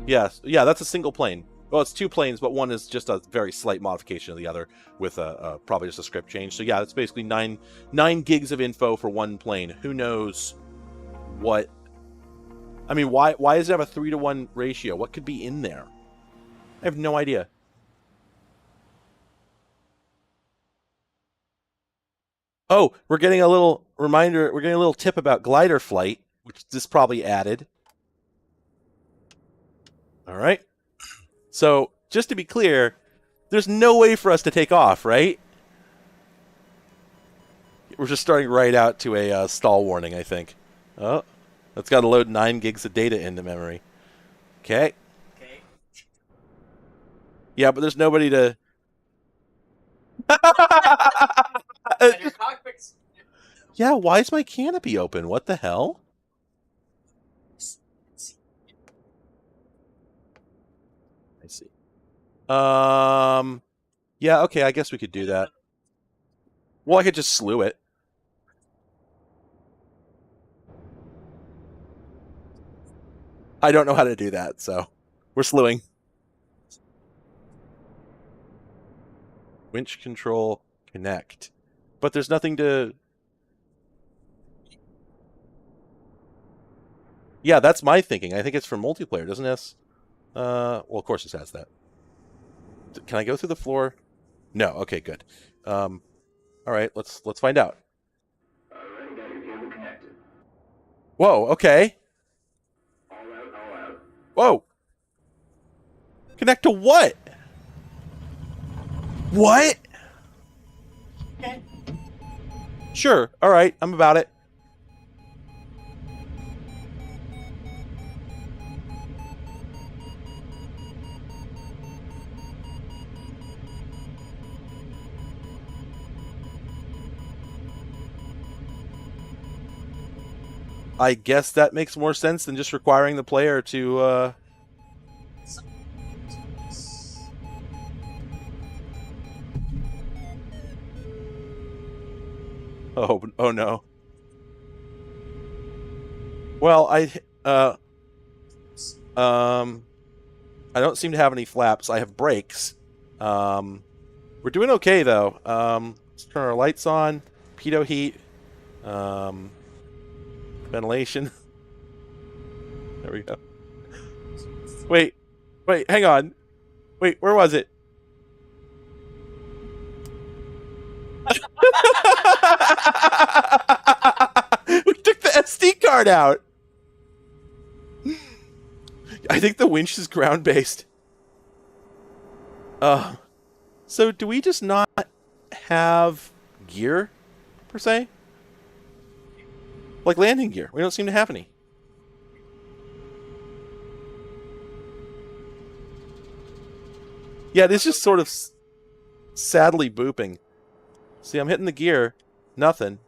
yes, yeah, that's a single plane. Well, it's 2 planes, but one is just a very slight modification of the other with probably just a script change. So yeah, it's basically 9 gigs of info for one plane. Who knows what? I mean, why does it have a 3-to-1 ratio? What could be in there? I have no idea. Oh, we're getting a little reminder. We're getting a little tip about glider flight, which this probably added. All right. So, just to be clear, there's no way for us to take off, right? We're just starting right out to a stall warning, I think. Oh. That's got to load 9 gigs of data into memory. Okay. Okay. Yeah, but there's nobody to... And your cockpit's... Yeah, why is my canopy open? What the hell? I see. Yeah, okay, I guess we could do that. Well, I could just slew it. I don't know how to do that, so we're slewing. Winch control, connect. But there's nothing to... Yeah, that's my thinking. I think it's for multiplayer, doesn't it? Well, of course it has that. Can I go through the floor? No. Okay, good. All right, let's find out. Alright, got your cable connected. Whoa, okay. All out, all out. Whoa. Connect to what? What? Okay. Sure. All right, I'm about it. I guess that makes more sense than just requiring the player to, Oh no. Well, I don't seem to have any flaps. I have brakes. We're We're doing okay, though. Let's turn our lights on. Pitot heat. Ventilation. There we go. Wait, hang on. Wait, where was it? We took the SD card out. I think the winch is ground-based. So do we just not have gear, per se? Like landing gear. We don't seem to have any. Yeah, it is just sort of sadly booping. See, I'm hitting the gear. Nothing.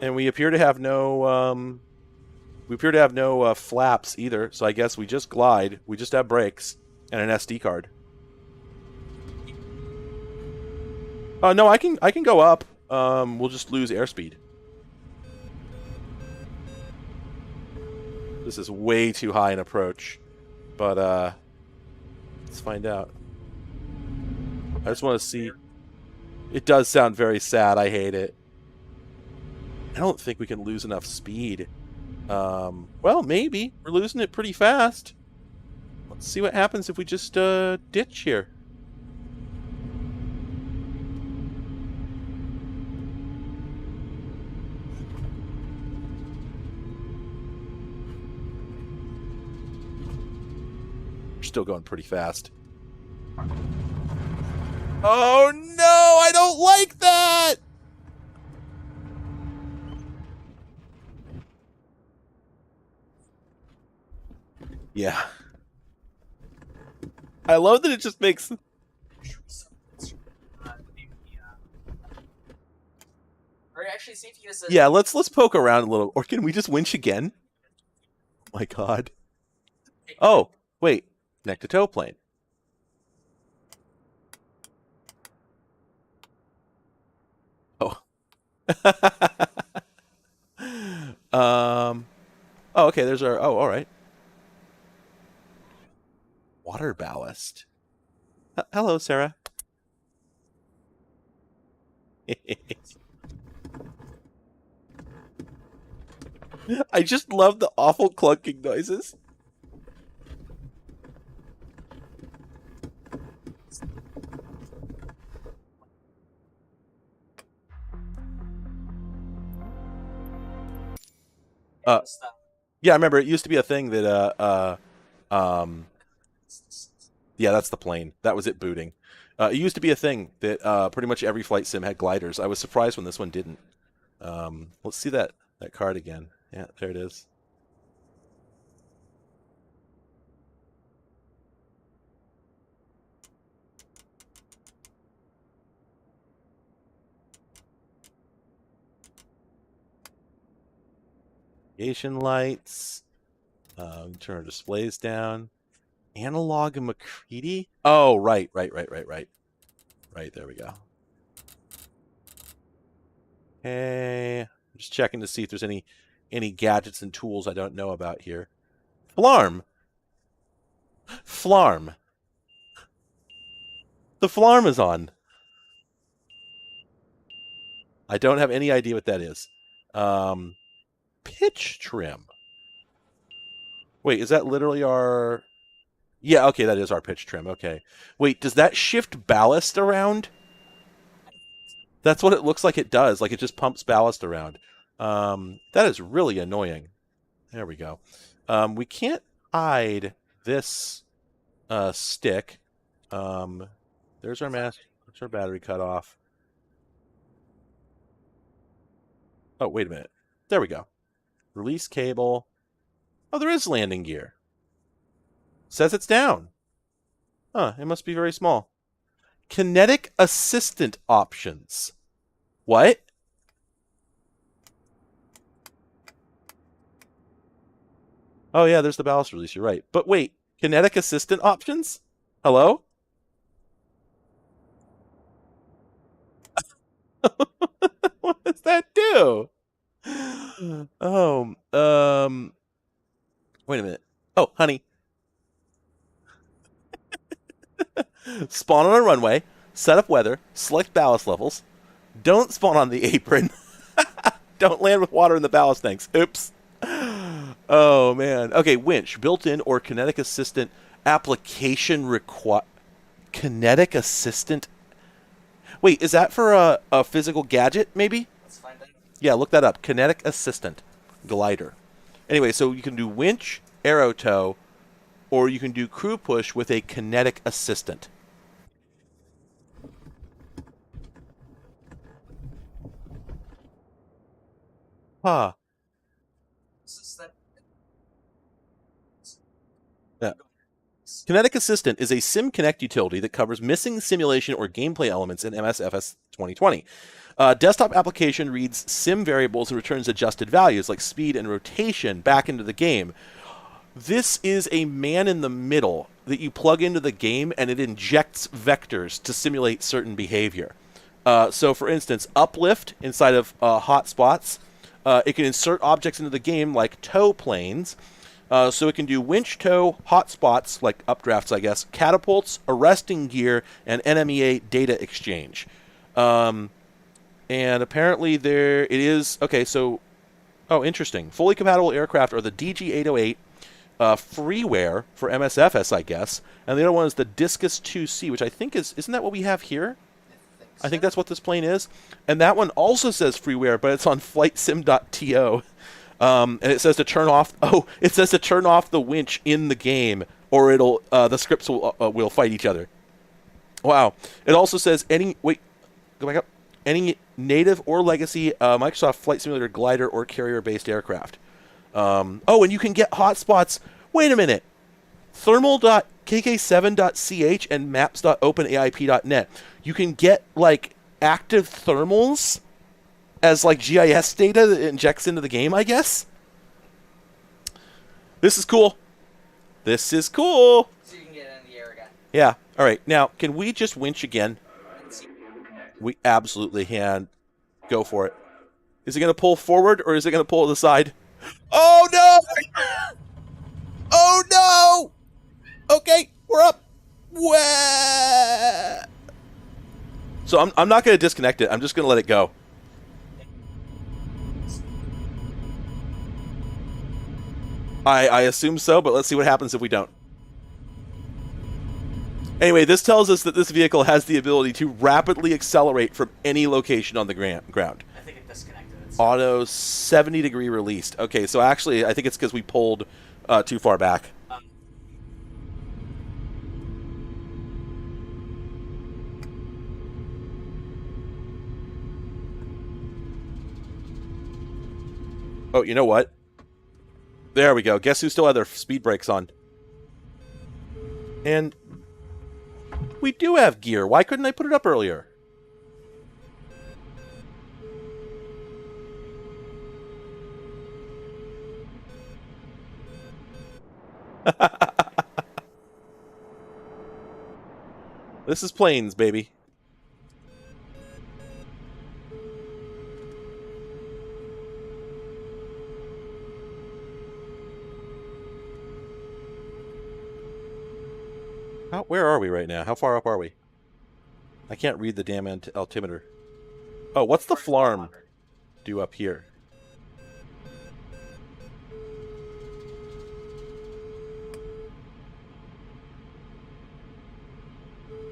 And we appear to have no, flaps either, so I guess we just glide. We just have brakes and an SD card. No, I can go up. We'll just lose airspeed. This is way too high an approach, but let's find out. I just want to see. It does sound very sad. I hate it. I don't think we can lose enough speed. Well, maybe. We're losing it pretty fast. Let's see what happens if we just ditch here. We're still going pretty fast. Oh no, I don't like that! Yeah. I love that it just makes... Or actually, see if you just. Yeah, let's poke around a little. Or can we just winch again? Oh my god. Oh, wait. Neck to toe plane. Oh. Oh, okay, there's our... Oh, alright. Water ballast. Hello, Sarah. I just love the awful clunking noises. Yeah, I remember it used to be a thing that yeah, that's the plane. That was it booting. It used to be a thing that pretty much every flight sim had gliders. I was surprised when this one didn't. Let's see that card again. Yeah, there it is. Navigation lights. Turn our displays down. Analog and McCready? Oh, right. Right, there we go. Okay. I'm just checking to see if there's any gadgets and tools I don't know about here. Flarm. Flarm. The Flarm is on. I don't have any idea what that is. Pitch trim. Wait, is that literally our... Yeah, okay, that is our pitch trim. Okay. Wait, does that shift ballast around? That's what it looks like it does. Like it just pumps ballast around. That is really annoying. There we go. We can't hide this stick. There's our mask. There's our battery cut off. Oh, wait a minute. There we go. Release cable. Oh, there is landing gear. Says it's down. Huh, it must be very small. Kinetic assistant options. What? Oh yeah, there's the ballast release, you're right. But wait, kinetic assistant options? Hello? What does that do? Oh, wait a minute. Oh, honey. Spawn on a runway. set up weather, select ballast levels, don't spawn on the apron, don't land with water in the ballast tanks. Oops. Oh, man. Okay, winch. Built-in or kinetic assistant application require... Kinetic assistant? Wait, is that for a physical gadget, maybe? Let's find out. Yeah, look that up. Kinetic assistant glider. Anyway, so you can do winch, arrow tow, or you can do crew push with a kinetic assistant. Huh. This is that. Yeah. Kinetic Assistant is a Sim Connect utility that covers missing simulation or gameplay elements in MSFS 2020. Desktop application reads sim variables and returns adjusted values like speed and rotation back into the game. This is a man in the middle that you plug into the game and it injects vectors to simulate certain behavior. So, for instance, uplift inside of hotspots. It can insert objects into the game like tow planes. So it can do winch tow, hotspots, like updrafts, I guess, catapults, arresting gear, and NMEA data exchange. And apparently there it is. Okay, so, oh, interesting. Fully compatible aircraft are the DG-808 freeware for MSFS, I guess. And the other one is the Discus 2C, which I think isn't that what we have here? I think that's what this plane is. And that one also says freeware, but it's on flightsim.to. And it says to turn off. Oh, it says to turn off the winch in the game, or it'll the scripts will fight each other. Wow. It also says go back up. Any native or legacy Microsoft Flight Simulator glider or carrier-based aircraft. Oh, and you can get hotspots. Wait a minute. Thermal.kk7.ch and maps.openaip.net. You can get like active thermals as like GIS data that injects into the game, I guess. This is cool. This is cool. So you can get in the air again. Yeah. All right. Now, can we just winch again? Let's see. We absolutely can. Go for it. Is it going to pull forward or is it going to pull to the side? Oh, no! Oh, no! Okay, we're up. Wah! So I'm not going to disconnect it. I'm just going to let it go. I assume so, but let's see what happens if we don't. Anyway, this tells us that this vehicle has the ability to rapidly accelerate from any location on the ground. I think it disconnected itself. Auto 70-degree released. Okay, so actually, I think it's because we pulled too far back. Oh, you know what? There we go. Guess who still had their speed brakes on? And we do have gear. Why couldn't I put it up earlier? This is planes, baby. Where are we right now? How far up are we? I can't read the damn altimeter. Oh, what's the flarm do up here?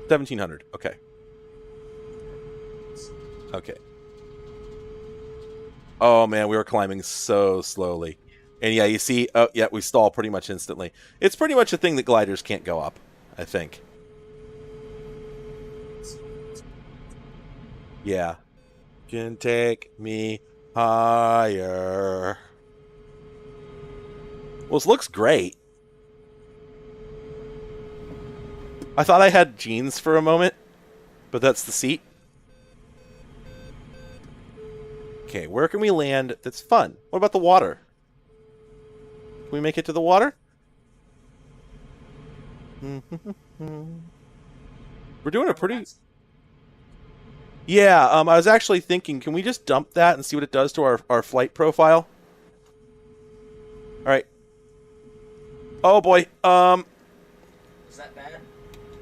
$1,700. Okay. Okay. Oh man, we were climbing so slowly. And yeah, you see, oh yeah, we stall pretty much instantly. It's pretty much a thing that gliders can't go up, I think. Yeah. Can take me higher. Well, this looks great. I thought I had jeans for a moment, but that's the seat. Okay, where can we land that's fun? What about the water? Can we make it to the water? We're doing a pretty... Yeah, I was actually thinking, can we just dump that and see what it does to our flight profile? Alright. Oh boy, Is that bad?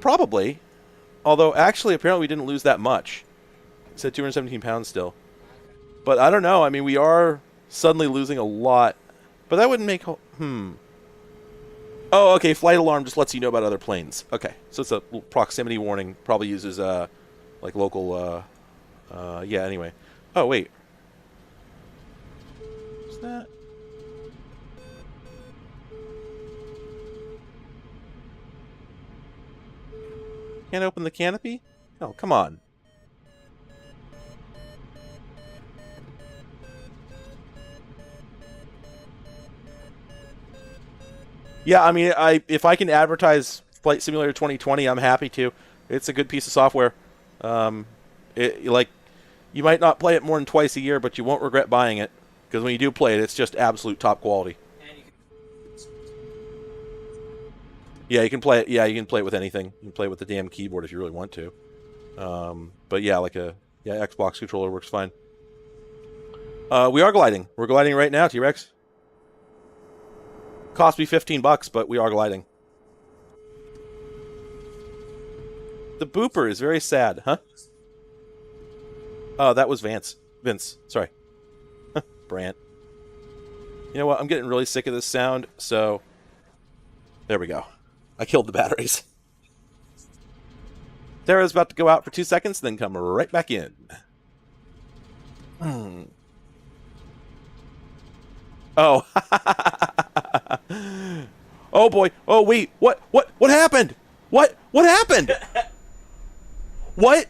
probably. Although, actually, apparently we didn't lose that much. It said 217 pounds still. But I don't know. I mean, we are suddenly losing a lot. But that wouldn't make... Oh, okay. Flight alarm just lets you know about other planes. Okay. So it's a little proximity warning. Probably uses, like, local, yeah, anyway. Oh, wait. What's that? Can't open the canopy? Oh, come on. Yeah, I mean, if I can advertise Flight Simulator 2020, I'm happy to. It's a good piece of software. Like, you might not play it more than twice a year, but you won't regret buying it. Because when you do play it, it's just absolute top quality. And you can... Yeah, you can play it. Yeah, you can play it with anything. You can play it with the damn keyboard if you really want to. But yeah, like Xbox controller works fine. We are gliding. We're gliding right now, T-Rex. Cost me $15, but we are gliding. The booper is very sad, huh? Oh, that was Vince. Sorry. Brant. You know what? I'm getting really sick of this sound, so... There we go. I killed the batteries. Sarah's about to go out for 2 seconds, then come right back in. Oh. Oh boy. Oh wait. What happened? What happened? What?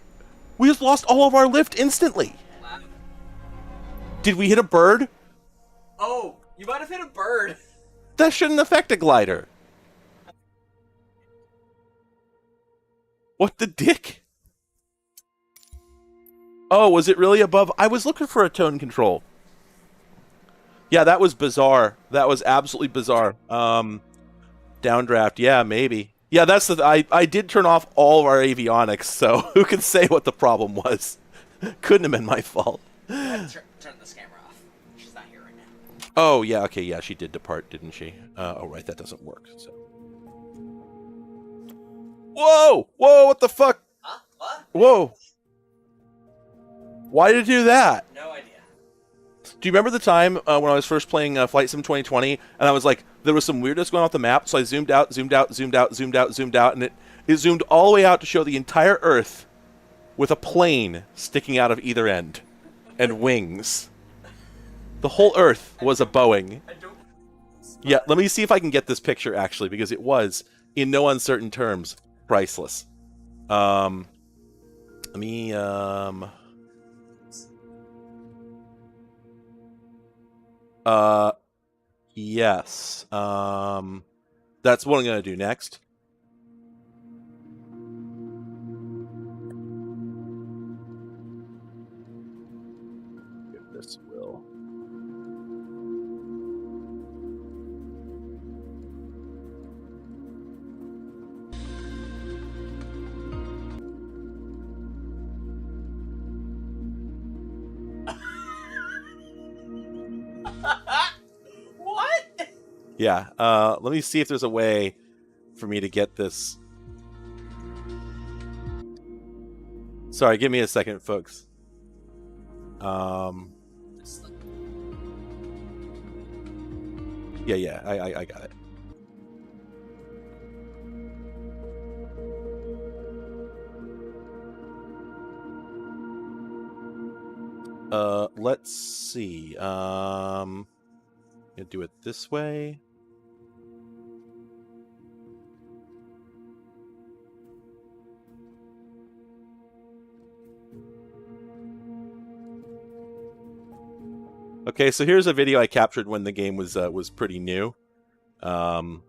We just lost all of our lift instantly. Did we hit a bird? Oh, you might have hit a bird. That shouldn't affect a glider. What the dick? Oh, was it really above? I was looking for a tone control. Yeah, that was bizarre. That was absolutely bizarre. Downdraft, yeah, maybe. Yeah, that's the... I did turn off all of our avionics, so who can say what the problem was? Couldn't have been my fault. I had to turn this camera off. She's not here right now. Oh, yeah, okay, yeah, she did depart, didn't she? Oh, right, that doesn't work, so... Whoa! Whoa, what the fuck? Huh? What? Whoa! Why did it do that? No idea. Do you remember the time when I was first playing Flight Sim 2020, and I was like, there was some weirdness going off the map, so I zoomed out, and it zoomed all the way out to show the entire Earth with a plane sticking out of either end, and wings. The whole Earth was a Boeing. Yeah, let me see if I can get this picture, actually, because it was, in no uncertain terms, priceless. Yes. That's what I'm gonna do next. If this will. What? Yeah, let me see if there's a way for me to get this. Sorry, give me a second, folks. Yeah, I got it. Let's see. Gonna do it this way. Okay, so here's a video I captured when the game was pretty new. We'll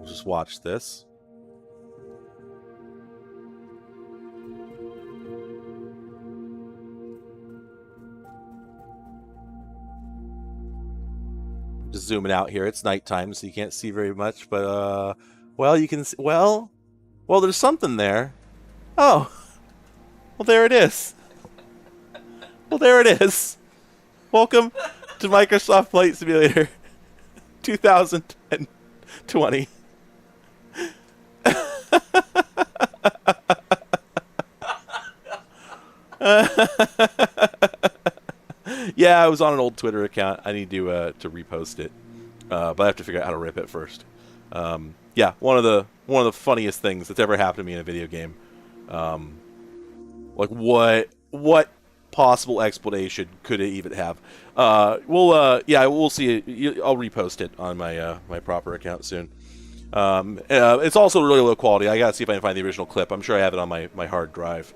just watch this. Just zooming out here. It's nighttime, so you can't see very much, but well, you can see, well, there's something there. Oh. Well, there it is. Well, there it is. Welcome to Microsoft Flight Simulator 2020. Yeah, I was on an old Twitter account. I need to repost it, but I have to figure out how to rip it first. Yeah, one of the funniest things that's ever happened to me in a video game. Like what possible explanation could it even have? We'll see it. I'll repost it on my my proper account soon. It's also really low quality. I gotta see if I can find the original clip. I'm sure I have it on my hard drive.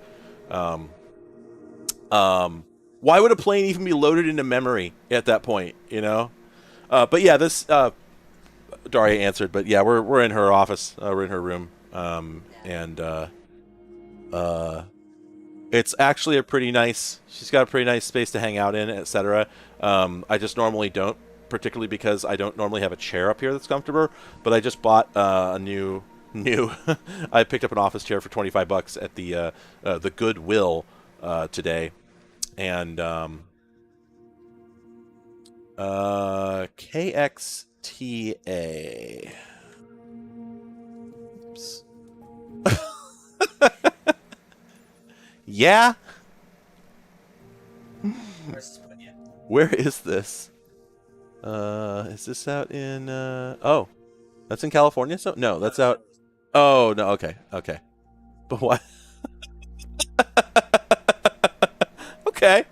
Why would a plane even be loaded into memory at that point? You know. But yeah, this Daria answered. But yeah, we're in her office. We're in her room. It's actually a pretty nice. She's got a pretty nice space to hang out in, etc. I just normally don't, particularly because I don't normally have a chair up here that's comfortable. But I just bought a new. I picked up an office chair for $25 at the Goodwill today, and KXTA. Oops. Yeah. Where is this? Is this out in? Oh, that's in California. So no, that's out. Oh no. Okay. Okay. But what? Okay.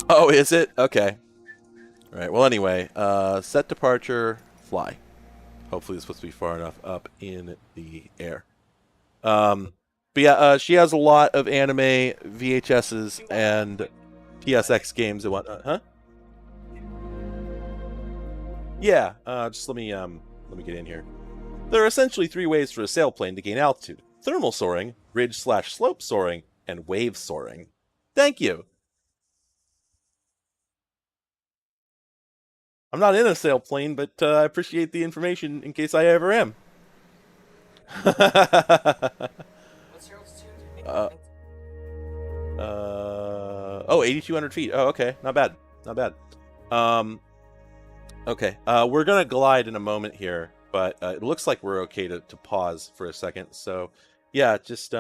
Oh, is it? Okay. All right. Well, anyway, set departure, fly. Hopefully, it's supposed to be far enough up in the air. But yeah, she has a lot of anime VHSs and PSX games and whatnot. Huh? Yeah. Just let me get in here. There are essentially 3 ways for a sailplane to gain altitude: thermal soaring, ridge/slope soaring, and wave soaring. Thank you. I'm not in a sailplane, but I appreciate the information in case I ever am. What's your altitude? 8,200 feet. Oh, okay. Not bad. Not bad. Okay. We're going to glide in a moment here, but it looks like we're okay to pause for a second. So, yeah, just...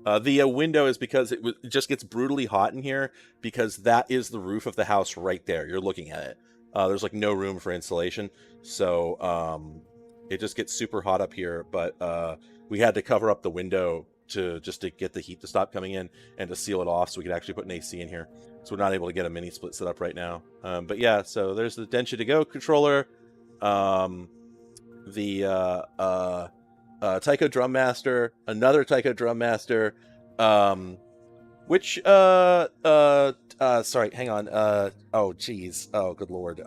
the window is because it just gets brutally hot in here, because that is the roof of the house right there. You're looking at it. There's like no room for insulation, so it just gets super hot up here. But we had to cover up the window to get the heat to stop coming in and to seal it off, so we could actually put an AC in here. So we're not able to get a mini split set up right now. But yeah, so there's the Densha to Go controller, Taiko Drum Master, another Taiko Drum Master, sorry, hang on, oh geez, oh good lord,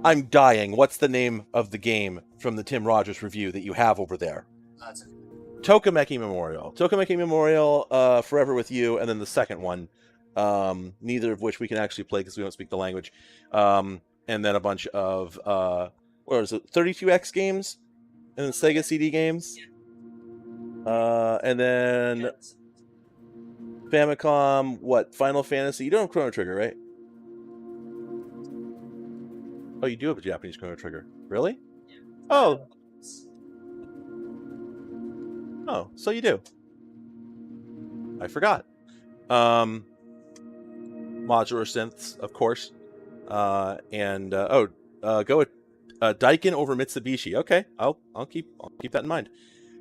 I'm dying. What's the name of the game from the Tim Rogers review that you have over there? Tokimeki Memorial. Tokimeki Memorial, Forever With You, and then the second one, neither of which we can actually play because we don't speak the language, and then a bunch of, what is it, 32X games, and then Sega CD games, and then Famicom, what, Final Fantasy? You don't have Chrono Trigger, right? Oh, you do have a Japanese Chrono Trigger. Really? Yeah. Oh. Oh, so you do. I forgot. Modular synths, of course. Go with Daikin over Mitsubishi. Okay, I'll keep that in mind.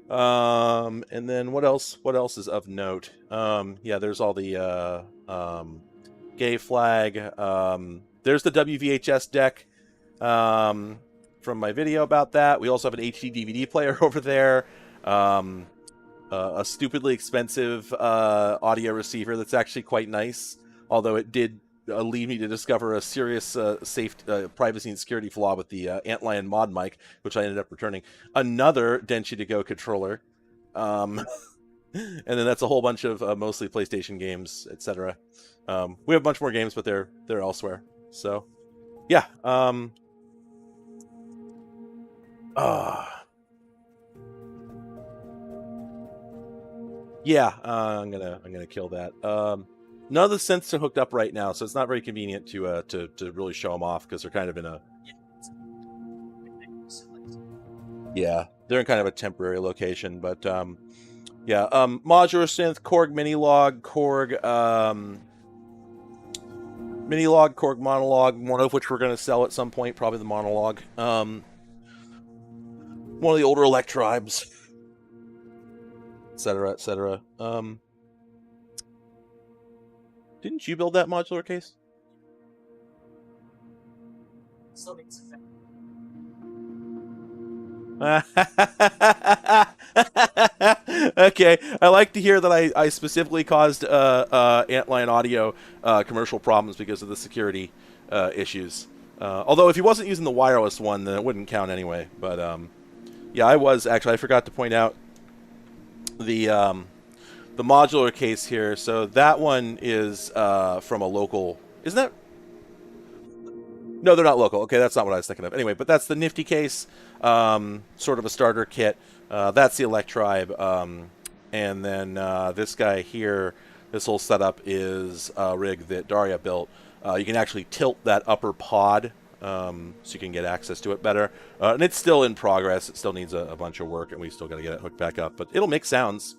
And then what else? What else is of note? Yeah, there's all the gay flag. There's the WVHS deck from my video about that. We also have an HD DVD player over there. A stupidly expensive audio receiver that's actually quite nice, although it did lead me to discover a serious privacy and security flaw with the Antlion mod mic, which I ended up returning. Another Densha to Go controller, and then that's a whole bunch of mostly PlayStation games, etc. We have a bunch more games, but they're elsewhere. So, yeah. Yeah, I'm gonna kill that. None of the synths are hooked up right now, so it's not very convenient to really show them off because they're kind of in a they're in kind of a temporary location. But modular synth, Korg Minilog, Korg Minilog, Korg Monologue, one of which we're going to sell at some point, probably the Monologue. One of the older Electribes, etc., etc. Didn't you build that modular case? Still makes it Okay, I like to hear that I specifically caused Antlion Audio commercial problems because of the security issues. Although if he wasn't using the wireless one, then it wouldn't count anyway. But yeah, I was actually. I forgot to point out the modular case here. So that one is from a local. Isn't that? No, they're not local. Okay, that's not what I was thinking of. Anyway, but that's the Nifty case, sort of a starter kit. That's the Electribe. And then this guy here, this whole setup is a rig that Daria built. You can actually tilt that upper pod so you can get access to it better. And it's still in progress. It still needs a bunch of work, and we still got to get it hooked back up. But it'll make sounds.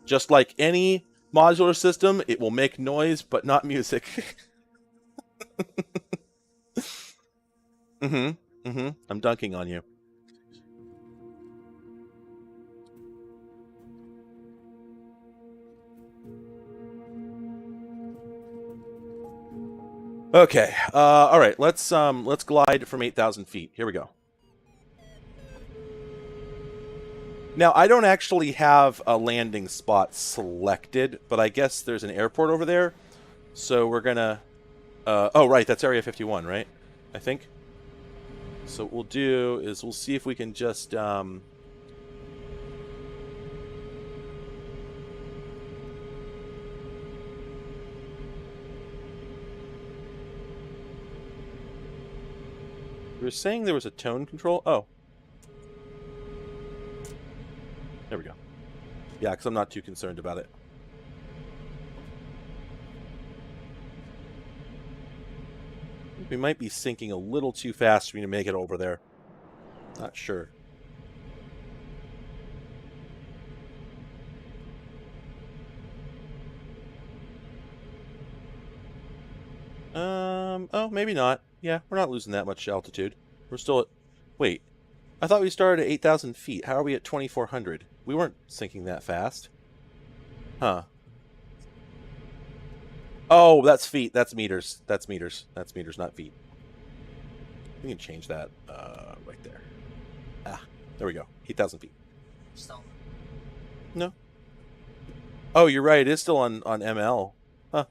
Just like any modular system, it will make noise, but not music. I'm dunking on you. Okay. All right. Let's glide from 8,000 feet. Here we go. Now, I don't actually have a landing spot selected, but I guess there's an airport over there. So we're gonna... oh, right. That's Area 51, right? I think. So what we'll do is we'll see if we can just... We were saying there was a tone control. Oh. There we go. Yeah, because I'm not too concerned about it. We might be sinking a little too fast for me to make it over there. Not sure. Oh, maybe not. Yeah, we're not losing that much altitude. We're still at... Wait. I thought we started at 8,000 feet. How are we at 2,400? We weren't sinking that fast. Huh. Oh, that's feet. That's meters. That's meters. That's meters, not feet. We can change that right there. Ah, there we go. 8,000 feet. Still. No. Oh, you're right. It is still on ML. Huh.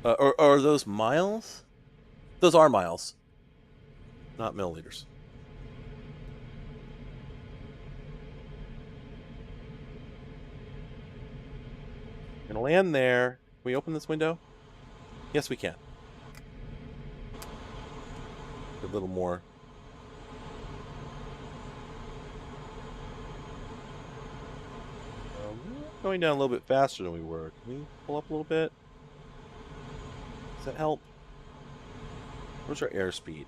Or are those miles? Those are miles. Not milliliters. Gonna land there. Can we open this window? Yes, we can. A little more. Going down a little bit faster than we were. Can we pull up a little bit? Does that help? Where's our airspeed?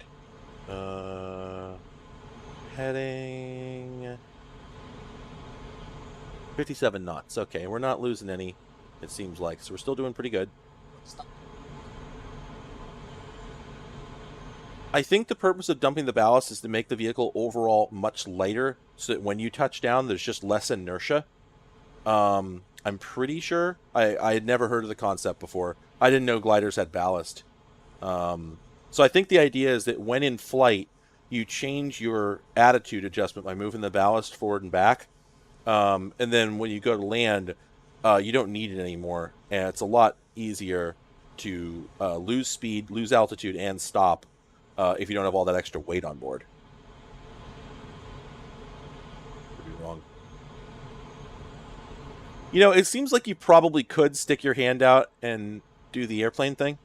Heading 57 knots. Okay, we're not losing any, it seems like. So we're still doing pretty good. Stop. I think the purpose of dumping the ballast is to make the vehicle overall much lighter so that when you touch down, there's just less inertia. I'm pretty sure. I had never heard of the concept before. I didn't know gliders had ballast. So I think the idea is that when in flight, you change your attitude adjustment by moving the ballast forward and back. And then when you go to land, you don't need it anymore. And it's a lot easier to lose speed, lose altitude, and stop if you don't have all that extra weight on board. Could be wrong. You know, it seems like you probably could stick your hand out and do the airplane thing.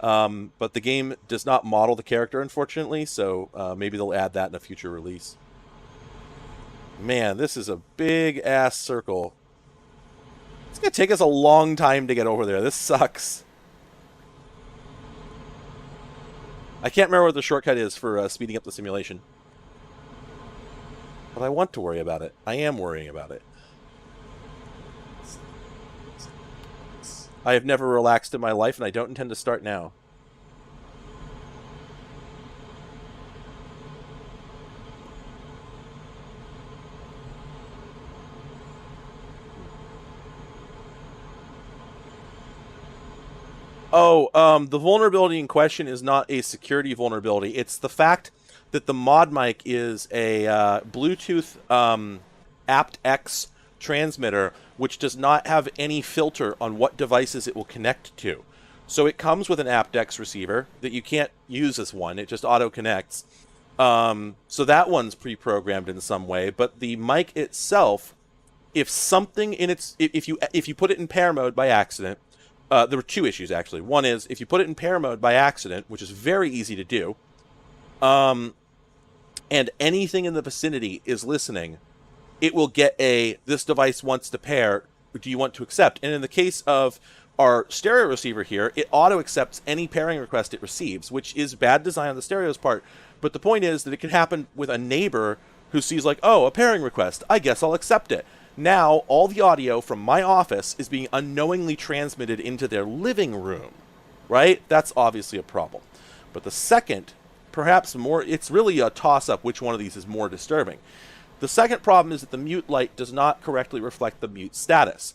But the game does not model the character, unfortunately, so maybe they'll add that in a future release. Man, this is a big-ass circle. It's going to take us a long time to get over there. This sucks. I can't remember what the shortcut is for speeding up the simulation. But I want to worry about it. I am worrying about it. I have never relaxed in my life, and I don't intend to start now. Oh, the vulnerability in question is not a security vulnerability. It's the fact that the mod mic is a Bluetooth aptX transmitter, which does not have any filter on what devices it will connect to. So it comes with an aptX receiver that you can't use as one. It just auto-connects. So that one's pre-programmed in some way. But the mic itself, if something in its... If you put it in pair mode by accident... there were two issues, actually. One is, if you put it in pair mode by accident, which is very easy to do, and anything in the vicinity is listening, it will get a, this device wants to pair, do you want to accept? And in the case of our stereo receiver here, it auto-accepts any pairing request it receives, which is bad design on the stereo's part. But the point is that it can happen with a neighbor who sees like, oh, a pairing request, I guess I'll accept it. Now, all the audio from my office is being unknowingly transmitted into their living room, right? That's obviously a problem. But the second, perhaps more, it's really a toss-up which one of these is more disturbing. The second problem is that the mute light does not correctly reflect the mute status.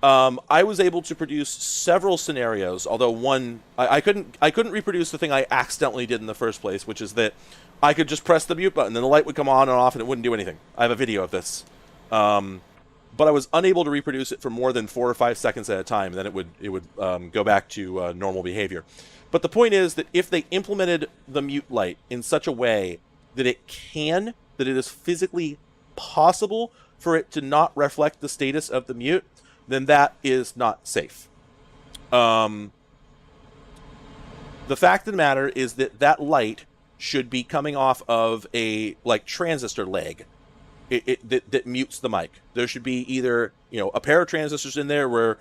I was able to produce several scenarios, although one, I couldn't reproduce the thing I accidentally did in the first place, which is that I could just press the mute button, then the light would come on and off and it wouldn't do anything. I have a video of this. But I was unable to reproduce it for more than 4 or 5 seconds at a time. Then it would go back to normal behavior. But the point is that if they implemented the mute light in such a way that it is physically possible for it to not reflect the status of the mute, then that is not safe. The fact of the matter is that that light should be coming off of a transistor leg. That mutes the mic. There should be either a pair of transistors in there where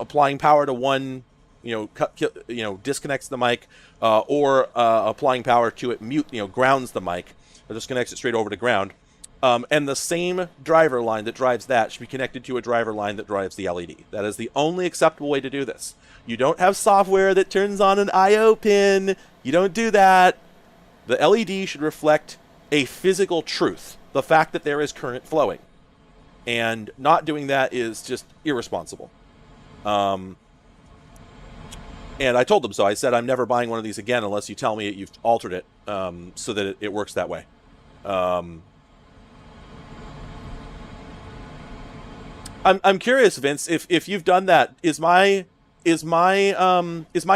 applying power to one disconnects the mic, or applying power to it grounds the mic, or disconnects it straight over to ground. And the same driver line that drives that should be connected to a driver line that drives the LED. That is the only acceptable way to do this. You don't have software that turns on an I/O pin. You don't do that. The LED should reflect a physical truth, the fact that there is current flowing. And not doing that is just irresponsible. And I told them so. I said, I'm never buying one of these again unless you tell me you've altered it so that it works that way. I'm curious, Vince, if you've done that, is my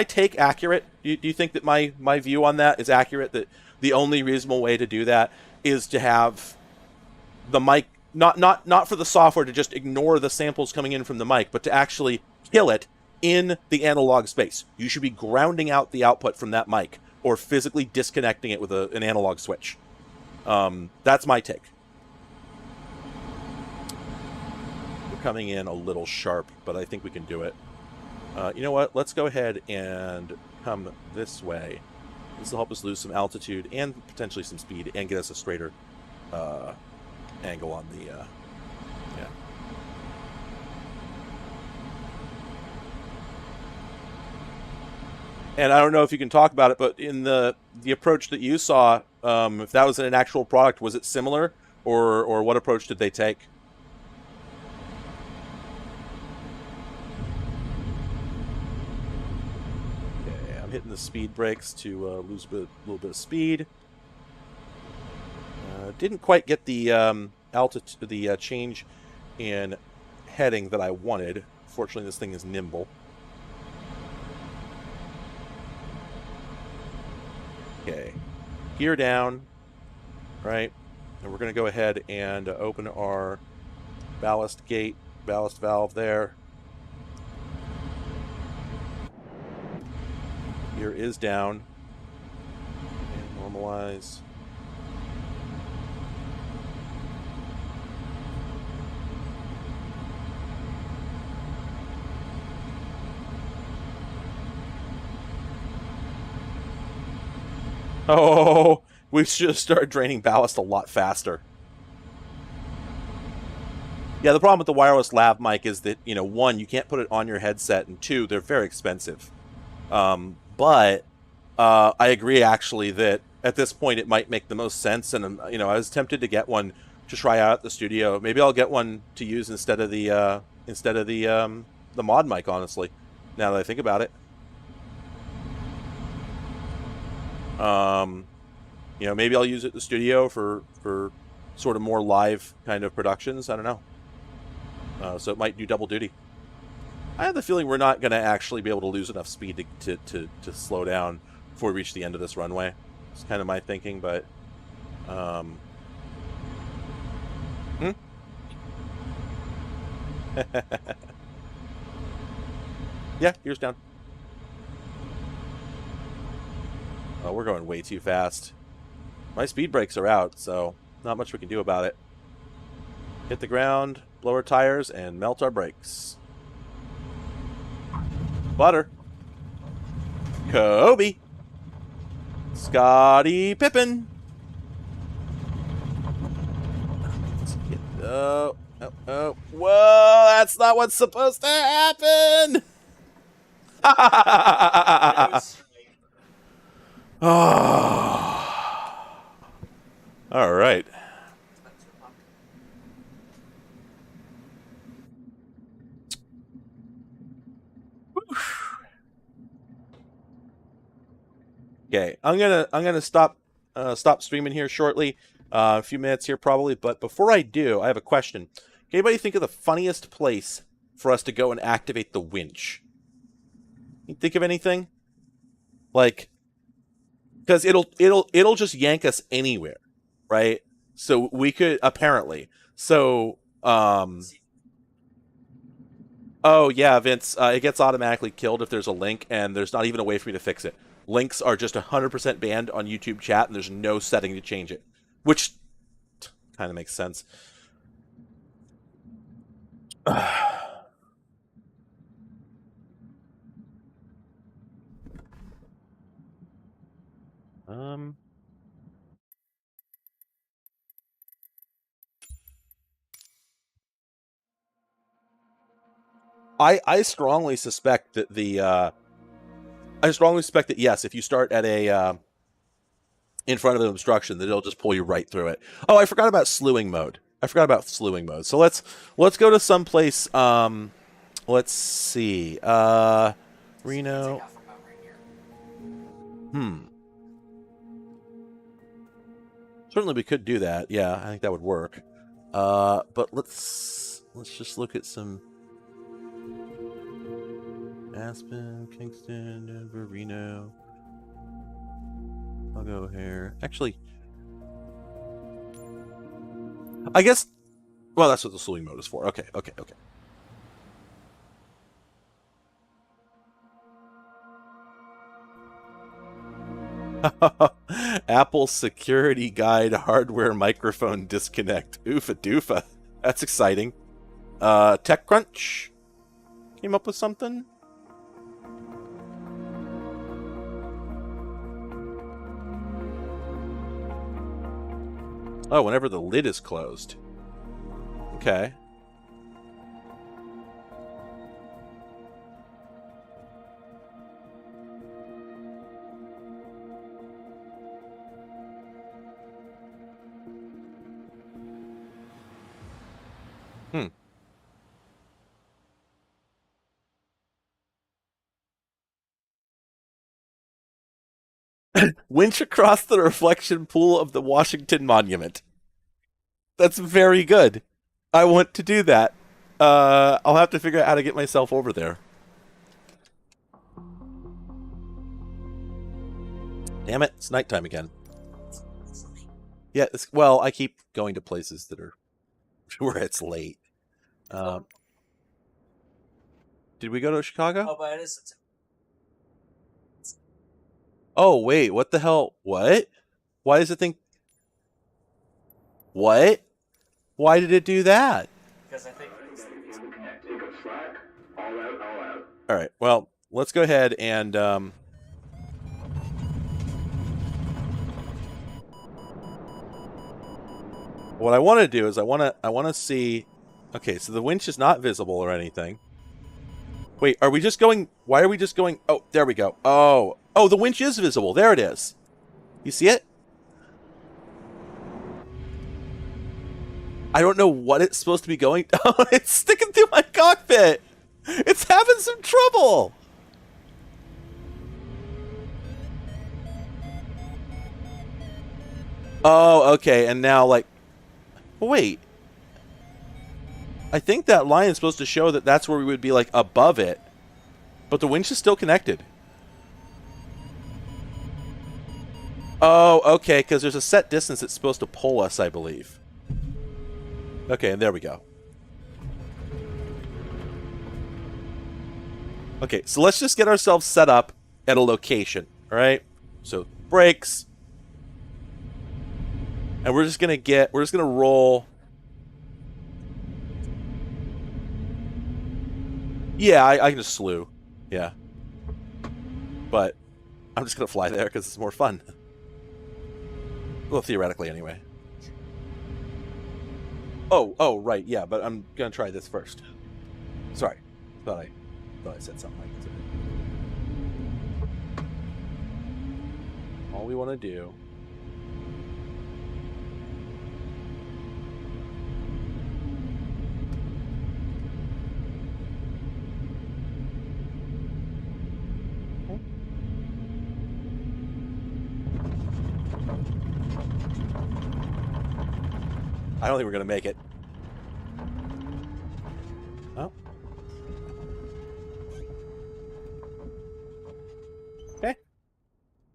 take accurate? Do you think that my view on that is accurate, that the only reasonable way to do that is to have the mic, not for the software to just ignore the samples coming in from the mic, but to actually kill it in the analog space? You should be grounding out the output from that mic or physically disconnecting it with an analog switch. That's my take. We're coming in a little sharp, but I think we can do it. You know what? Let's go ahead and come this way. This will help us lose some altitude and potentially some speed and get us a straighter angle on the... yeah. And I don't know if you can talk about it, but in the approach that you saw, if that was an actual product, was it similar? Or what approach did they take? Hitting the speed brakes to lose a little bit of speed. Didn't quite get the altitude, the change in heading that I wanted. Fortunately, this thing is nimble. Okay, gear down, right? And we're going to go ahead and open our ballast valve there. Gear is down. And normalize. Oh, we should have started draining ballast a lot faster. Yeah, the problem with the wireless lav mic is that, you know, one, you can't put it on your headset, and two, they're very expensive. But I agree, actually, that at this point it might make the most sense, and, you know, I was tempted to get one to try out at the studio. Maybe I'll get one to use instead of the mod mic, honestly, now that I think about it. You know, maybe I'll use it at the studio for sort of more live kind of productions. I don't know. So it might do double duty. I have the feeling we're not going to actually be able to lose enough speed to slow down before we reach the end of this runway. It's kind of my thinking, but... Yeah, gears down. Oh, we're going way too fast. My speed brakes are out, so not much we can do about it. Hit the ground, blow our tires, and melt our brakes. Butter. Kobe. Scotty Pippen. Oh, whoa, that's not what's supposed to happen. Oh. All right. Okay, I'm gonna stop streaming here shortly. A few minutes here probably, but before I do, I have a question. Can anybody think of the funniest place for us to go and activate the winch? You think of anything? Like, because it'll just yank us anywhere, right? So we could apparently. So oh yeah, Vince, it gets automatically killed if there's a link, and there's not even a way for me to fix it. Links are just 100% banned on YouTube chat, and there's no setting to change it, which kind of makes sense. I strongly suspect that yes, if you start at a in front of an obstruction, that it'll just pull you right through it. Oh, I forgot about slewing mode. So let's go to someplace. Let's see. Reno. Certainly we could do that. Yeah, I think that would work. But let's just look at some Aspen, Kingston, Denver, Reno. I'll go here. Actually, I guess. Well, that's what the slewing mode is for. Okay. Apple security guide hardware microphone disconnect. Oofa doofa. That's exciting. TechCrunch came up with something. Oh, whenever the lid is closed. Okay. Winch across the reflection pool of the Washington Monument. That's very good. I want to do that. I'll have to figure out how to get myself over there. Damn it, it's nighttime again. Yeah, well, I keep going to places that are where it's late. Did we go to Chicago? Oh, but it is. Oh, wait, what the hell? What? Why does it think... What? Why did it do that? Because I think... Alright, well, let's go ahead and... What I want to do is I want to see. Okay, so the winch is not visible or anything. Wait, are we just going? Why are we just going? Oh, there we go. Oh, the winch is visible. There it is. You see it? I don't know what it's supposed to be going. Oh, it's sticking through my cockpit. It's having some trouble. Oh, okay. And now, like, wait. I think that line is supposed to show that that's where we would be, like, above it. But the winch is still connected. Oh, okay, because there's a set distance it's supposed to pull us, I believe. Okay, and there we go. Okay, so let's just get ourselves set up at a location, all right? So, brakes. And we're just going to roll. Yeah, I can just slew. Yeah. But I'm just going to fly there because it's more fun. Well, theoretically, anyway. Oh, right, yeah, but I'm going to try this first. Sorry. Thought I said something like that. All we want to do... I don't think we're going to make it. Oh. Okay.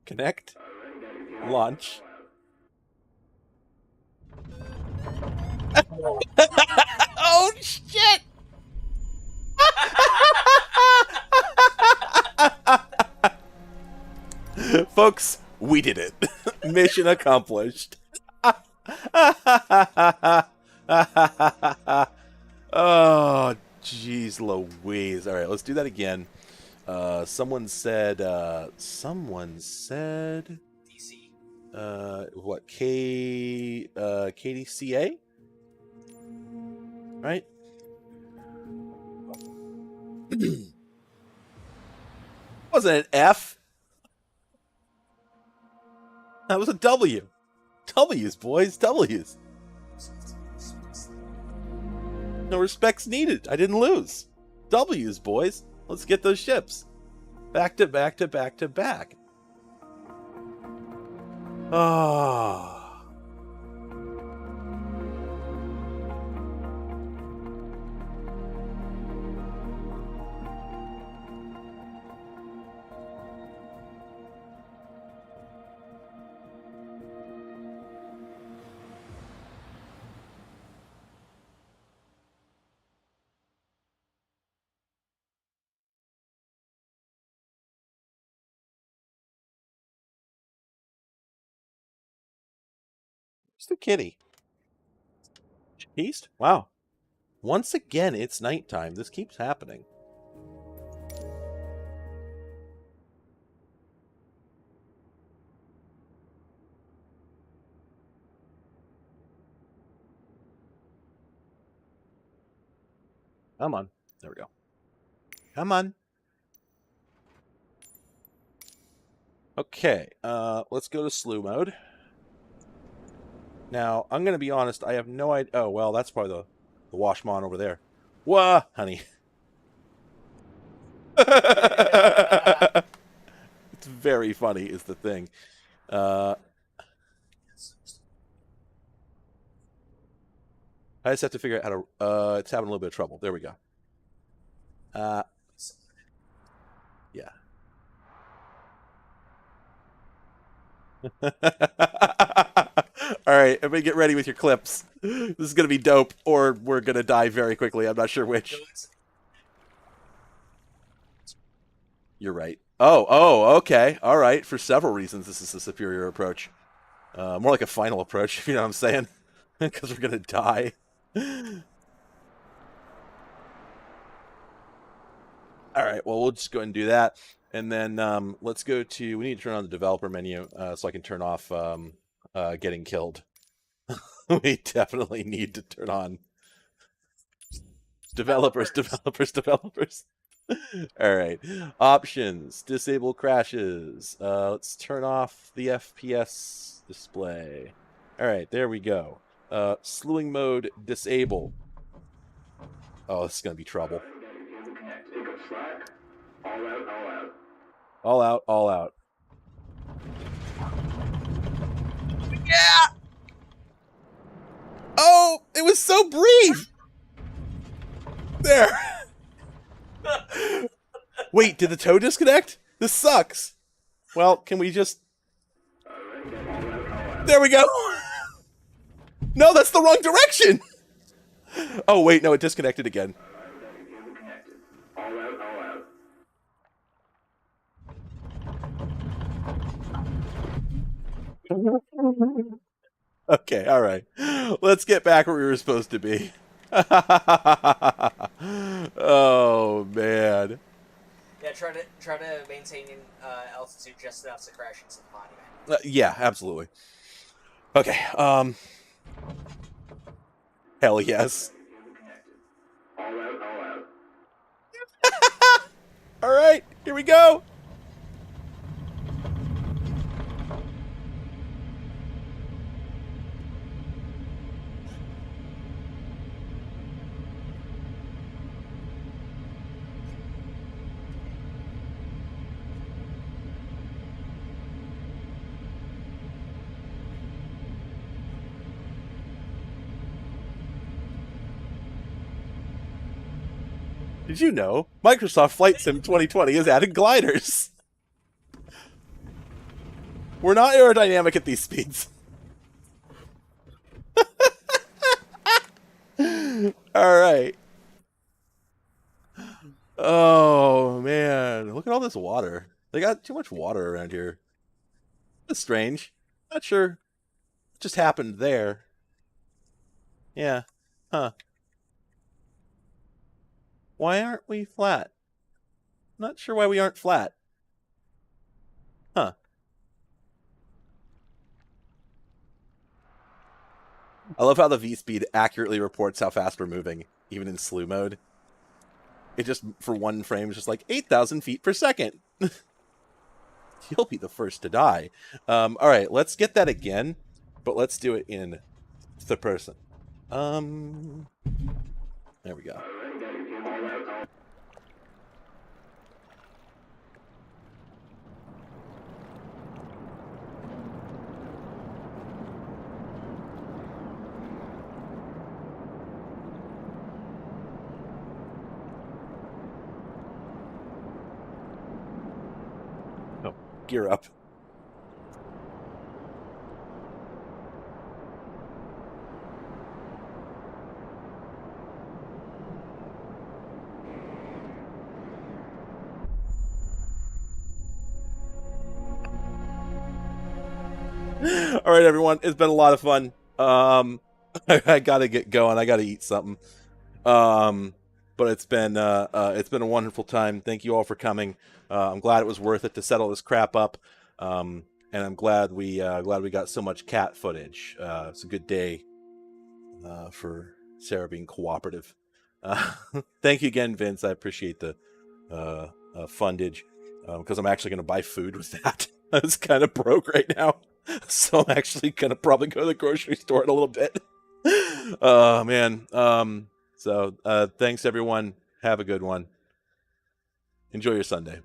Connect. Launch. Oh, shit! Folks, we did it. Mission accomplished. Oh, jeez Louise. All right, let's do that again. Someone said, DC. what, KDCA? Right? Wasn't it an F? That was a W. W's, boys, W's. No respects needed. I didn't lose. W's, boys. Let's get those ships. Back to back to back to back. Ah. Where's the kitty? East? Wow. Once again, it's nighttime. This keeps happening. Come on. There we go. Come on. Okay, let's go to slew mode. Now, I'm going to be honest, I have no idea... Oh, well, that's probably the Washmon over there. Wah, honey. It's very funny, is the thing. I just have to figure out how to... it's having a little bit of trouble. There we go. Yeah. Alright, everybody get ready with your clips. This is going to be dope, or we're going to die very quickly. I'm not sure which. You're right. Oh, okay. Alright, for several reasons, this is a superior approach. More like a final approach, if you know what I'm saying. Because we're going to die. Alright, well, we'll just go ahead and do that. And then let's go to... We need to turn on the developer menu so I can turn off getting killed. We definitely need to turn on developers. All right. Options. Disable crashes. Let's turn off the FPS display. All right, there we go. Slewing mode disable. Oh, this is going to be trouble. All out, all out. Yeah! Oh, it was so brief! There. Wait, did the tow disconnect? This sucks. Well, can we just... There we go! No, that's the wrong direction! Oh, wait, no, it disconnected again. Okay, all right. Let's get back where we were supposed to be. Oh, man. Yeah, try to maintain altitude just enough to crash into the monument. Yeah, absolutely. Okay, hell yes. All right, here we go. Did you know Microsoft Flight Sim 2020 is adding gliders? We're not aerodynamic at these speeds. All right. Oh, man. Look at all this water. They got too much water around here. That's strange. Not sure what just happened there. Yeah. Huh. Why aren't we flat? Not sure why we aren't flat. Huh. I love how the V-speed accurately reports how fast we're moving, even in slew mode. It just, for one frame, is just like 8,000 feet per second. You'll be the first to die. All right, let's get that again, but let's do it in third person. There we go. Oh, gear up. All right, everyone. It's been a lot of fun. I gotta get going. I gotta eat something. But it's been a wonderful time. Thank you all for coming. I'm glad it was worth it to settle this crap up. And I'm glad we got so much cat footage. It's a good day for Sarah being cooperative. Thank you again, Vince. I appreciate the fundage because I'm actually going to buy food with that. I was kind of broke right now. So I'm actually going to probably go to the grocery store in a little bit. Oh, man. So thanks, everyone. Have a good one. Enjoy your Sunday.